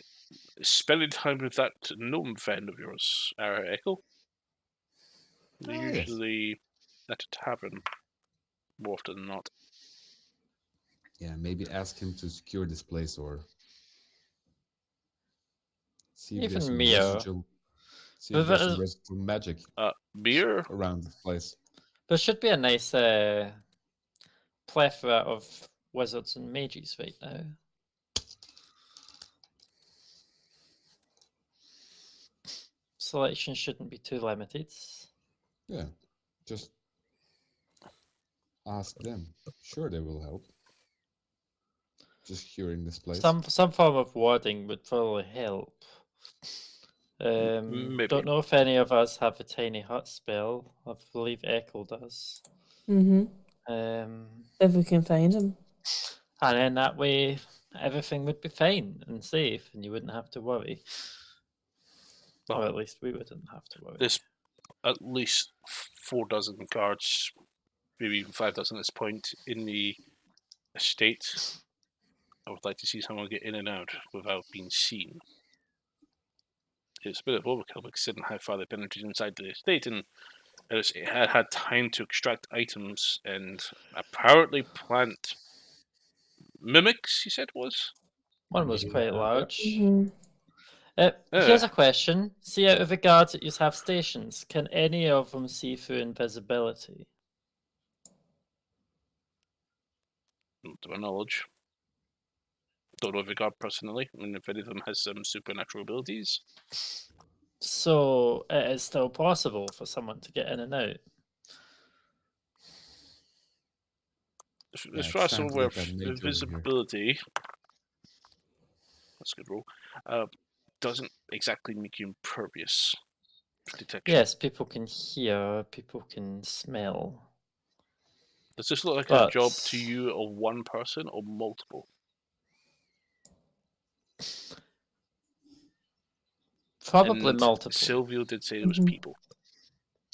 spending time with that gnome friend of yours, Echo. They're Ah, yes. usually at a tavern, more often than not. Yeah, maybe ask him to secure this place or see if there's Even some Mio. residual, see But if there's that some is- residual magic Beer? around this place. There should be a nice plethora of wizards and mages right now. Selection shouldn't be too limited. Yeah, just ask them. Sure, they will help. Just curing this place. Some form of warding would probably help. Maybe. Don't know if any of us have a tiny hut spell. I believe Echo does. Mm-hmm. If we can find him. And then that way, everything would be fine and safe, and you wouldn't have to worry. Or at least we wouldn't have to worry. There's at least 4 dozen guards, maybe even 5 dozen at this point in the estate. I would like to see someone get in and out without being seen. It's a bit of overkill considering how far they penetrated inside the estate, and it had had time to extract items and apparently plant mimics. You said it was. One was quite Yeah. large. Mhm. Here's a question. See, out of the guards that you have stations, can any of them see through invisibility? Not to my knowledge. Don't know if I got personally. I mean, if any of them has some supernatural abilities. So it is still possible for someone to get in and out. As it far as I'm sounds aware, like that mage over here. invisibility. That's a good roll. Doesn't exactly make you impervious to detection. Yes, people can hear, people can smell. Does this look like a But- job to you of one person or multiple? Probably And multiple. Silvio did say it was Mhm. people.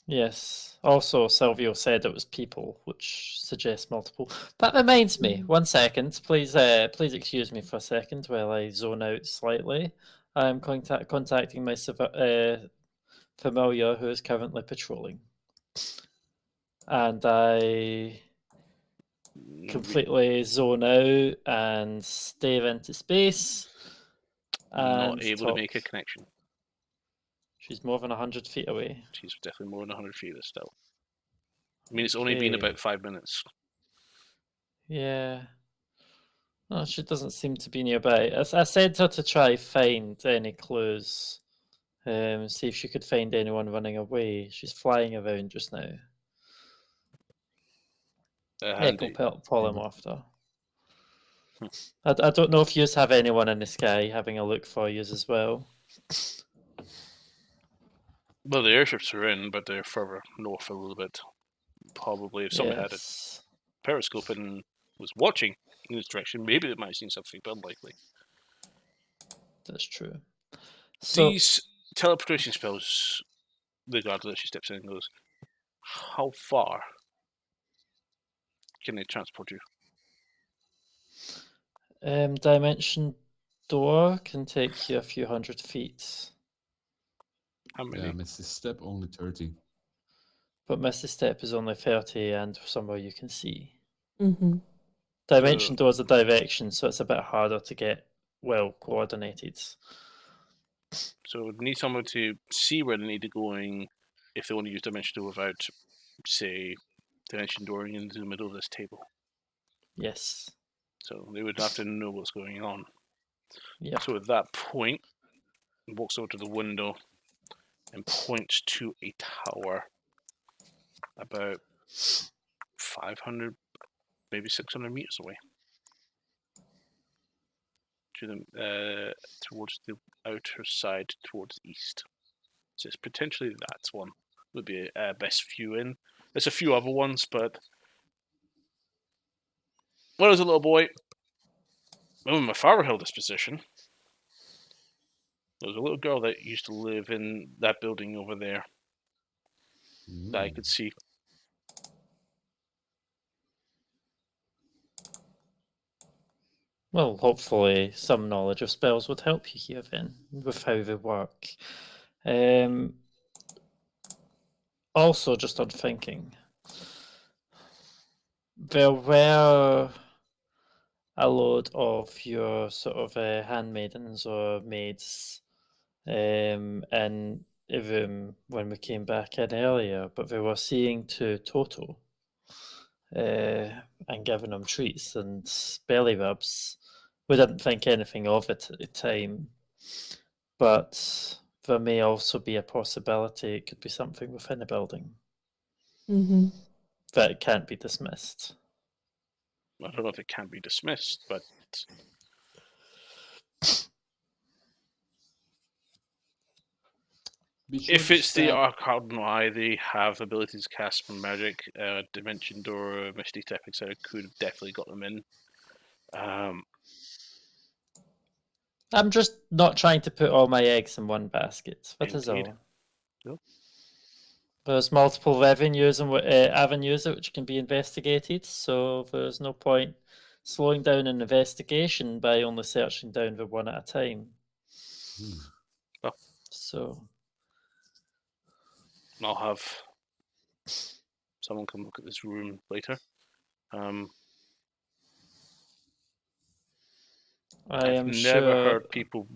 Yes. Also, Silvio said it was people, which suggests multiple. That reminds me. 1 second, please. Please excuse me for a second while I zone out slightly. I'm contacting my familiar who is currently patrolling. and I completely zone out and stare into space. Not And able to make a connection. She's more than 100 feet away. She's definitely more than 100 feet still. I mean, it's only been Okay. about 5 minutes. Yeah. No, she doesn't seem to be nearby. I said her to try find any clues. See if she could find anyone running away. She's flying around just now. Echo Handy. polymorphed her. I don't know if you have anyone in the sky having a look for you as well. Well, the airships are in, but they're further north a little bit. Probably if someone had a periscope and was watching in this direction, maybe they might have seen something, but unlikely. That's true. So, These teleportation spells, the guard that she steps in and goes, how far can they transport you? dimension door can take you a few hundred feet. How many? Yeah, Mrs. Step only 30. But Misty Step is only 30 and somewhere you can see. Mm-hmm. Dimension door's a direction, so it's a bit harder to get well coordinated. So we need someone to see where they need to go if they want to use dimension door without, say, dimension dooring into the middle of this table. Yes. So they would have to know what's going on. Yeah. So at that point, he walks over to the window and points to a tower about 500, maybe 600 meters away. To the towards the outer side, towards the east. So it's potentially that one would be a best view in. There's a few other ones, but when I was a little boy, when my father held this position, there was a little girl that used to live in that building over there that I could see. Well, hopefully some knowledge of spells would help you here then, with how they work. Also, just on thinking, there were a load of your sort of handmaidens or maids in a room when we came back in earlier, but they were seeing to Toto and giving them treats and belly rubs. We didn't think anything of it at the time, but there may also be a possibility it could be something within the building Mm-hmm. that can't be dismissed. I don't know if it can be dismissed, but if it's the Arcardinal Eye, they have abilities to cast magic, Dimension Door, Misty Step, etc. Could have definitely got them in. I'm just not trying to put all my eggs in one basket. That is all. Yep. There's multiple revenues and avenues which can be investigated, so there's no point slowing down an investigation by only searching down the one at a time. Oh. So I'll have someone come look at this room later. I've never heard people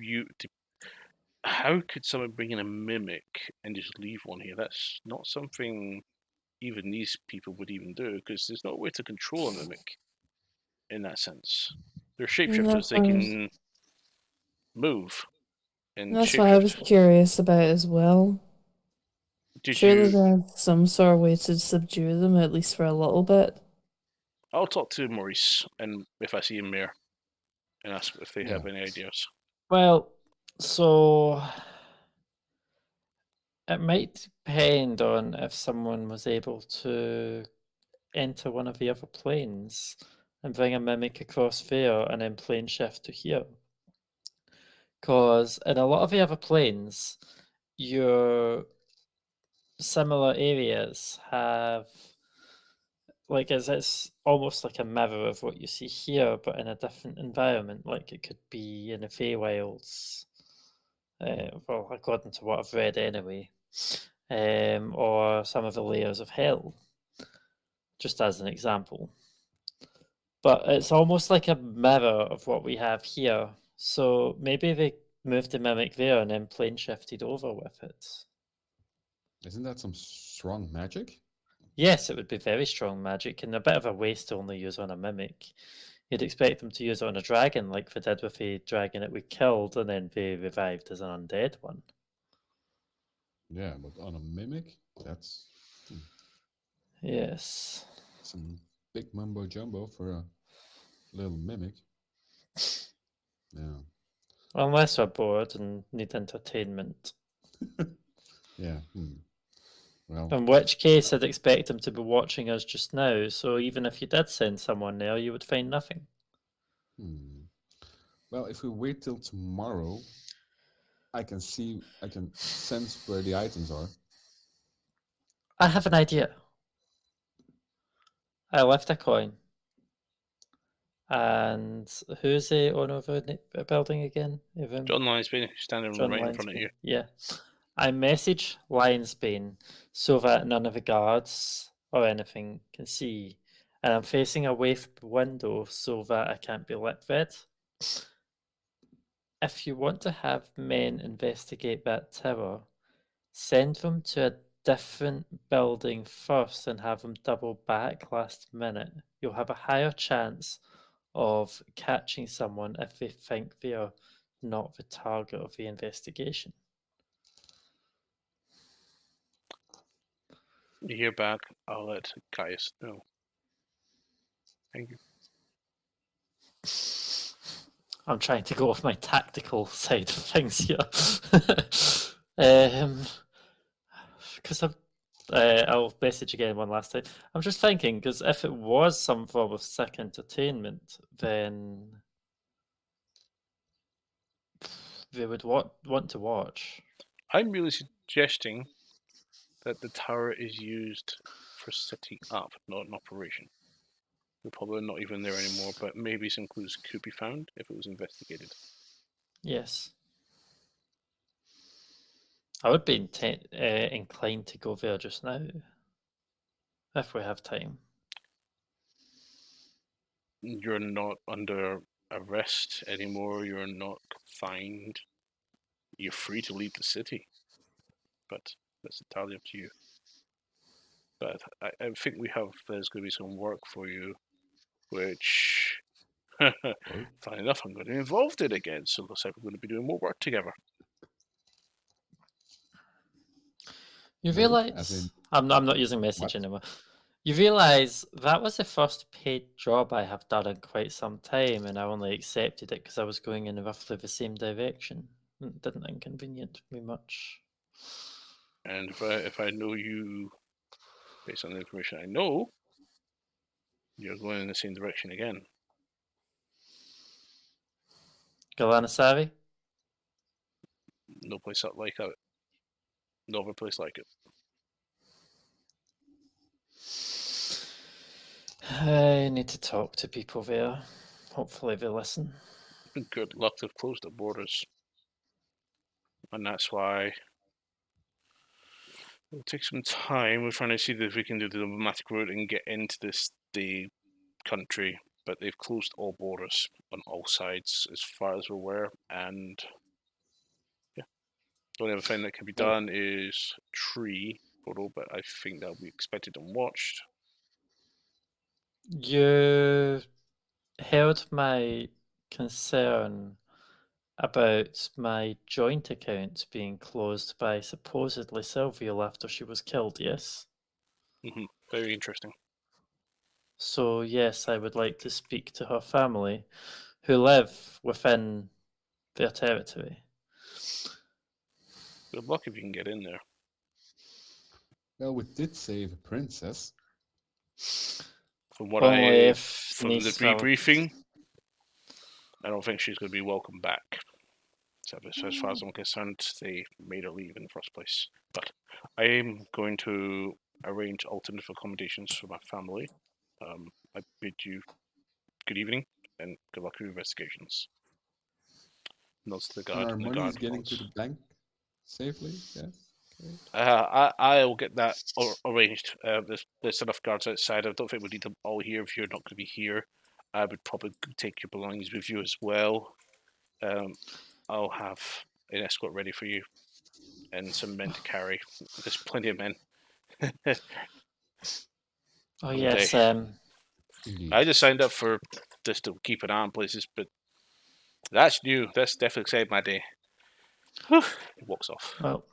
how could someone bring in a mimic and just leave one here? That's not something even these people would even do, because there's no way to control a mimic in that sense. They're shapeshifters, they can move. And that's what I was curious about as well. Surely there's some sort of way to subdue them, at least for a little bit. I'll talk to Maurice, and if I see him there, and ask if they have any ideas. Well, so it might depend on if someone was able to enter one of the other planes and bring a mimic across there and then plane shift to here. Because in a lot of the other planes, your similar areas have it's almost like a mirror of what you see here, but in a different environment. Like it could be in the Feywilds, well, according to what I've read anyway, or some of the layers of hell. just as an example. But it's almost like a mirror of what we have here. So maybe they moved the mimic there and then plane shifted over with it. Isn't that some strong magic? Yes, it would be very strong magic and a bit of a waste to only use on a mimic. You'd expect them to use it on a dragon like they did with the dragon that we killed and then be revived as an undead one. Yeah, but on a mimic, that's Yes. some big mumbo jumbo for a little mimic. Yeah. Unless we're bored and need entertainment. Yeah. Well, In which case, I'd expect them to be watching us just now, so even if you did send someone there, you would find nothing. well, if we wait till tomorrow, I can sense where the items are. I have an idea. I left a coin. And who's the owner of the building again? John Linesby standing John right in front of Linesbane. you. Yeah. I message Lionsbane so that none of the guards or anything can see. And I'm facing away from the window so that I can't be lit red. If you want to have men investigate that tower, send them to a different building first and have them double back last minute. You'll have a higher chance of catching someone if they think they are not the target of the investigation. You hear back, I'll let Caius know. Thank you. I'm trying to go off my tactical side of things here. Because I'll message again one last time. I'm just thinking, because if it was some form of sick entertainment, then they would want to watch. I'm really suggesting that the tower is used for setting up, not an operation. We're probably not even there anymore, but maybe some clues could be found if it was investigated. Yes. I would be inclined to go there just now, if we have time. You're not under arrest anymore, you're not confined. You're free to leave the city, but that's entirely up to you. But I think there's going to be some work for you, which, funny enough, I'm going to be involved in again, so it looks like we're going to be doing more work together. You Work, realize as in I'm not using message what? anymore. You realize that was the first paid job I have done in quite some time, and I only accepted it because I was going in roughly the same direction. It didn't inconvenience me much. And if I know you, based on the information I know, you're going in the same direction again. Galanasari? No place like that. No other place like it. I need to talk to people there. Hopefully they listen. Good luck, they've closed the borders. And that's why it'll take some time. We're trying to see if we can do the diplomatic route and get into the country, but they've closed all borders on all sides as far as we're aware. And yeah, the only other thing that can be done is tree photo, but I think that'll be expected and watched. You heard my concern about my joint account being closed by supposedly Sylvia after she was killed, yes? Very interesting. So, yes, I would like to speak to her family who live within their territory. Good luck if you can get in there. Well, we did save a princess. From what Only if from the Nisra- debriefing, I don't think she's going to be welcome back. So as far as I'm concerned, they made her leave in the first place. But I am going to arrange alternative accommodations for my family. I bid you good evening and good luck with your investigations. Nods to the guard. And our And the money guard is getting to nods. the bank safely, yes? I'll get that arranged. There's enough guards outside. I don't think we need them all here if you're not going to be here. I would probably take your belongings with you as well. I'll have an escort ready for you and some men to carry. There's plenty of men. Oh on the yes, day. Indeed. I just signed up for just to keep an eye on places, but that's new. That's definitely saved my day. Whew. He walks off. well,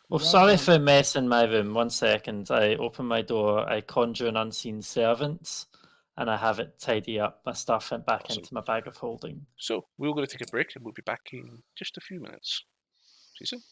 Yeah, sorry man. for messing my room. 1 second. I open my door, I conjure an unseen servant, and I have it tidy up my stuff and back Awesome. into my bag of holding. So we're going to take a break and we'll be back in just a few minutes. See you soon.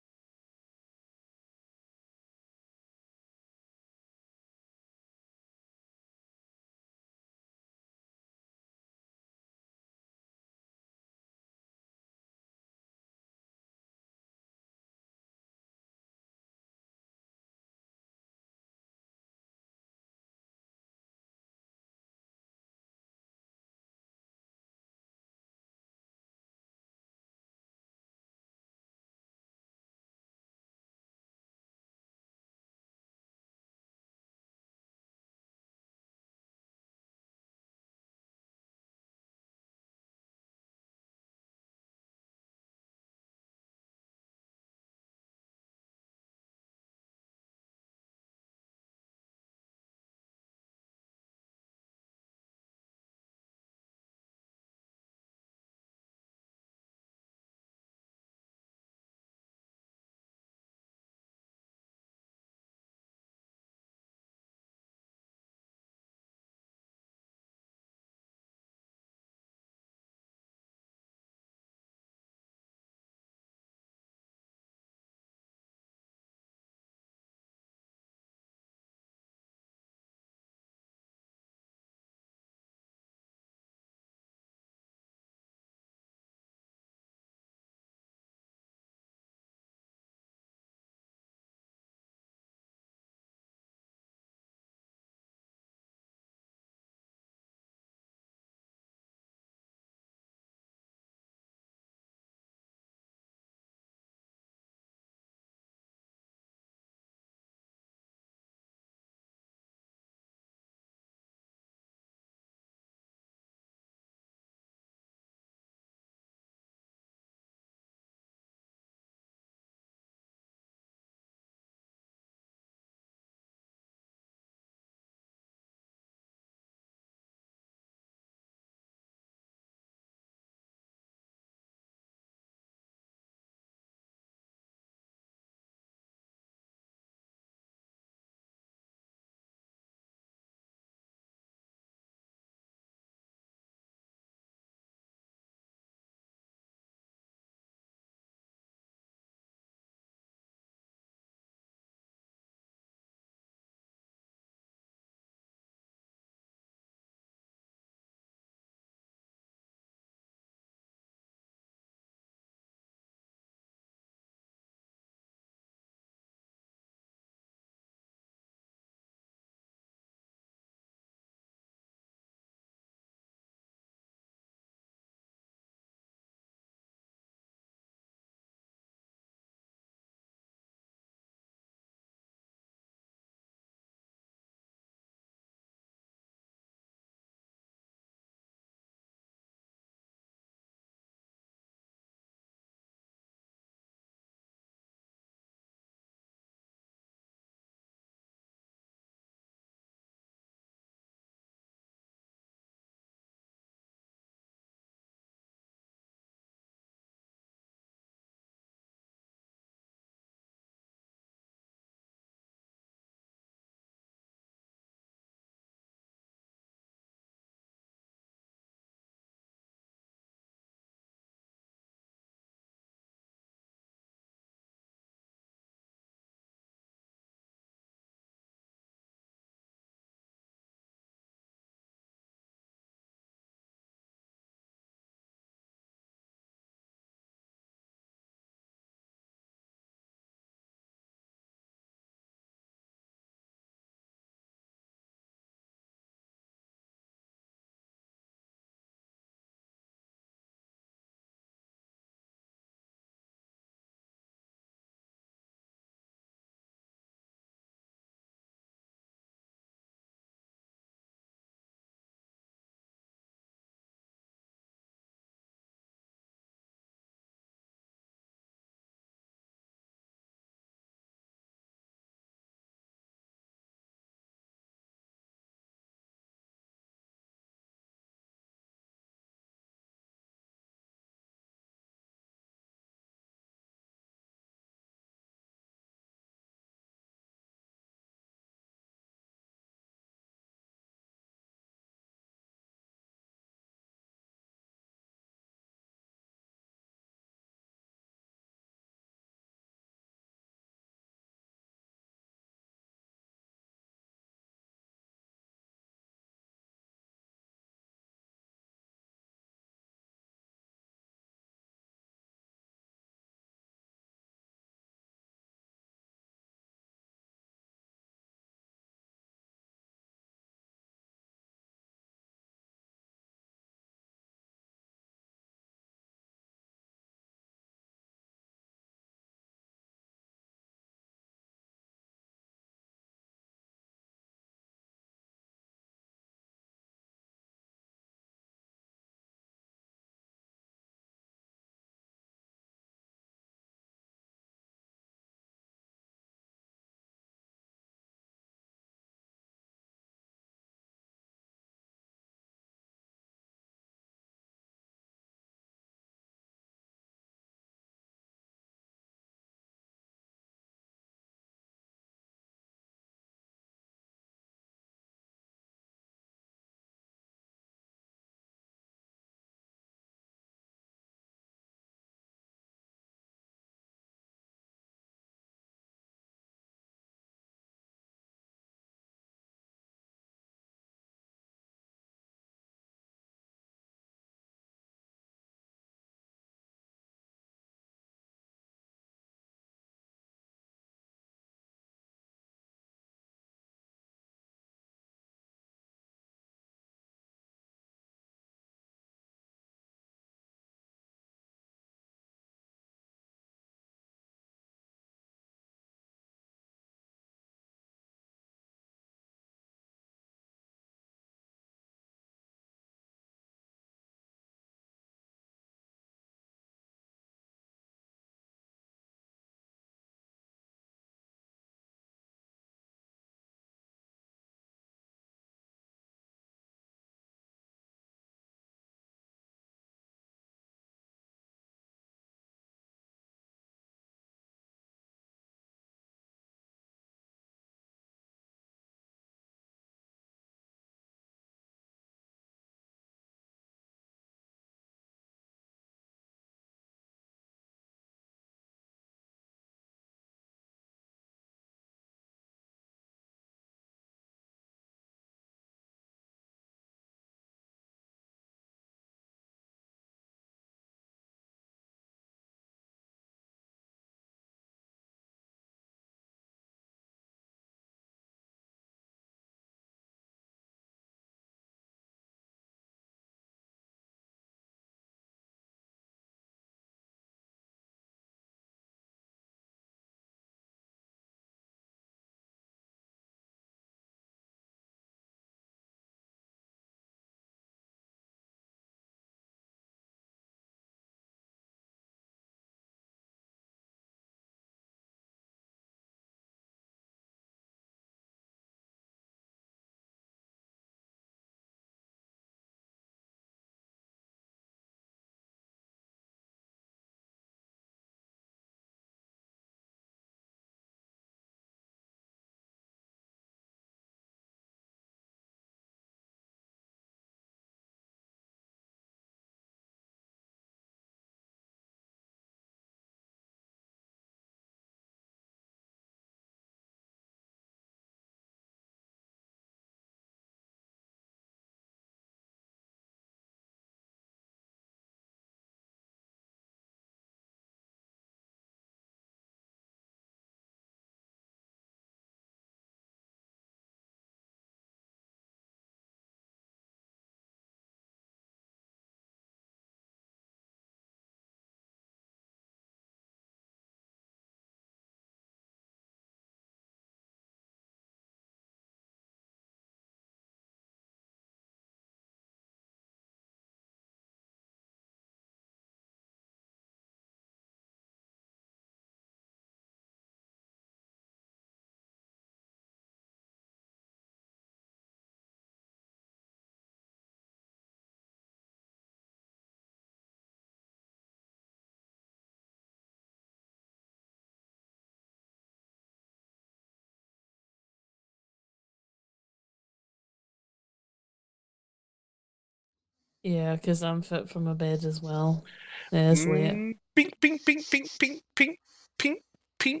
Yeah, because I'm fit for my bed as well. Yeah, it's late. Ping, ping, ping, ping, ping, ping, ping, ping,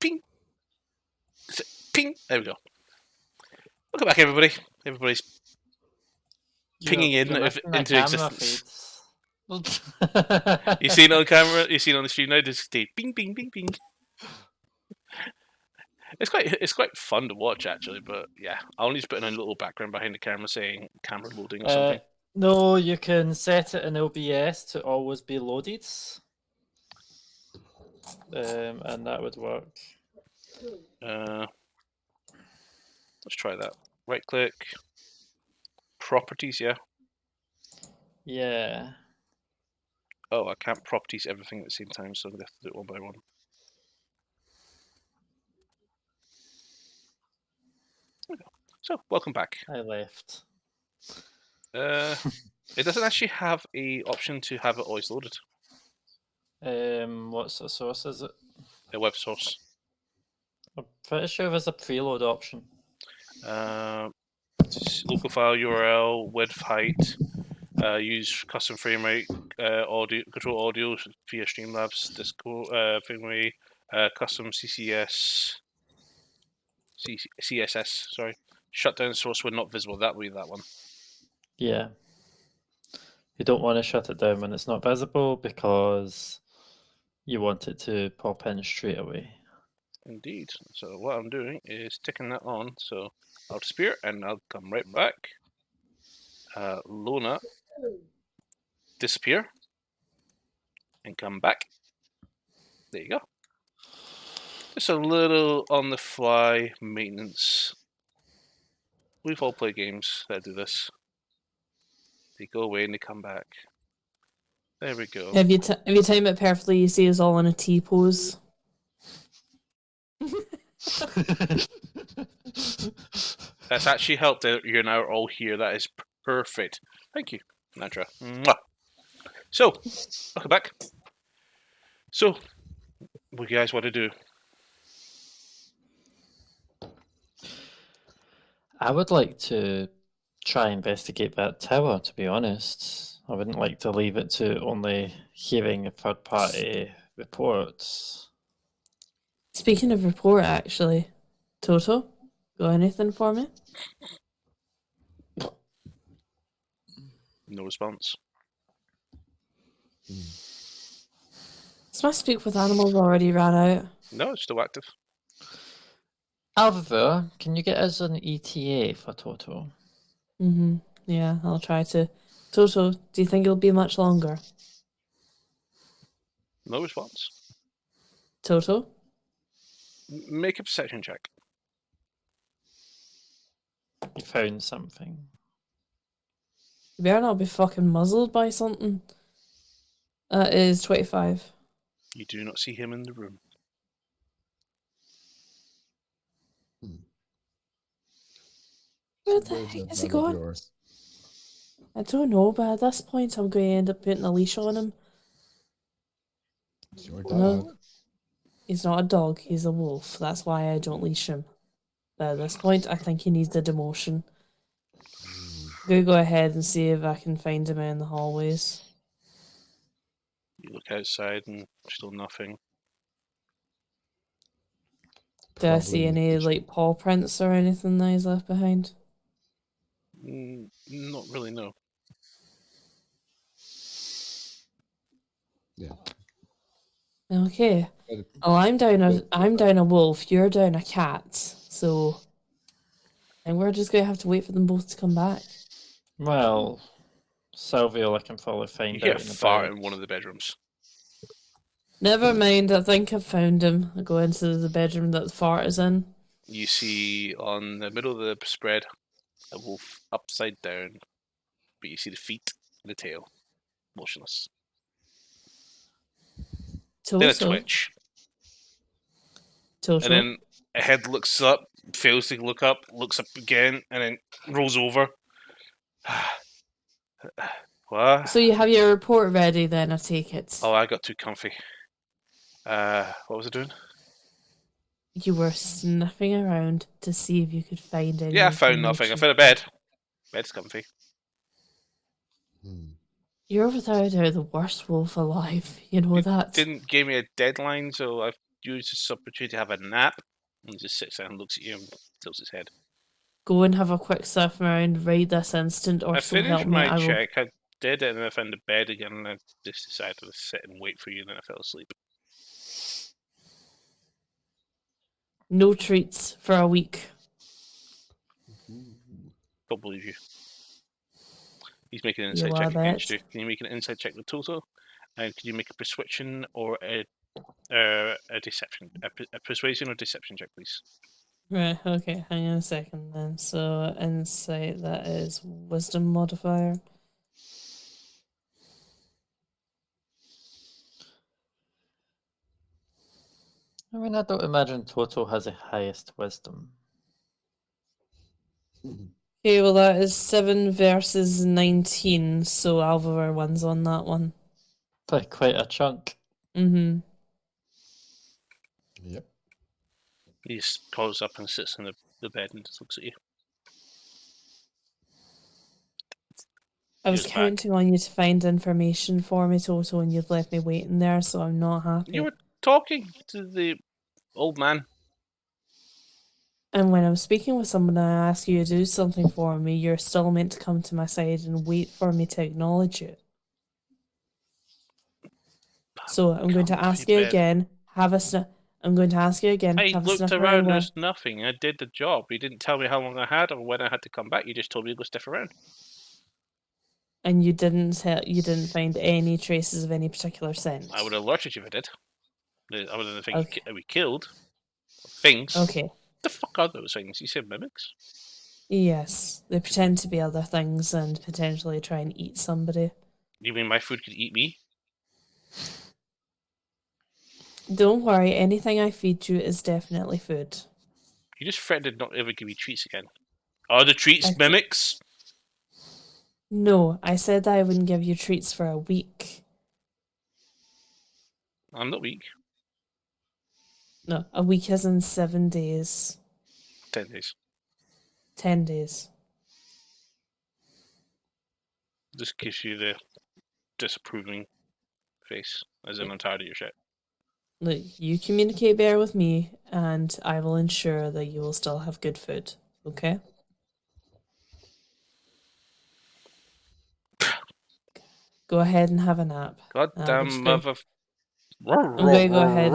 ping, ping. There we go. Welcome back, everybody. Everybody's pinging You're missing the into camera existence. feeds. You see it on camera. You see it on the stream now. Just stay ping, ping, ping, ping. It's quite fun to watch actually, but yeah, I'll need to put in a little background behind the camera saying camera loading or something. No, you can set it in OBS to always be loaded, and that would work. Let's try that. Right click. Properties, yeah. Yeah. Oh, I can't properties everything at the same time, so I'm gonna have to do it one by one. There we go. So, welcome back. I left. It doesn't actually have a option to have it always loaded. What's the source is it? A web source. I'm pretty sure there's a preload option. Local file URL, width, height. Use custom frame rate, audio control audio via Streamlabs, Discord, frame custom CSS. Sorry. Shutdown source when not visible. That would be that one. Yeah. You don't want to shut it down when it's not visible because you want it to pop in straight away. Indeed. So what I'm doing is ticking that on. So I'll disappear and I'll come right back. Lona, disappear and come back. There you go. Just a little on the fly maintenance. We've all played games that do this. They go away and they come back. There we go. If you time it perfectly, you see us all in a T pose. That's actually helped that you're now all here. That is perfect. Thank you, Natra. Mwah. So, welcome back. So, what do you guys want to do? I would like to try investigate that tower, to be honest. I wouldn't like to leave it to only hearing third-party reports. Speaking of report, actually, Toto, got anything for me? No response. Does my speak with animals already ran out? No, it's still active. Alva, can you get us an ETA for Toto? Yeah, I'll try to. Toto, do you think it'll be much longer? No response. Toto? Make a perception check. You found something. You better not be fucking muzzled by something. That is 25. You do not see him in the room. Where the heck is he going? I don't know, but at this point I'm going to end up putting a leash on him. It's your dog. No, he's not a dog, he's a wolf. That's why I don't leash him. But at this point, I think he needs a demotion. I'm going to go ahead and see if I can find him in the hallways. You look outside and still nothing. Do I see any like paw prints or anything that he's left behind? Not really, no. Yeah. Okay. Well, I'm down a wolf. You're down a cat. So, and we're just gonna have to wait for them both to come back. Well, Sylvia, I can probably find You hear out a in fart about. in one of the bedrooms. Never mind. I think I've found him. I go into the bedroom that the fart is in. You see on the middle of the spread a wolf upside down, but you see the feet and the tail motionless. Then a Toto. twitch. Toto. And then a head looks up, fails to look up, looks up again, and then rolls over. What? So you have your report ready then, I take it. Oh, I got too comfy. What was I doing? You were sniffing around to see if you could find any Yeah, I found nothing. I information. found a bed. Bed's comfy. You're without doubt the worst wolf alive. You know You that. didn't give me a deadline, so I've used this opportunity to have a nap. And he just sits there and looks at you and tilts his head. Go and have a quick surf around right this instant, or I so help finished me. my I will. check. I did it, and I found the bed again, and I just decided to sit and wait for you, and then I fell asleep. No treats for a week. Don't believe you. He's making an You inside are check against that. you. Can you make an inside check with Toto? And can you make a persuasion or a deception, a persuasion or deception check, please? Right, okay, hang on a second then. So, insight, that is wisdom modifier. I mean, I don't imagine Toto has the highest wisdom. Okay, well, that is 7 versus 19, so Alvar wins on that one. By quite a chunk. Mm-hmm. Yep. He just calls up and sits in the bed and just looks at you. I was Goes back. counting on you to find information for me, Toto, and you've left me waiting there, so I'm not happy. You were talking to the old man. And when I'm speaking with someone and I ask you to do something for me, you're still meant to come to my side and wait for me to acknowledge it. So I'm going to Comfy ask you bed. again. I'm going to ask you again. I Have a looked sniff around, where- there's nothing. I did the job. You didn't tell me how long I had or when I had to come back. You just told me to go sniff around. and you didn't find any traces of any particular scent. I would have alerted you if I did. Other than the thing Okay. we killed. Things. Okay. What the fuck are those things? You said mimics? Yes, they pretend to be other things and potentially try and eat somebody. You mean my food could eat me? Don't worry, anything I feed you is definitely food. You just threatened to not ever give me treats again. Are the treats I th- mimics? No, I said I wouldn't give you treats for a week. I'm not weak. No, a week is in 7 days. 10 days. 10 days. Just gives you the disapproving face, as in I'm tired of your shit. Look, you communicate better with me, and I will ensure that you will still have good food. Okay? Go ahead and have a nap. Goddamn mother. I'm going to go ahead.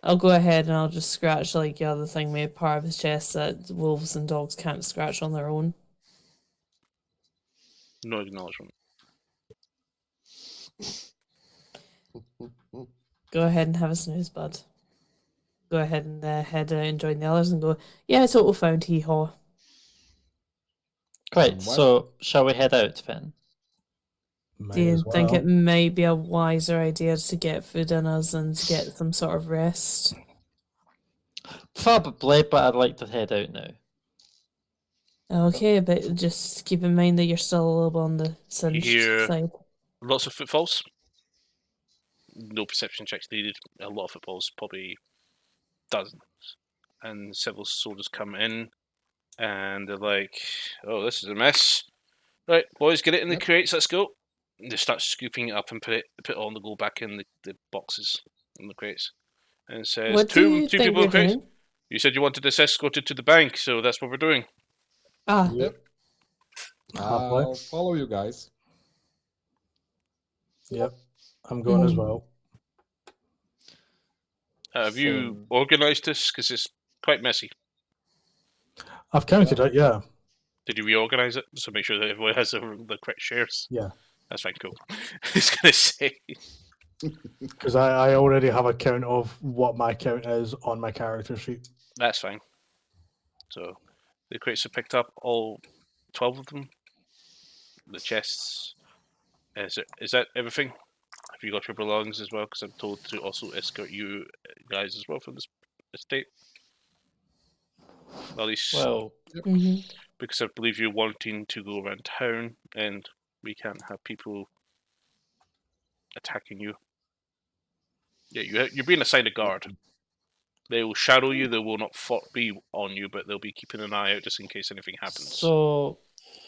I'll go ahead and I'll just scratch like the other thing made part of his chest that wolves and dogs can't scratch on their own. No acknowledgement. Go ahead and have a snooze, bud. Go ahead and head out and join the others and go, yeah, total found hee-haw. Great, What? so shall we head out then? Do you May think as it might be a wiser idea to get food in us and to get some sort of rest? Probably, but I'd like to head out now. Okay, but just keep in mind that you're still a little bit on the singed hear- side. Lots of footfalls. No perception checks needed. A lot of footfalls, probably dozens. And several soldiers come in, and they're like, "Oh, this is a mess. Right, boys, get it in the Yep. crates. Let's go." And they start scooping it up and put it on the go back in the boxes in the crates. And it says, What do two you think people you're in crates. doing? You said you wanted us escorted to the bank, so that's what we're doing. Ah, Yep. Halfway. I'll follow you guys. Yep, I'm going as Mhm. well. Have you Same. organised this? Because it's quite messy. I've counted it, yeah. Did you reorganise it? So make sure that everyone has the correct shares. Yeah. That's fine, cool. I was going to say. Because I already have a count of what my count is on my character sheet. That's fine. So the crates are picked up, all 12 of them. The chests. Is that everything? Have you got your belongings as well? Because I'm told to also escort you guys as well from this estate. At least Well, hmm because I believe you're wanting to go around town, and we can't have people attacking you. Yeah, you're being assigned a guard. They will shadow you. They will not be on you, but they'll be keeping an eye out just in case anything happens. so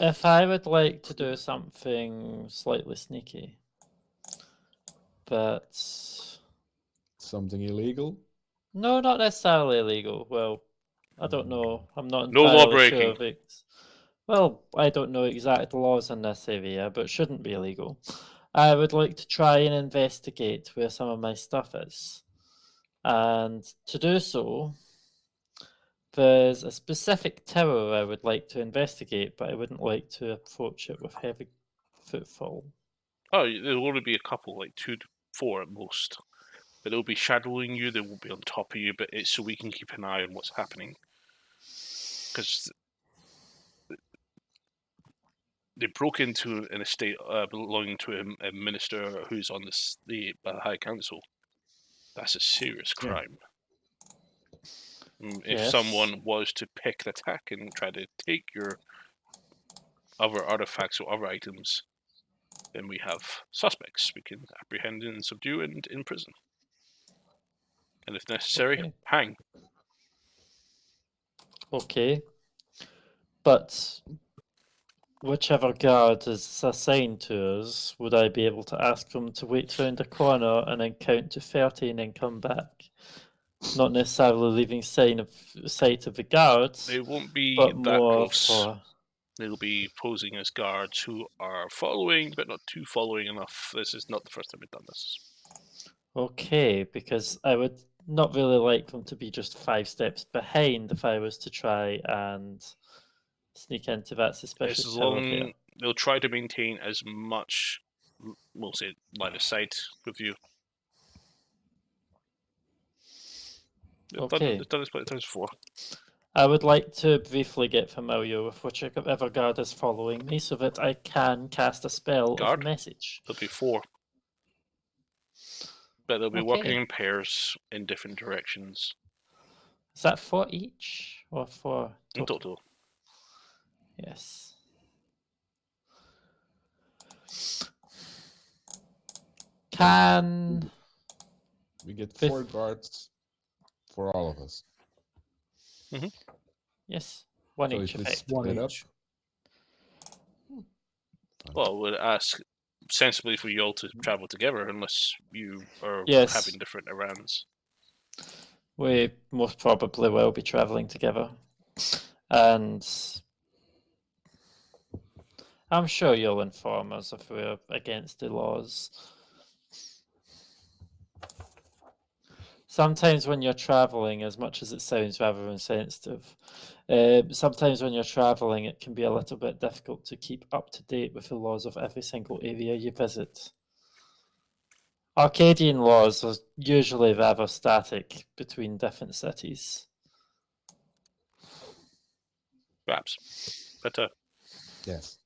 If I would like to do something slightly sneaky, but Something illegal? no, not necessarily illegal. Well, I don't know. I'm not No law entirely sure breaking. of it. Well, I don't know exact laws in this area, but shouldn't be illegal. I would like to try and investigate where some of my stuff is. And to do so, there's a specific tower I would like to investigate, but I wouldn't like to approach it with heavy footfall. Oh, there'll only be a couple, like 2 to 4 at most. But they'll be shadowing you. They won't be on top of you. But it's so we can keep an eye on what's happening. Because they broke into an estate belonging to a minister who's on the High Council. That's a serious Yeah. crime. If Yes. someone was to pick the tack and try to take your other artifacts or other items, then we have suspects we can apprehend and subdue and imprison. And if necessary, Okay. hang. Okay. But whichever guard is assigned to us, would I be able to ask them to wait round the corner and then count to 30 and then come back? Not necessarily leaving sight of the guards, They won't be but that more close. for... They'll be posing as guards who are following, but not too following enough. This is not the first time we've done this. Okay, because I would not really like them to be just 5 steps behind if I was to try and sneak into that suspicious As tower there. long they'll try to maintain as much, we'll say, line of sight with you. Okay. They've done this plenty of times before. I would like to briefly get familiar with whichever guard is following me so that I can cast a spell Guard? of a message. There'll be 4. But they'll be Okay. working in pairs in different directions. Is that 4 each or 4 In total? total. Yes. Can We get Fifth. 4 guards for all of us. yes, 1 So each if we effect. split One up, each. Well, we'll ask sensibly for you all to travel together unless you are Yes. having different errands. We most probably will be travelling together. And I'm sure you'll inform us if we're against the laws. Sometimes when you're travelling, as much as it sounds rather insensitive, sometimes when you're travelling, it can be a little bit difficult to keep up to date with the laws of every single area you visit. Arcadian laws are usually rather static between different cities. Perhaps. But, yes.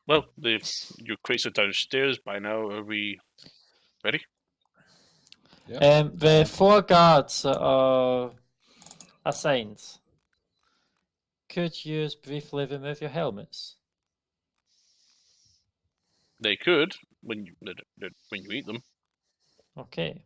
well, your crates are downstairs by now. Are we ready? Yeah. The 4 guards that are assigned, could you briefly remove your helmets? They could when you eat them. Okay.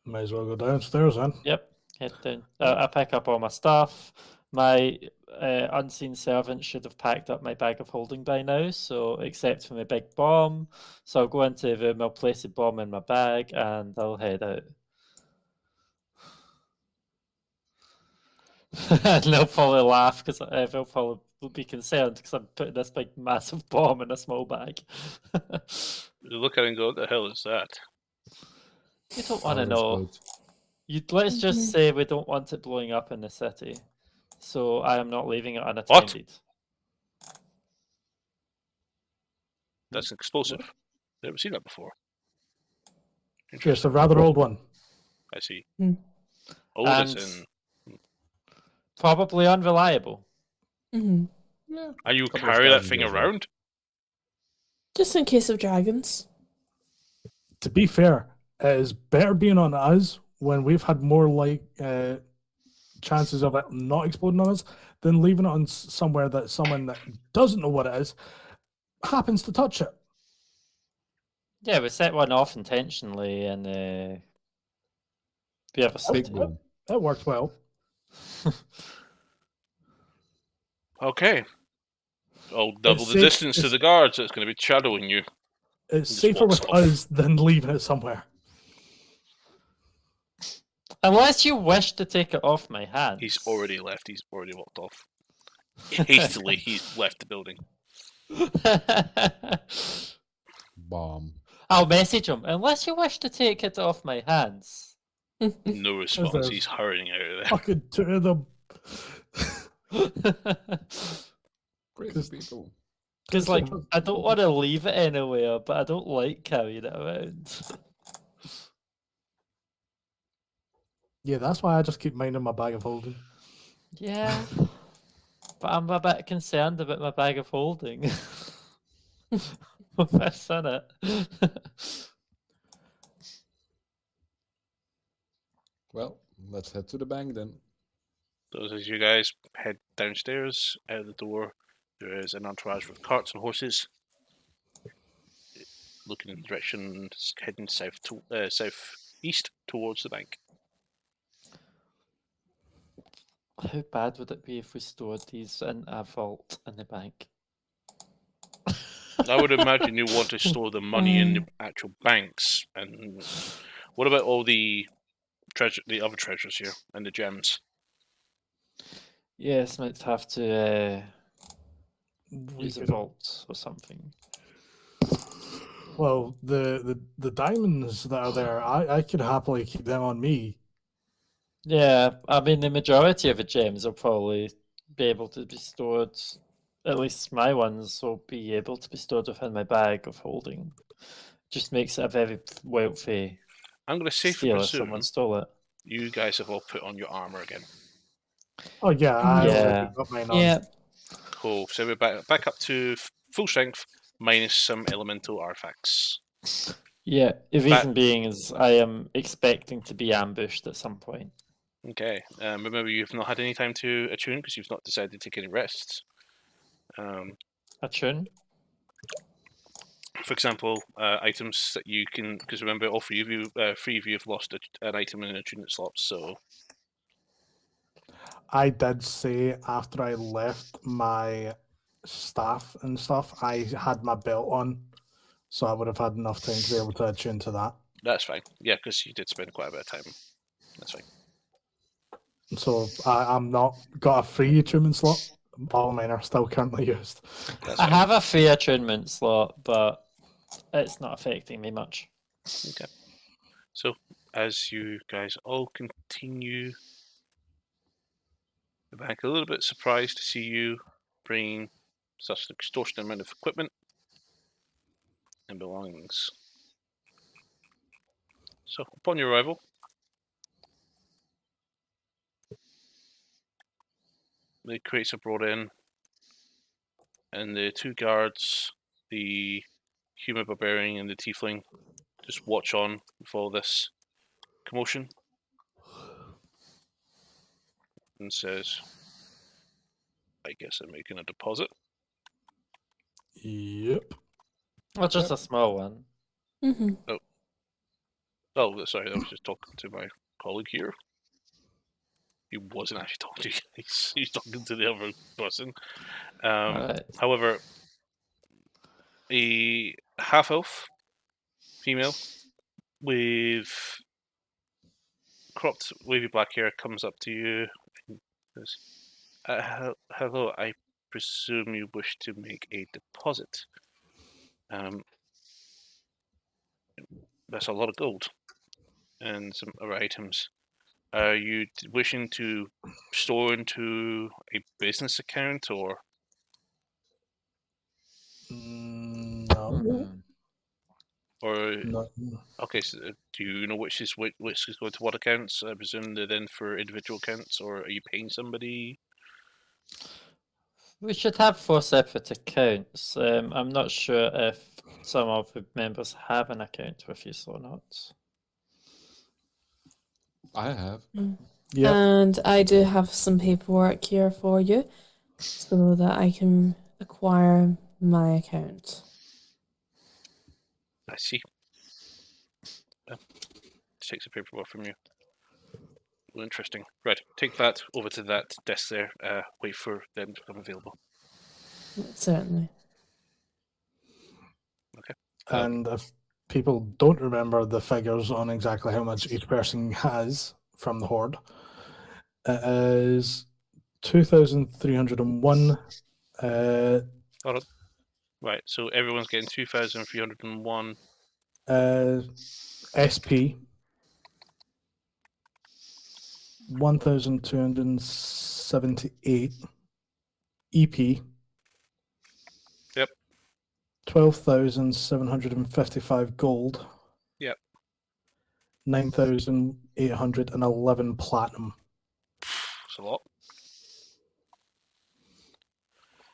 May as well go downstairs then. Yep. Head down. I pick up all my stuff. My unseen servant should have packed up my bag of holding by now, so except for my big bomb. So I'll go into the room, I'll place the bomb in my bag, and I'll head out. And they'll probably laugh because they'll probably be concerned because I'm putting this big massive bomb in a small bag. You look at it and go, what the hell is that? You don't want to Powder's know. good. Let's just say we don't want it blowing up in the city, so I am not leaving it unattended. That's an explosive. Never seen that before. Yes, a rather old one. I see. Hmm. Old And as in. probably unreliable. Hmm. Yeah. And you Couple of carry that thousand thing years old. around? Just in case of dragons. To be fair, it is better being on us when we've had more chances of it not exploding on us than leaving it on somewhere that someone that doesn't know what it is happens to touch it. Yeah, we set one off intentionally and we have a Big city. one. It worked well. Okay. I'll double the safe- distance to it's- the guards. It's going to be shadowing you. It's Just safer walks with off. us than leaving it somewhere. Unless you wish to take it off my hands. He's already left. He's already walked off. Hastily, he's left the building. Bomb. I'll message him. Unless you wish to take it off my hands. No response. there's He's hurrying out of there. Fucking two of them. Crazy people. Because, like, I don't want to leave it anywhere, but I don't like carrying it around. Yeah, that's why I just keep minding my bag of holding. Yeah. But I'm a bit concerned about my bag of holding. With this in it. Well, let's head to the bank then. So as you guys head downstairs, out the door, there is an entourage with carts and horses, looking in the direction heading southeast towards the bank. How bad would it be if we stored these in a vault in the bank? I would imagine you want to store the money in the actual banks. And what about all the other treasures here and the gems? Yes, might have to We use a could- vault or something. Well, the diamonds that are there, I could happily keep them on me. Yeah, I mean, the majority of the gems will probably be able to be stored, at least my ones will be able to be stored within my bag of holding. Just makes it a very wealthy I'm going to safely steal if presume someone stole it. you guys have all put on your armor again. Oh yeah, I Yeah. already got mine on. Yeah. Cool. So we're back up to full strength minus some elemental artifacts. Yeah, the reason being is I am expecting to be ambushed at some point. Okay. Remember, you've not had any time to attune because you've not decided to take any rests. Attune? For example, items that you can, because remember, all three of you have lost an item in an attunement slot. So I did say after I left my staff and stuff, I had my belt on, so I would have had enough time to be able to attune to that. that's fine. Yeah, because you did spend quite a bit of time. That's fine. So I'm not got a free attunement slot. All mine are still currently used. That's I fine. have a free attunement slot, but it's not affecting me much. Okay. So as you guys all continue the bank, a little bit surprised to see you bringing such an extortionate amount of equipment and belongings. So upon your arrival, the crates are brought in, and the two guards, the human barbarian and the tiefling, just watch on with all this commotion, and says, "I guess I'm making a deposit." Yep. Well, just a small one. Mm-hmm. Oh, sorry, I was just talking to my colleague here. He wasn't actually talking to you. He's talking to the other person. Alright. However, a half-elf female with cropped wavy black hair comes up to you and says, hello, I presume you wish to make a deposit. That's a lot of gold and some other items. Are you wishing to store into a business account or? No. Hmm. Or No. okay, so do you know which is going to what accounts? I presume they're then for individual accounts, or are you paying somebody? We should have 4 separate accounts. I'm not sure if some of the members have an account with you or not. I have. Yeah. And I do have some paperwork here for you so that I can acquire my account. I see. Takes a paperwork from you. Interesting. Right, take that over to that desk there. Wait for them to become available. Certainly. Okay. And if people don't remember the figures on exactly how much each person has from the Horde, it is 2,301. Hold on. Right, so everyone's getting 2,301. SP, 1,278. EP. Yep. 12,755 gold. Yep. 9,811 platinum. It's a lot.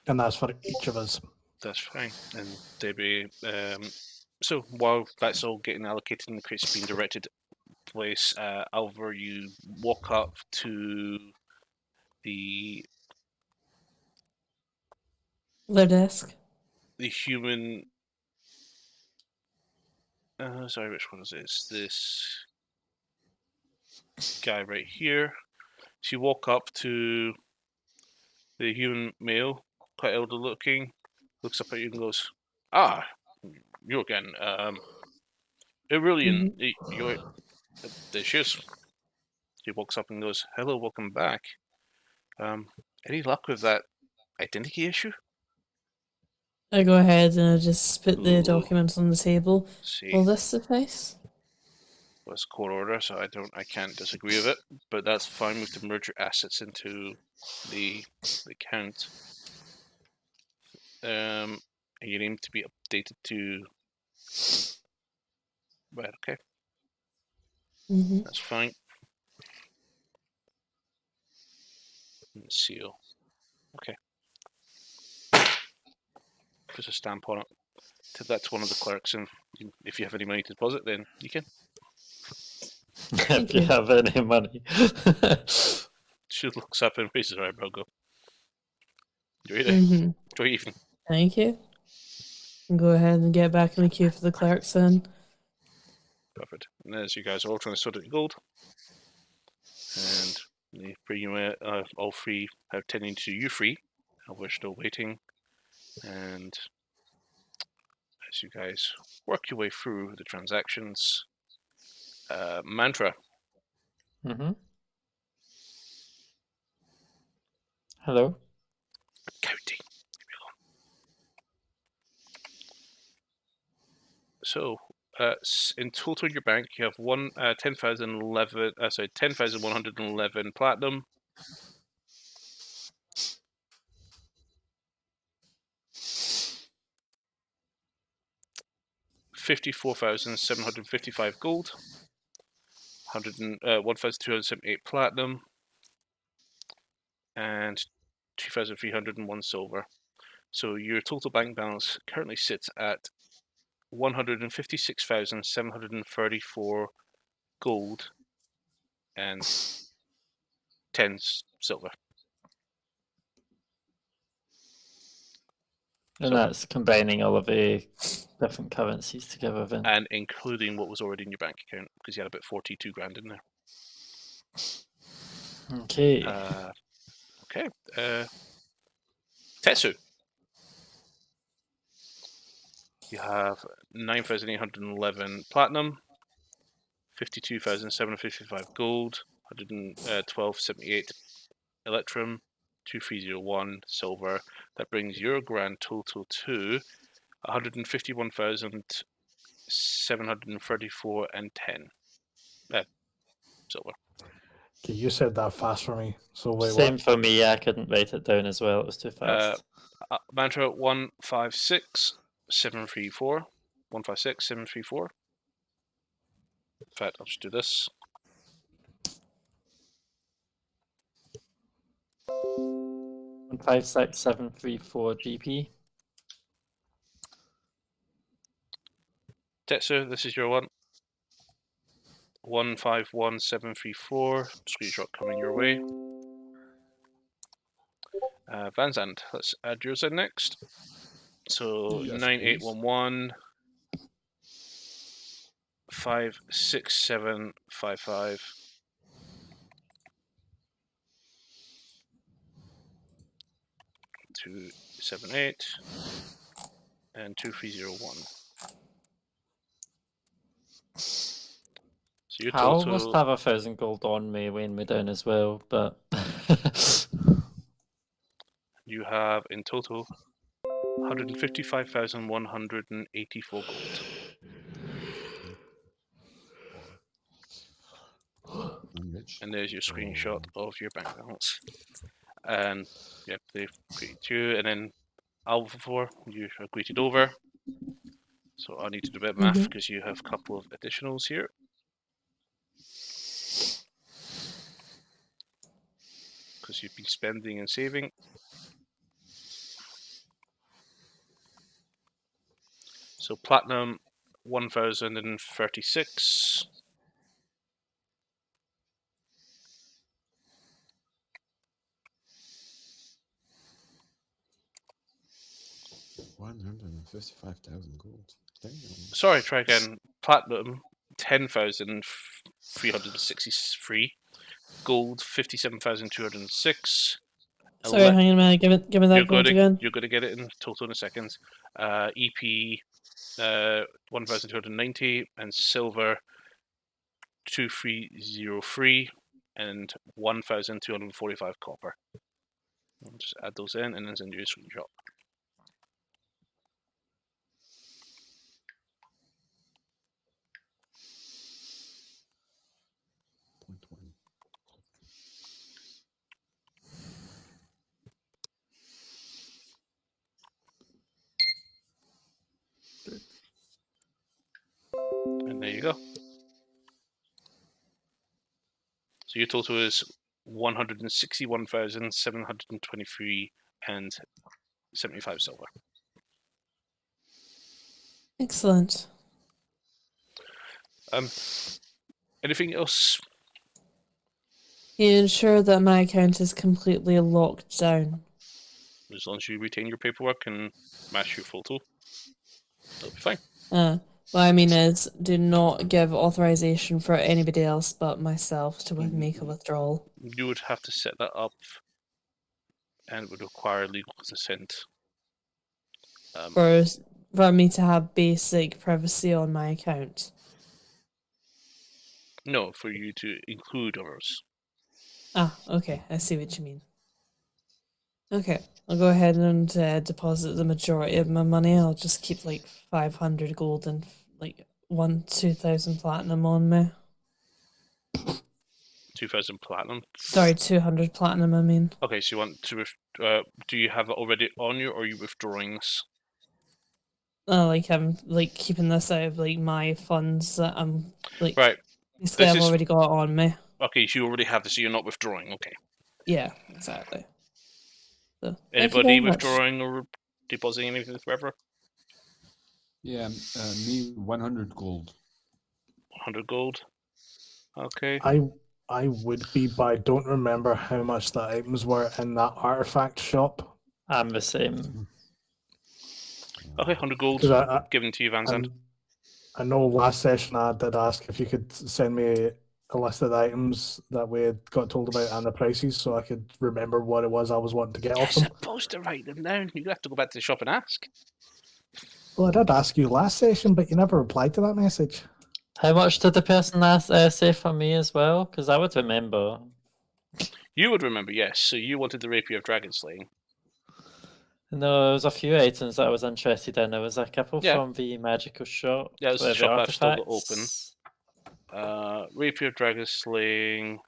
And that's for each of us. That's fine. And they'd be so while that's all getting allocated and the crates being directed place, Alvar, you walk up to the desk. human. Sorry, which one is it? It's this guy right here. So you walk up to the human male, quite elder looking, looks up at you and goes, "Ah, you again. Aurelian, you're there she is." He walks up and goes, "Hello, welcome back. Any luck with that identity issue?" I go ahead and I just put the Ooh. documents on the table. See, Will this suffice? well, it's court order, so I can't disagree with it. But that's fine. We have to merge your assets into the account. And you need to be updated to. Right. Okay. That's fine. And seal. Okay. Put a stamp on it. Take that to one of the clerks, and if you have any money to deposit, then you can. If you have any money. She looks up and raises her eyebrow. Go. Do you even? Thank you. And go ahead and get back in the queue for the clerks then. Perfect. And as you guys are all trying to sort out gold, and they bring you all three have tending to you free, and we're still waiting. And as you guys work your way through the transactions, Mantra. Hello. Counting. So, in total in your bank, you have 10,111 platinum. $54,755 gold, 1,278 platinum, and 2,301 silver. So your total bank balance currently sits at 156,734 gold and 10 silver. And that's combining all of the different currencies together then. And including what was already in your bank account, because you had about 42 grand in there. Okay. Okay. Tetsu. You have 9,811 platinum, 52,755 gold, 112.78 electrum, 2301 silver. That brings your grand total to 151,734 and 10 silver. Okay, you said that fast for me. So wait, Same for me. I couldn't write it down as well. It was too fast. Mantra 156,734. 156,734. In fact, I'll just do this. 156,734 GP. Tetsu, this is your one. 151,734. Screenshot coming your way. Van Zandt, let's add yours in next. So Yes, 9811 56755 278 and 2301. So your I almost total. have 1,000 gold on me weighing me down as well, but You have in total 155,184 gold. I'm rich. And there's your screenshot of your bank balance. And yep, they've created you. And then Alpha 4, you have greeted over. So I need to do a bit of math because you have a couple of additionals here. Because you've been spending and saving. So platinum 1,036. $155,000 gold. Damn. Sorry, try again. Platinum 10,363. Gold 57,206. Sorry, hang on a minute. Give me that gold again. You're going to get it in total in a second. EP 1,290 and silver 2303 and 1,245 copper. I'll just add those in and then send you a screenshot. And there you go. So your total is 161,723 and 75 silver. Excellent. Anything else? You ensure that my account is completely locked down. As long as you retain your paperwork and match your photo, that'll be fine. What I mean is, do not give authorization for anybody else but myself to make a withdrawal. You would have to set that up, and it would require legal consent. For me to have basic privacy on my account. No, for you to include others. Ah, okay. I see what you mean. Okay, I'll go ahead and deposit the majority of my money. I'll just keep like 500 gold and like 2,000 platinum on me. 2,000 platinum. Sorry, 200 platinum. I mean. Okay, so you want to? Do you have it already on you, or are you withdrawing this? Like I'm like keeping this out of like my funds that I'm like. Right. Basically, I've already got it on me. Okay, so you already have this, so you're not withdrawing. Okay. Yeah, exactly. So, anybody withdrawing or depositing anything forever? Yeah, me 100 gold. 100 gold. Okay. I would be, but I don't remember how much the items were in that artifact shop. I'm the same. Okay, 100 gold given to you, Van Zandt. I know last session I did ask if you could send me a list of the items that we had got told about and the prices so I could remember what it was I was wanting to get off them. You're supposed to write them down. You have to go back to the shop and ask. Well, I did ask you last session, but you never replied to that message. How much did the person say for me as well? Because I would remember. You would remember, yes. So you wanted the Rapier of Dragon Slaying. No, there was a few items that I was interested in. There was a couple from the magical shop. Yeah, it was the shop I've still got open. artifacts. Rapier of Dragon Slaying.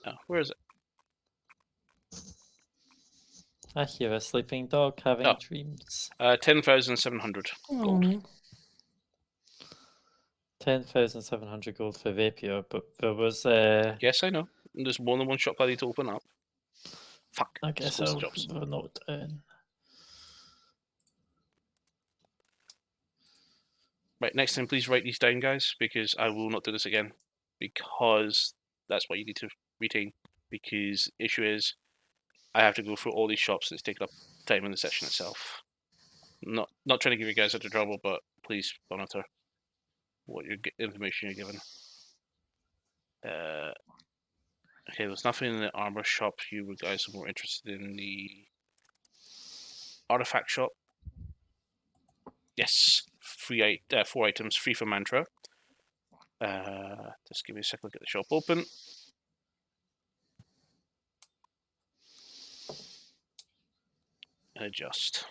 Oh, where is it? I hear a sleeping dog having dreams. 10,700 gold. 10,700 gold for Rapier, but there was Yes, I know. There's more than one shop I need to open up. Fuck. I guess I'll note down. Right, next time please write these down, guys, because I will not do this again. Because that's what you need to retain. Because the issue is, I have to go through all these shops and it's taking up time in the session itself. Not trying to give you guys into trouble, but please monitor. what information you're given. Okay, there's nothing in the armor shop. You guys are more interested in the artifact shop. Yes, 4 items, free for mantra. Just give me a second to get the shop open. Adjust.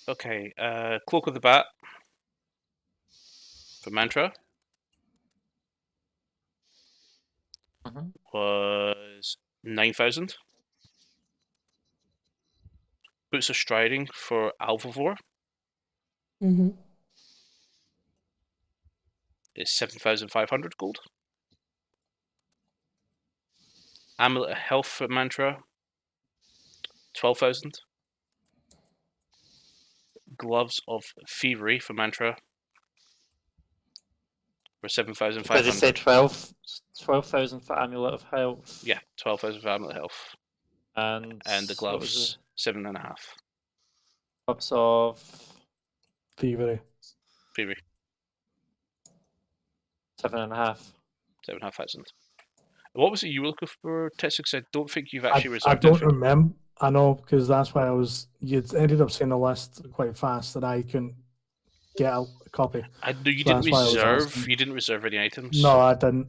Okay, Cloak of the Bat for mantra was 9,000. Boots of Striding for Alvivore Mm-hmm. is 7,500 gold. Amulet of Health for mantra, 12,000. Gloves of Thievery for mantra for 7,500. Did you say 12,000 for Amulet of Health? Yeah, 12,000 for Amulet of Health. And the what was gloves, 7.5. Gloves of Thievery. Thievery, 7.5. 7,500. What was it you were looking for, Tetsu? Because I don't think you've I actually reserved it. don't remember. I know, because that's why you'd ended up saying the list quite fast that I couldn't get a copy. I know you So didn't that's why I was reserve. asking. You didn't reserve any items. No, I didn't.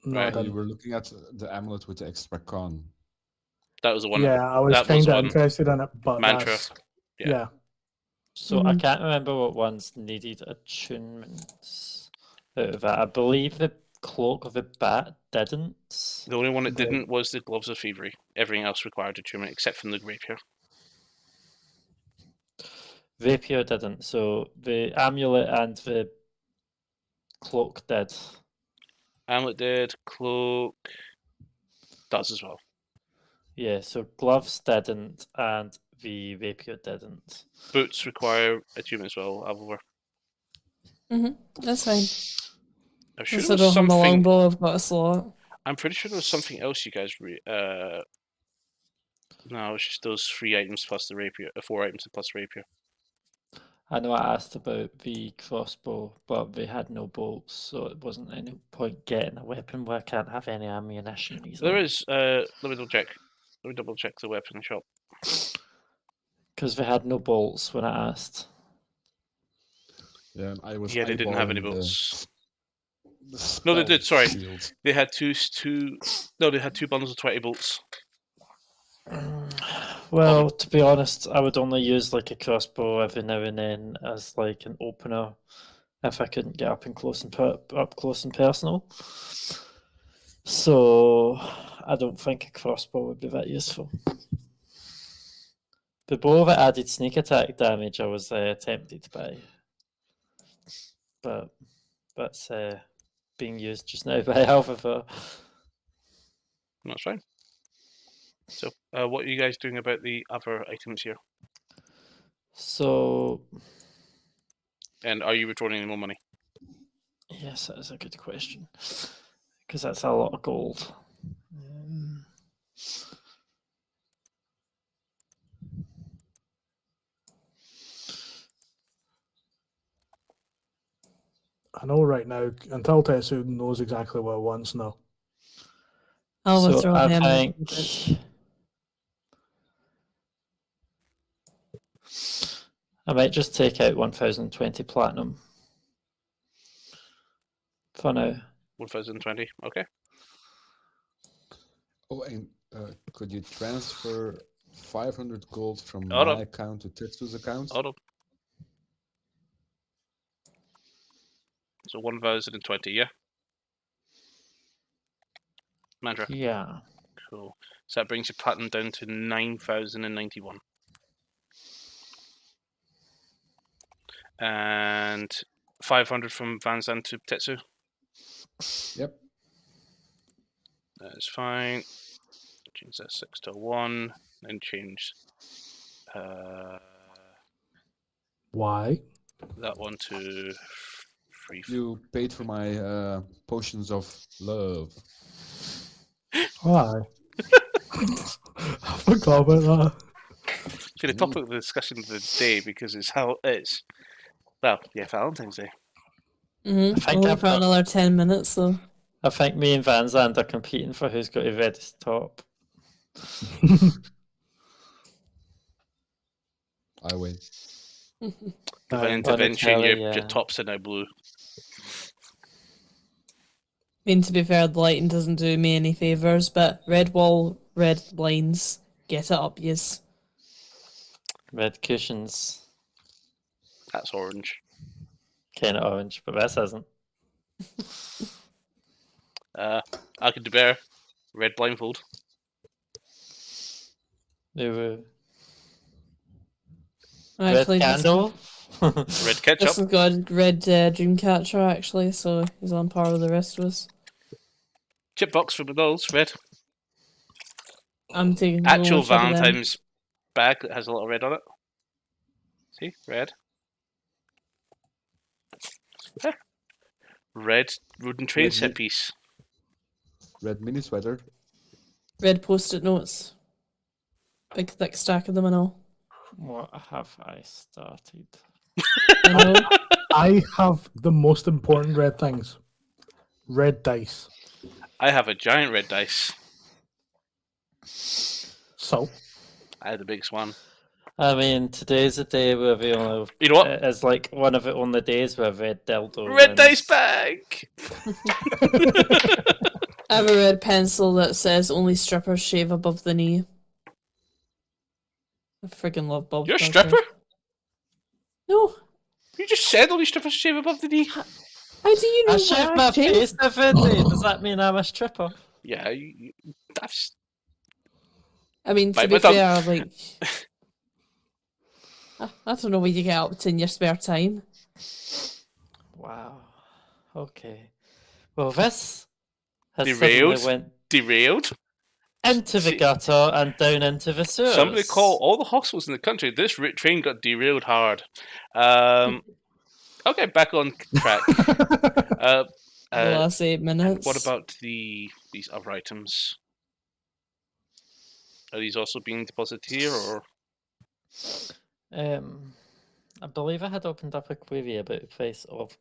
No, I Right. You didn't. were looking at the amulet with the extra con. That was the one. Yeah, I was that was kind the of one. interested in it, but Mantra. that's Yeah. yeah. So I can't remember what ones needed attunements out of it. I believe the Cloak of the Bat didn't. The only one that Okay. didn't was the Gloves of Thievery. Everything else required attunement except from the Rapier. Rapier didn't. So the Amulet and the Cloak did. Amulet did. Cloak does as well. Yeah, so gloves didn't and the Rapier didn't. Boots require attunement as well. Alvivore. That's fine. I'm sure Since I there was don't have a something. longbow, I've got a slot. I'm pretty sure there was something else you guys. No, it's just those 3 items plus the Rapier. 4 items plus Rapier. I know I asked about the crossbow, but they had no bolts, so it wasn't any point getting a weapon where I can't have any ammunition easily. There is. Let me double check. Let me double check the weapon shop. Because they had no bolts when I asked. Yeah, I was. Yeah, they didn't have any eyeballing bolts. the No, they did. Sorry, shields. they had two. No, they had 2 bundles of 20 bolts. Well, to be honest, I would only use like a crossbow every now and then as like an opener if I couldn't get up close and personal. So I don't think a crossbow would be that useful. The bow that added sneak attack damage I was tempted to buy, but that's being used just now by Alpha. That's fine. So, what are you guys doing about the other items here? So, And are you withdrawing any more money? yes, that is a good question, because that's a lot of gold. I know right now until Tetsu knows exactly what it wants now. I'll So withdraw I him. think I might just take out 1,020 platinum for now. 1,020. Okay. Oh, and could you transfer 500 gold from Hold my on. account to Tetsu's account? Hold on. So 1,020, yeah? Mantra. Yeah. Cool. So that brings your platinum down to 9,091. And 500 from Van Zandt to Tetsu. Yep. That is fine. Change that 6 to 1. Then change Why? that one to 3. You paid for my potions of love. Why? I forgot about that. See, the topic of the discussion of the day, because it's how it's. Well, yeah, Valentine's Day. Mm-hmm. think Only I've for got- another 10 minutes, though. I think me and Van Zandt are competing for who's got the reddest top. I win. Divine Um, intervention, on a your telly, yeah. tops are now blue. I mean, to be fair, the lighting doesn't do me any favours, but red wall, red lines, get it up, yes. Red cushions. That's orange. Kind of orange, but this isn't. I could do better. Red blindfold. Ooh. Actually, Red candle. Red ketchup. This has got a red Dreamcatcher, actually, so he's on par with the rest of us. Chip box for McDonald's. Red. I'm taking Actual ownership of them. Valentine's bag that has a little red on it. See? Red. Red wooden train Red set meat. piece. Red mini sweater. Red post-it notes. Big thick stack of them and all. What have I started? I know. I have the most important red things. Red dice. I have a giant red dice. So, I had the biggest one. I mean, today's a day where we only. You know what? It's like one of the only days where red dildo. Red wins. dice bag! I have a red pencil that says only strippers shave above the knee. I friggin' love Bob. You're a Barker. stripper? No. You just said only strippers shave above the knee. How do you know I what shave I've my changed? face every day. Does that mean I'm a stripper? Yeah, that's... I mean, to Bite be my tongue. fair, like... I don't know what you get up to in your spare time. Wow. Okay. Well, this has Derailed. suddenly went Derailed. into the gutter and down into the sewers. Somebody call all the hospitals in the country. This train got derailed hard. Okay, back on track. The last 8 And minutes. what about these other items? Are these also being deposited here, or I believe I had opened up a query about the price of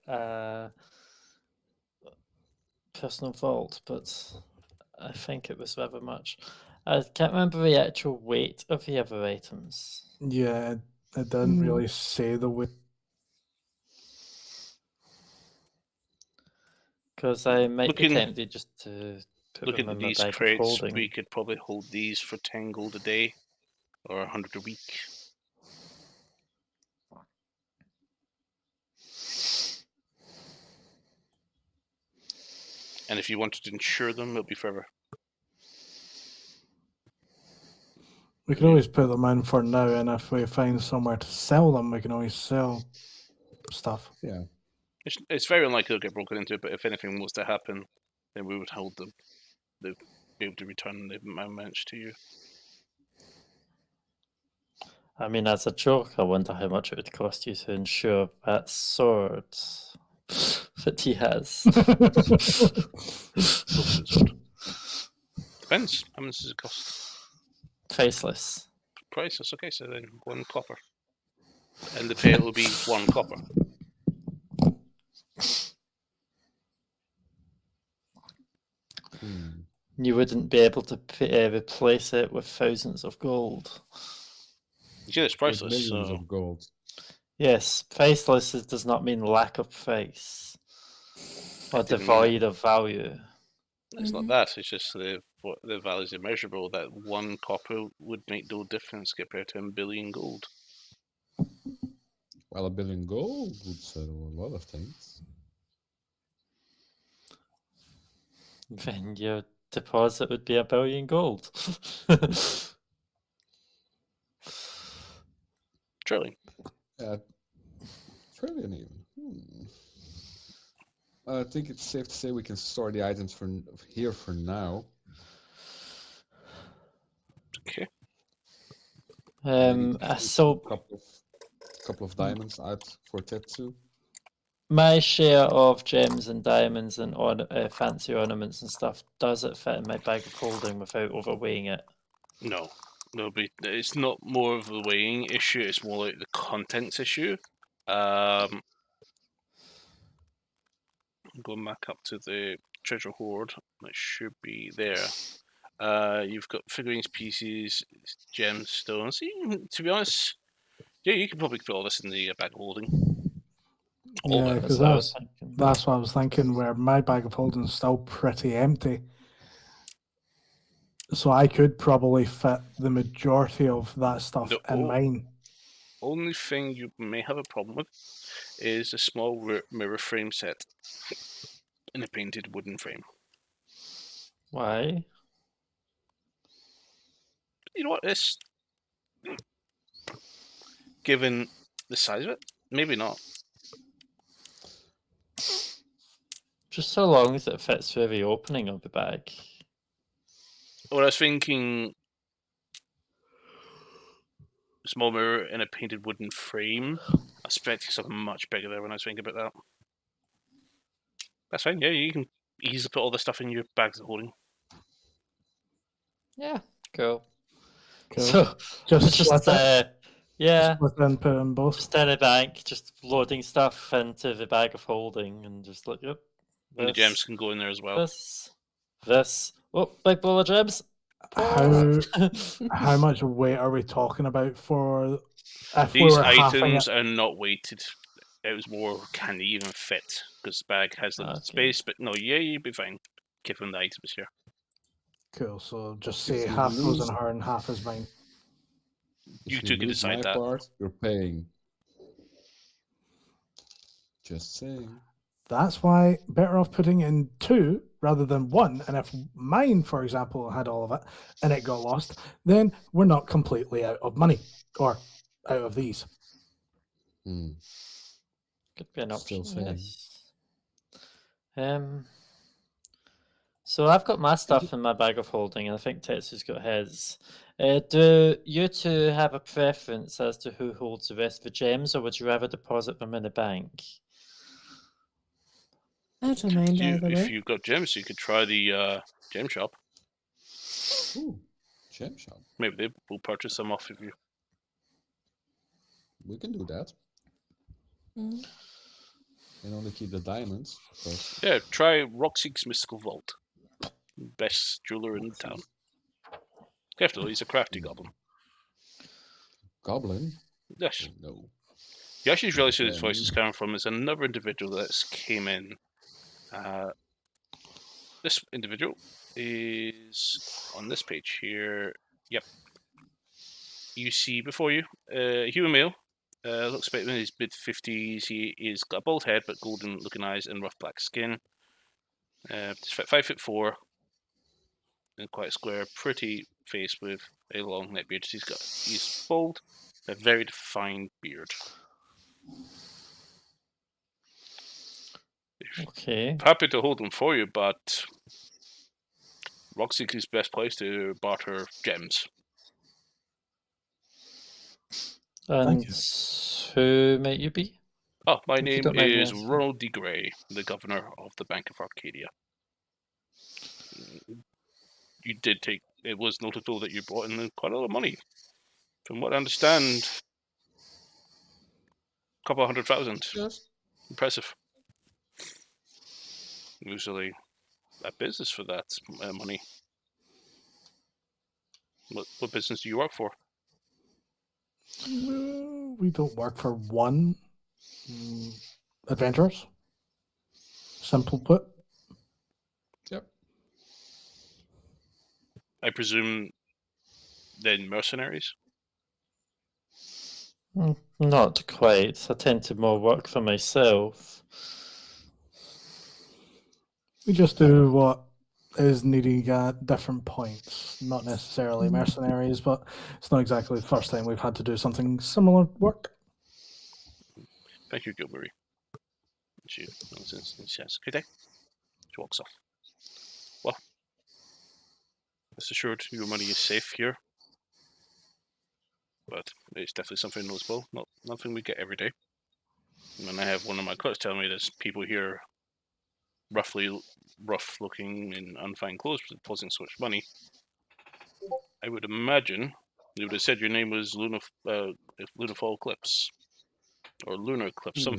personal vault, but I think it was rather much. I can't remember the actual weight of the other items. yeah, it didn't Mhm. really say the way. Because I might Looking- be tempted just to put looking them at in my these bag of crates? holding. We could probably hold these for 10 gold a day, or 100 a week. And if you wanted to insure them, it'll be forever. We can always put them in for now, and if we find somewhere to sell them, we can always sell stuff. Yeah. It's very unlikely they'll get broken into, but if anything was to happen, then we would hold them. They'd be able to return the amounts to you. I mean, as a joke, I wonder how much it would cost you to insure that sword that he has. Depends. How much does it cost? Faceless. Priceless. Okay, so then 1 copper. And the pay will be 1 copper. You wouldn't be able to replace it with thousands of gold. Yeah, it's With priceless. millions So of gold. Yes, faceless does not mean lack of face or didn't mean devoid of value. it's not that. It's just the value is immeasurable. That 1 copper would make no difference compared to 1 billion gold. Well, 1 billion gold would settle a lot of things. Then your deposit would be 1 billion gold. Trillion. Trillion even. I think it's safe to say we can store the items here for now. Okay. So Couple of diamonds out for Tetsu. my share of gems and diamonds and fancy ornaments and stuff, does it fit in my bag of holding without overweighing it? No. It's not more of a weighing issue. It's more like the contents issue. Going back up to the treasure hoard. That should be there. You've got figurines, pieces, gemstones. To be honest, yeah, you could probably put all this in the bag of holding. All Yeah, of it. because what I was thinking. that's what I was thinking. Where my bag of holding is still pretty empty, so I could probably fit the majority of that stuff in mine. Only thing you may have a problem with is a small mirror frame set in a painted wooden frame. Why? You know what? It's given the size of it, maybe not. Just so long as it fits through the opening of the bag. Well, I was thinking small mirror in a painted wooden frame. I was expecting something much bigger there when I was thinking about that. That's fine. Yeah, you can easily put all the stuff in your bags of holding. Yeah, cool. Cool. So Just yeah, split and put in both. just in a bank, just loading stuff into the bag of holding, and just like, yep. And the gems can go in there as well. This. Oh, big bowl of gems. How much weight are we talking about for? If These we were items are not weighted. It was more, can they even fit? Because the bag has limited space. But no, yeah, you'd be fine given the items here. Cool. So just say If you half goes lose- in her and half is mine. You If two can lose decide my that. part, you're paying. Just saying. That's why better off putting in 2 rather than 1. And if mine, for example, had all of it and it got lost, then we're not completely out of money or out of these. Hmm. Could be an option. Still saying. Yes. So I've got my stuff in my bag of holding, and I think Tetsu's got his. Do you two have a preference as to who holds the rest of the gems, or would you rather deposit them in a bank? I don't mind either If way. you've got gems, you could try the gem shop. Ooh, gem shop. Maybe they will purchase some off of you. We can do that. Mm. And only keep the diamonds. Because Yeah, try Roxy's Mystical Vault. Best jeweler in town. Careful, he's a crafty goblin. Goblin? Yes. Oh, no. You actually realize who this voice is coming from is another individual that's came in. This individual is on this page here. Yep. You see before you a human male. Looks about in his mid-50s. He is got a bald head but golden-looking eyes and rough black skin. 5'4", and quite square, pretty face with a long neck beard. He's bald, a very defined beard. Okay. Happy to hold them for you, but Roxy's best place to barter gems. And who might you be? Oh, my If you name don't mind me is asking. Ronald D. Gray, the governor of the Bank of Arcadia. You did take. It was notable that you brought in quite a lot of money. From what I understand, a couple 100,000. Yes. Impressive. Usually, a business for that money. What business do you work for? We don't work for one. Adventurers. Simple put. Yep. I presume then mercenaries? Not quite. I tend to more work for myself. We just do what is needed at different points. Not necessarily mercenaries, but it's not exactly the first time we've had to do something similar work. Thank you, Gilbury. She says, good day. She walks off. Well, rest assured your money is safe here. But it's definitely something noticeable. Nothing we get every day. When I have one of my clerks tell me there's people here rough looking in unfine clothes depositing so much money, I would imagine you would have said your name was Lunafall Eclipse. or lunar eclipse, Hmm.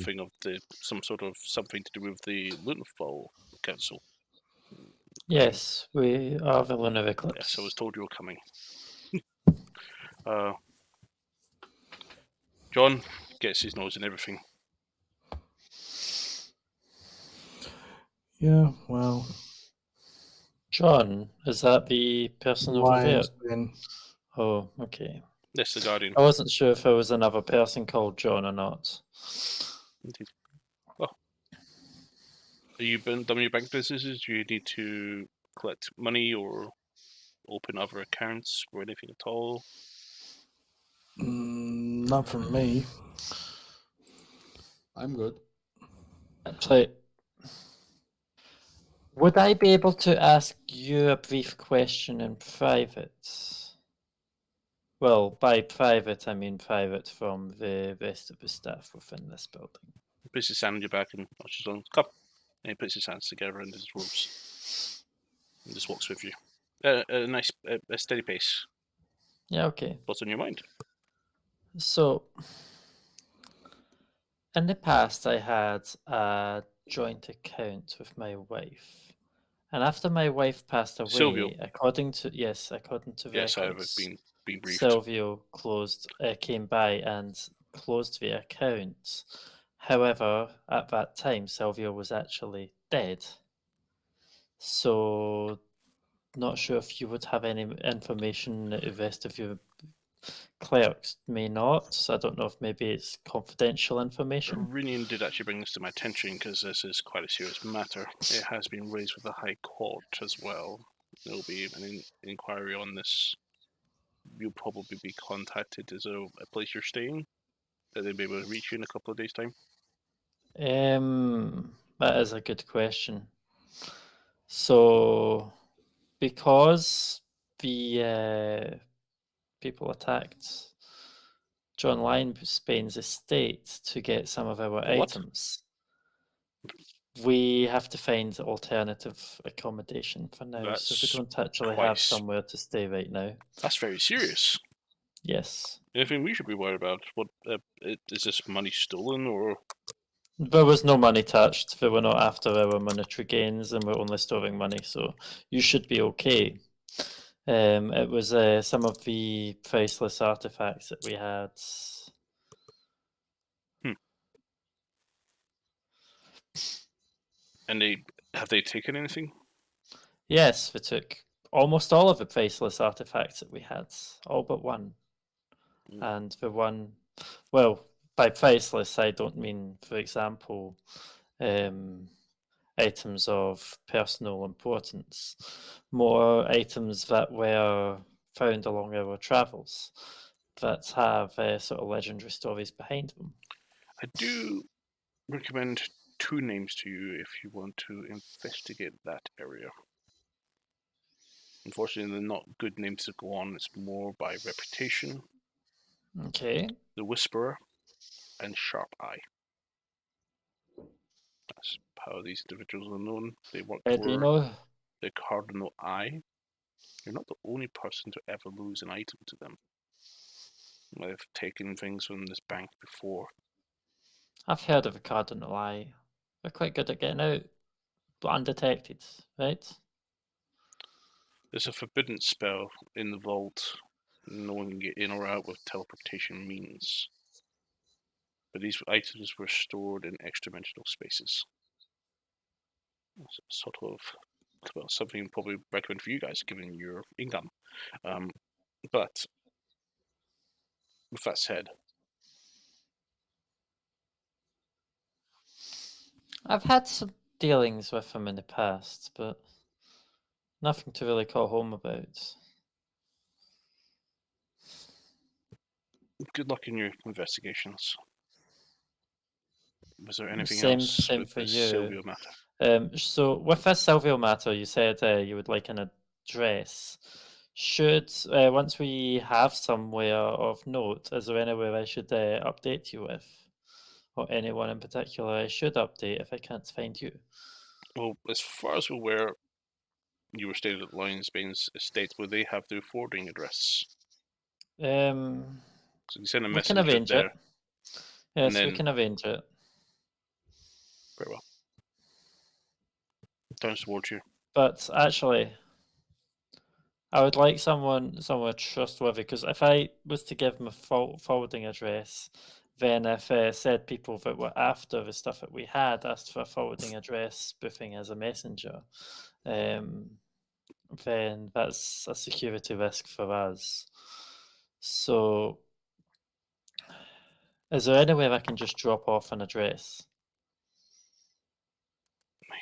some sort of something to do with the Lunarfall Council. Yes, we are the lunar Yes, eclipse. I was told you were coming. John gets his nose in everything. Yeah, well, John, is that the person over why there? explain? Oh, okay. That's the Guardian. I wasn't sure if there was another person called John or not. Indeed. Well, are you done with your bank businesses? Do you need to collect money or open other accounts or anything at all? Not from me. I'm good. Actually, would I be able to ask you a brief question in private? Well, by private, I mean private from the rest of the staff within this building. He puts his hand on your back and watches on. Come. And he puts his hands together in his robes and just walks with you. A nice, a steady pace. Yeah, okay. What's on your mind? So, in the past, I had a joint account with my wife. And after my wife passed away, Silvio. according to Yes, I have records, been briefed. Silvio came by and closed the account. However, at that time, Silvio was actually dead. So, not sure if you would have any information that the rest of your clerks may not. So I don't know if maybe it's confidential information. Rinian did actually bring this to my attention because this is quite a serious matter. It has been raised with the High Court as well. There will be an inquiry on this. You'll probably be contacted. Is there a place you're staying that they'll be able to reach you in a couple of days' time? That is a good question. So, because the people attacked John Lyonsbane's estate to get some of our What? items, we have to find alternative accommodation for now. So we That's don't actually quite have somewhere to stay right now. That's very serious. Yes. Anything we should be worried about? What is this money stolen or? There was no money touched. They were not after our monetary gains, and we're only storing money, so you should be okay. It was some of the priceless artifacts that we had. And have they taken anything? Yes, they took almost all of the priceless artifacts that we had, all but one. And the one, well, by priceless, I don't mean, for example, items of personal importance, more items that were found along our travels that have sort of legendary stories behind them. I do recommend two names to you if you want to investigate that area. Unfortunately, they're not good names to go on. It's more by reputation. Okay. The Whisperer and Sharp Eye. That's how these individuals are known. They work Do you for know? the Cardinal Eye. You're not the only person to ever lose an item to them. They've taken things from this bank before. I've heard of a Cardinal Eye. They're quite good at getting out, but undetected, right? There's a forbidden spell in the vault. No one can get in or out with teleportation means. But these items were stored in extra-dimensional spaces. Sort of, well, something probably recommend for you guys given your income. But with that said, I've had some dealings with them in the past, but nothing to really call home about. good luck in your investigations. Was there anything Same else with for the you. Silvio matter? So with this Silvio matter, you said you would like an address. Should once we have somewhere of note, is there anywhere I should update you with, or anyone in particular I should update if I can't find you? Well, as far as we're aware, you were stated at Lionsbane's estate where they have their forwarding address. Um, So you send a we can messenger arrange there. it. Yes, we then- can arrange it. Very well. Turns towards you. But actually, I would like someone trustworthy, because if I was to give them a forwarding address, then if said people that were after the stuff that we had asked for a forwarding address, spoofing as a messenger, then that's a security risk for us. So, is there any way I can just drop off an address?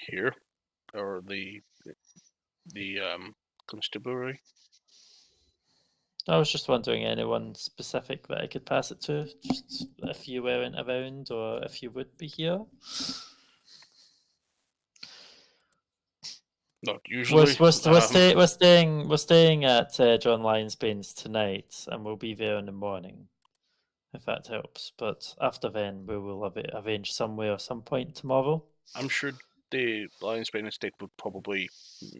Here, or the constabulary. I was just wondering, anyone specific that I could pass it to, just if you weren't around or if you would be here. Not usually. We're staying at John Lyonsbane's tonight, and we'll be there in the morning, if that helps. But after then, we will arrange somewhere or some point tomorrow. I'm sure the Lions Bane Estate would probably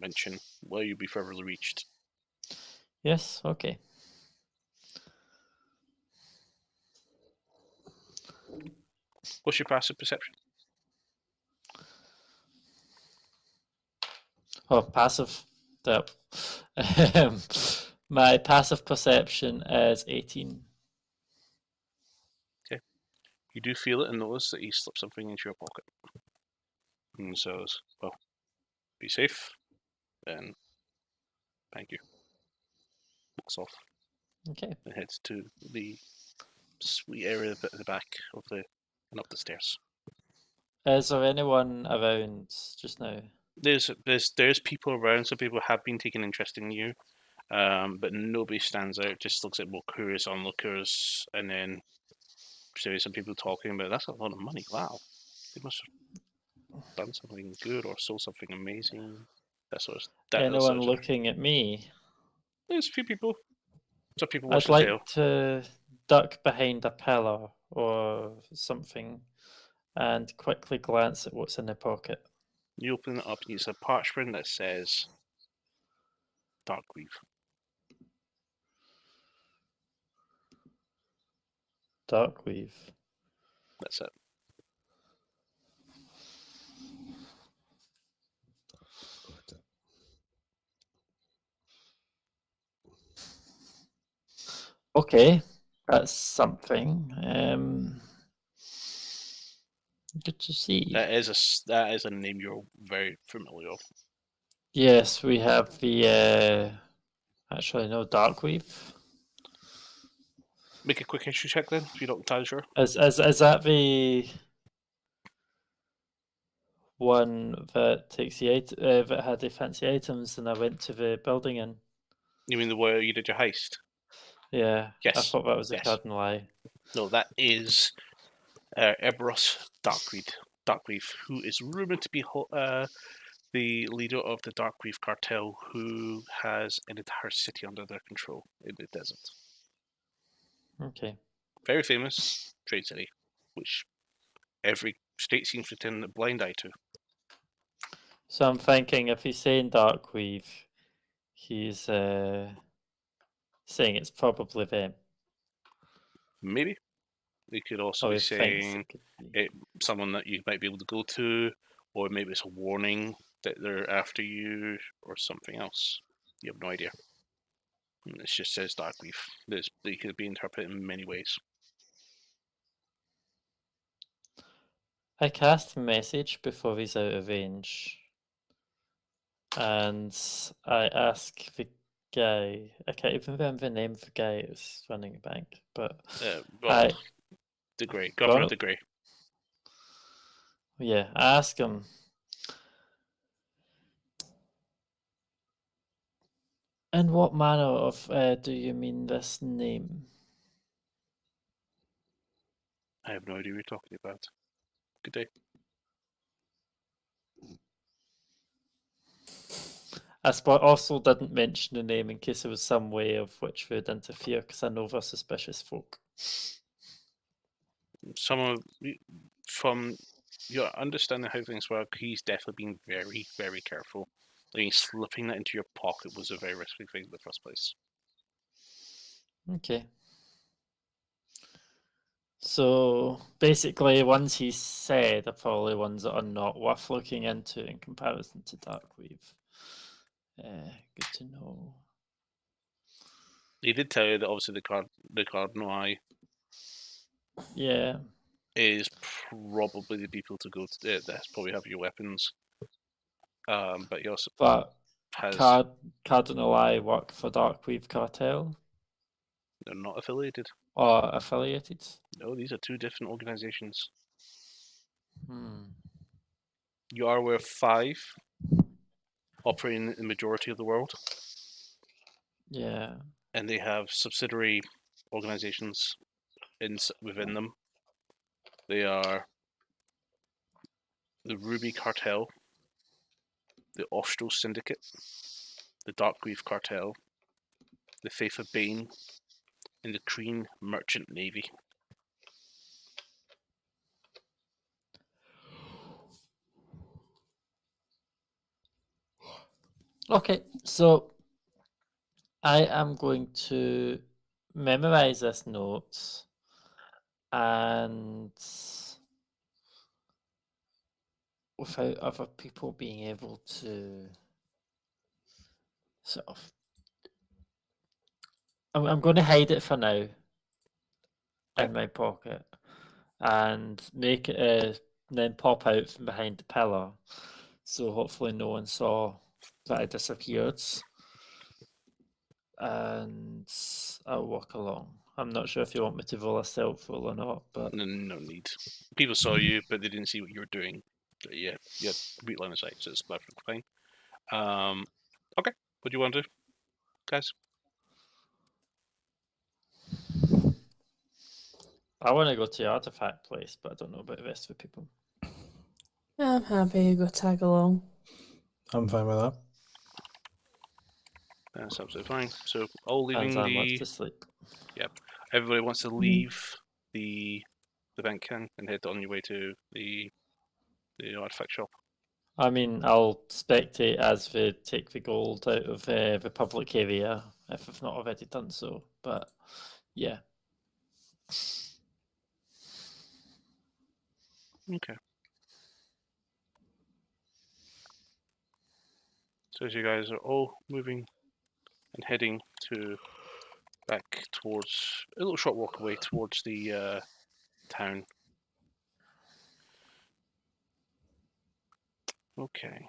mention where you'll be further reached. Yes, okay. What's your passive perception? Oh, passive. Yep. My passive perception is 18. You do feel it and notice that he slipped something into your pocket. And says, well, be safe, and thank you. Walks off Okay. and heads to the sweet area at the back of and up the stairs. Is there anyone around just now? There's people around. Some people have been taking interest in you, but nobody stands out. Just looks at more curious onlookers, and then there's some people talking about that's a lot of money. Wow, they must have done something good or sold something amazing. Anyone looking at me? There's a few people. Some people I'd watch the like tail. to duck behind a pillar or something and quickly glance at what's in the pocket. You open it up, and it's a parchment that says Darkweave. Darkweave. That's it. Okay, that's something. Good to see. That is a name you're very familiar with. Yes, we have the actually no Darkweave. Make a quick history check then, if you're not entirely sure. Is that the one that takes the that had the fancy items and I went to the building in? You mean the way you did your heist? Yeah. I Yes. thought that was a Yes. cardinal eye. No, that is Eberus Darkweave, who is rumored to be the leader of the Darkweave cartel, who has an entire city under their control in the desert. Okay. Very famous trade city, which every state seems to turn a blind eye to. So I'm thinking if he's saying Darkweave, he's saying it's probably them. Maybe. They could also Or be he thinks saying it could be. someone that you might be able to go to, or maybe it's a warning that they're after you, or something else. You have no idea. And it just says Darkweave. They could be interpreted in many ways. I cast message before he's out of range. And I ask the guy, I can't even remember the name of the guy who's running a bank, but the Grey, Governor of the Grey. Yeah, I ask him, in what manner of do you mean this name? I have no idea what you're talking about. Good day. I also didn't mention the name in case there was some way of which would interfere, because I know they're suspicious folk. From your understanding how things work, he's definitely been very, very careful. I mean, slipping that into your pocket was a very risky thing in the first place. Okay. So basically, ones he said are probably ones that are not worth looking into in comparison to Darkweave. Good to know. He did tell you that obviously the Cardinal Eye Yeah, is probably the people to go to. That probably have your weapons. But he also but has. Cardinal Eye work for Darkweave Cartel They're not affiliated. or affiliated. No, these are two different organizations. Hmm. You are aware of 5 operating in the majority of the world, Yeah. and they have subsidiary organizations within them. They are the Ruby Cartel, the Austral Syndicate, the Darkweave Cartel, the Faith of Bane, and the Kreen Merchant Navy. Okay, so I am going to memorize this note and without other people being able to sort of. I'm going to hide it for now in my pocket and make it then pop out from behind the pillar. So hopefully no one saw that I disappeared. And I'll walk along. I'm not sure if you want me to roll a stealth roll or not, but No need. People saw you, but they didn't see what you were doing. But yeah, you had complete line of sight, so it's perfectly fine. Okay, what do you want to do, guys? I want to go to the artifact place, but I don't know about the rest of the people. I'm happy to go tag along. I'm fine with that. That's absolutely fine. So all And leaving Zan wants the. to sleep. Yep. Everybody wants to leave the bank can and head on your way to the artifact shop. I mean, I'll spectate as we take the gold out of the public area if I've not already done so. But yeah, Okay. So as you guys are all moving and heading to back towards a little short walk away towards the town. Okay.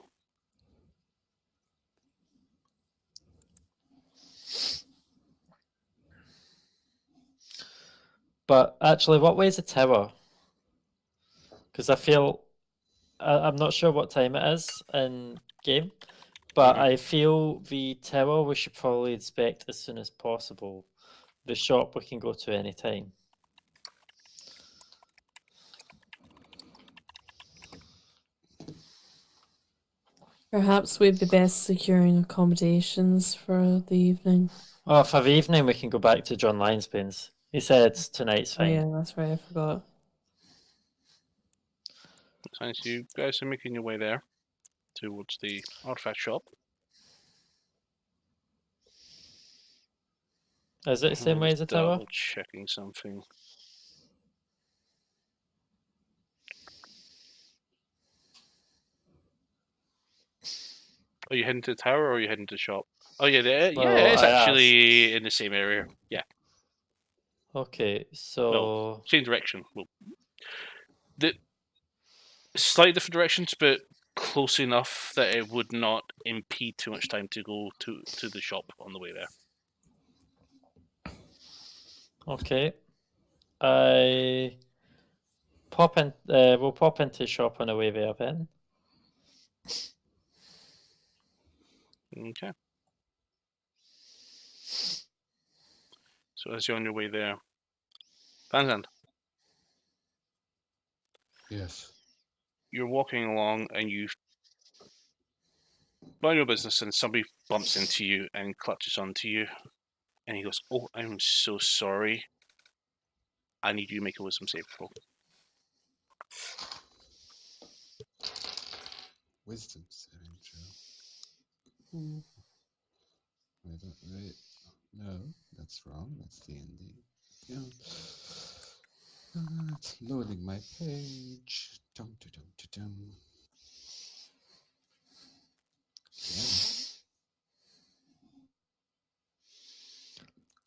but actually, what way is the tower? Because I feel I'm not sure what time it is in game, but Mhm. I feel the tower we should probably inspect as soon as possible. The shop we can go to any time. Perhaps we'd be best securing accommodations for the evening. Oh, for the evening we can go back to John Linespane's. He said tonight's Oh fine. yeah, that's right, I forgot. So you guys are making your way there towards the artifact shop. Is it the same way as the tower? Double checking something. Are you heading to the tower or are you heading to the shop? Oh yeah, Well, it's I actually in the same area. Yeah, Okay, well, so same direction. Well, the slightly different directions, but close enough that it would not impede too much time to go to the shop on the way there. okay. I pop in. We'll pop into the shop on the way there then. Okay. So as you're on your way there, Van Yes. you're walking along and you mind your business, and somebody bumps into you and clutches onto you, and he goes, "Oh, I'm so sorry. I need you to make a wisdom save roll." Wisdom saving throw. Hmm. Wait, no, that's wrong. That's D&D. Yeah. It's loading my page. Dum, dum, dum, dum, dum.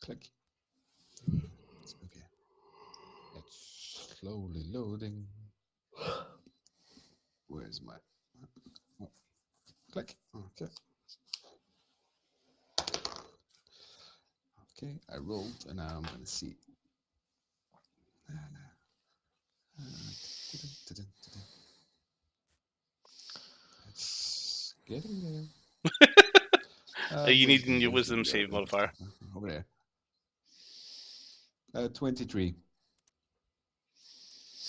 Okay. Click. Okay. It's slowly loading. Where's my... Oh. Click. Okay. Okay, I rolled, and now I'm going to see. It's getting there. Are you Wisdom, needing your wisdom save yeah, modifier? over there. 23.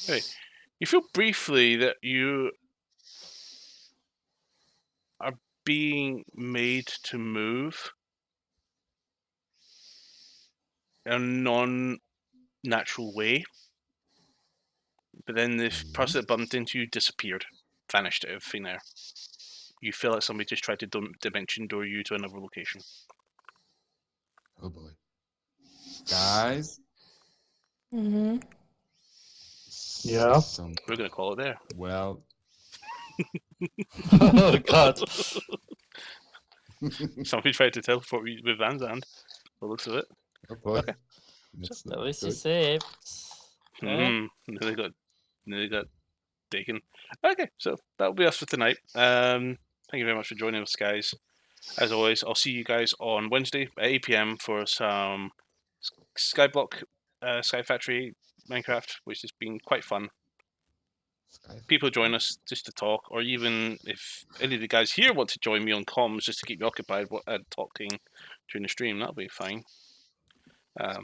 Hey, you feel briefly that you are being made to move in a non-natural way, but then the person that bumped into you disappeared, vanished out of thin air. You feel like somebody just tried to dimension door you to another location. Oh boy. Guys. Mm-hmm. Yeah. We're going to call it there. Well. Oh god. Somebody tried to teleport you with Van Zandt. The looks of it. Oh boy. Okay. That's At not least you good. saved. Yeah. Nearly got taken. Okay, so that'll be us for tonight. Thank you very much for joining us, guys. As always, I'll see you guys on Wednesday at 8 PM for some Skyblock, Sky Factory Minecraft, which has been quite fun. People join us just to talk, or even if any of the guys here want to join me on comms just to keep me occupied talking during the stream, that'll be fine. I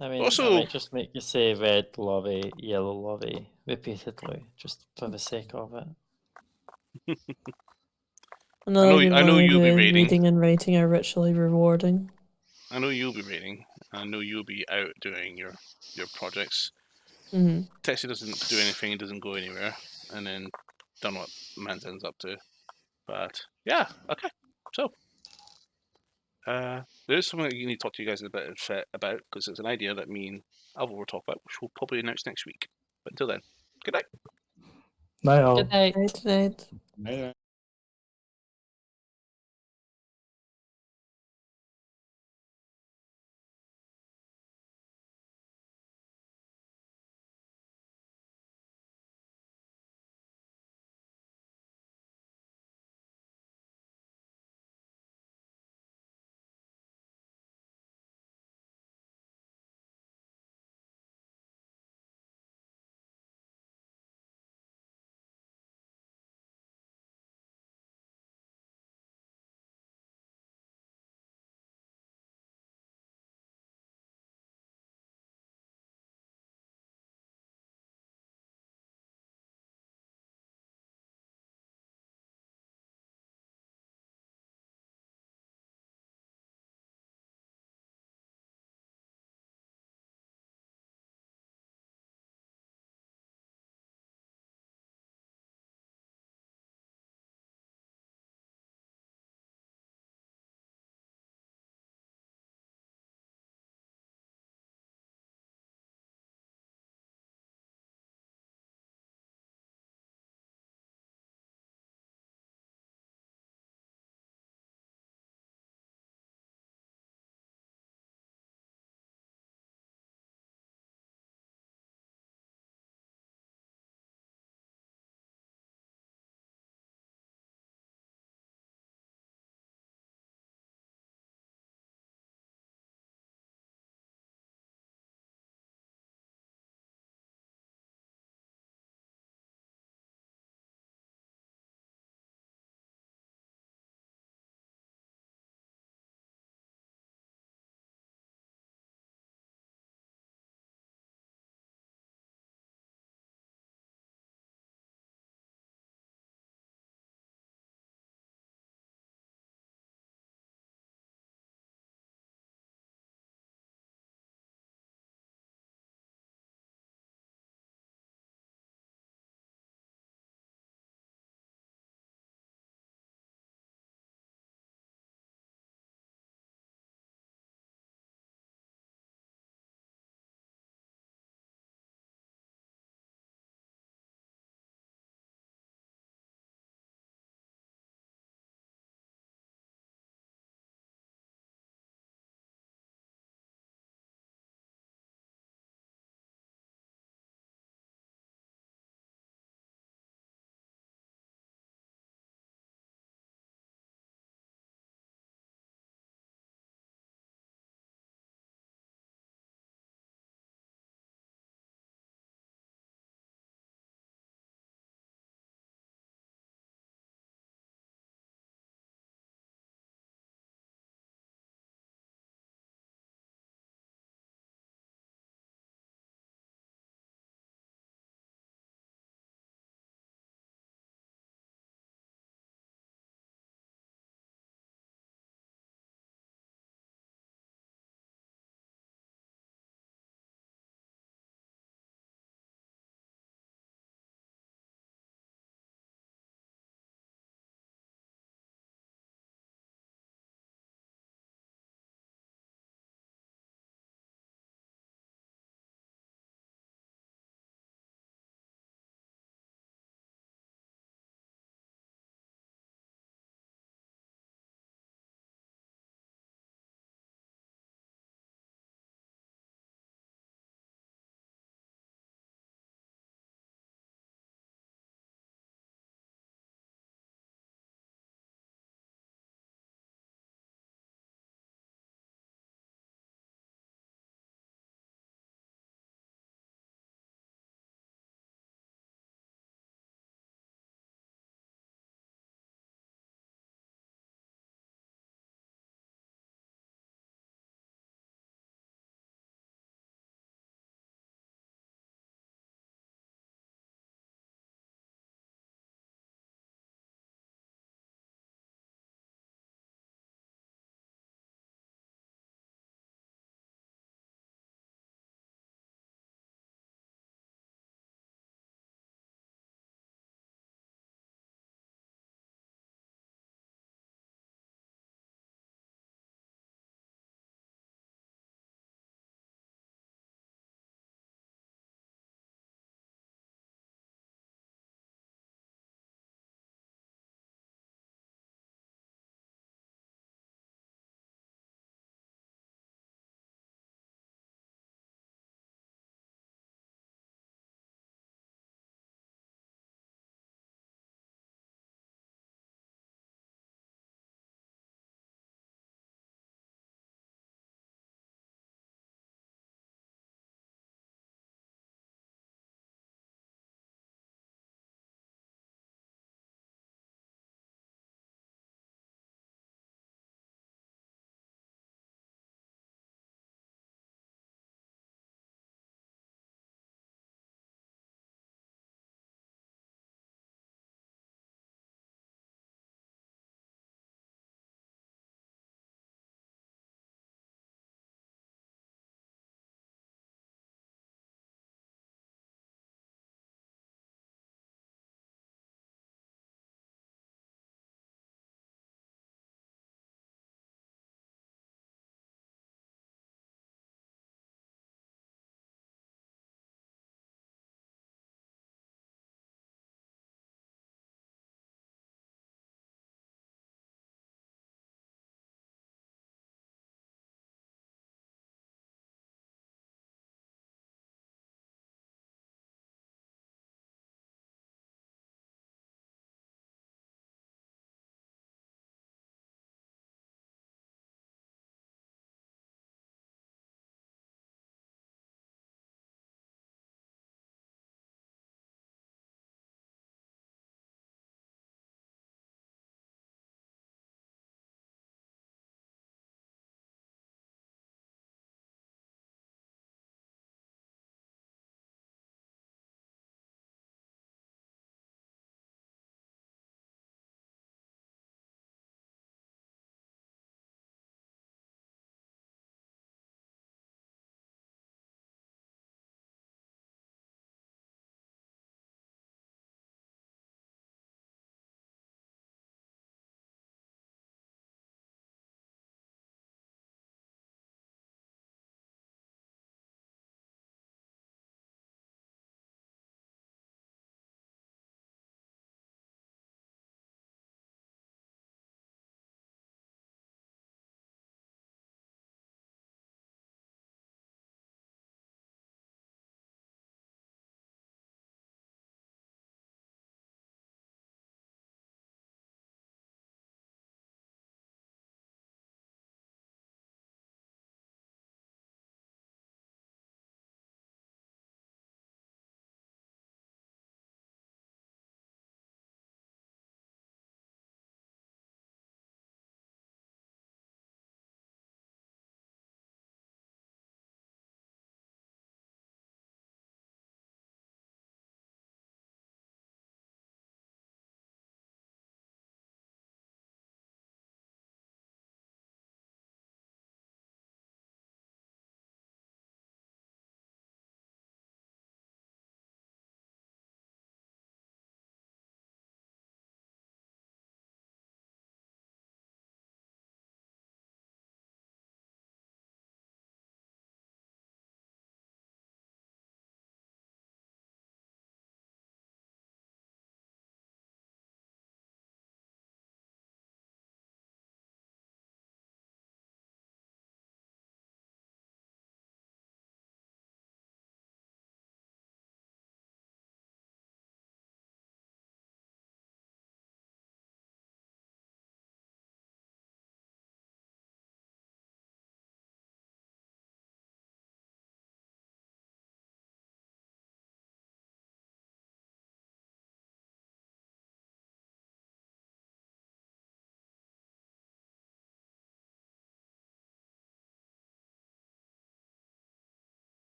mean, Also- I might just make you say red lobby, yellow lobby repeatedly, just for the sake of it. Another good I know one you'll be idea, raiding. reading and writing are ritually rewarding. I know you'll be raiding. I know you'll be out doing your projects. Mm-hmm. Tessie doesn't do anything, it doesn't go anywhere, and then don't know what Manzan's up to. But yeah, okay. So there is something that you need to talk to you guys a bit about, because it's an idea that me and Alvo will talk about, which we'll probably announce next week. But until then, good night. Night all. Good night. Night, night. Yeah.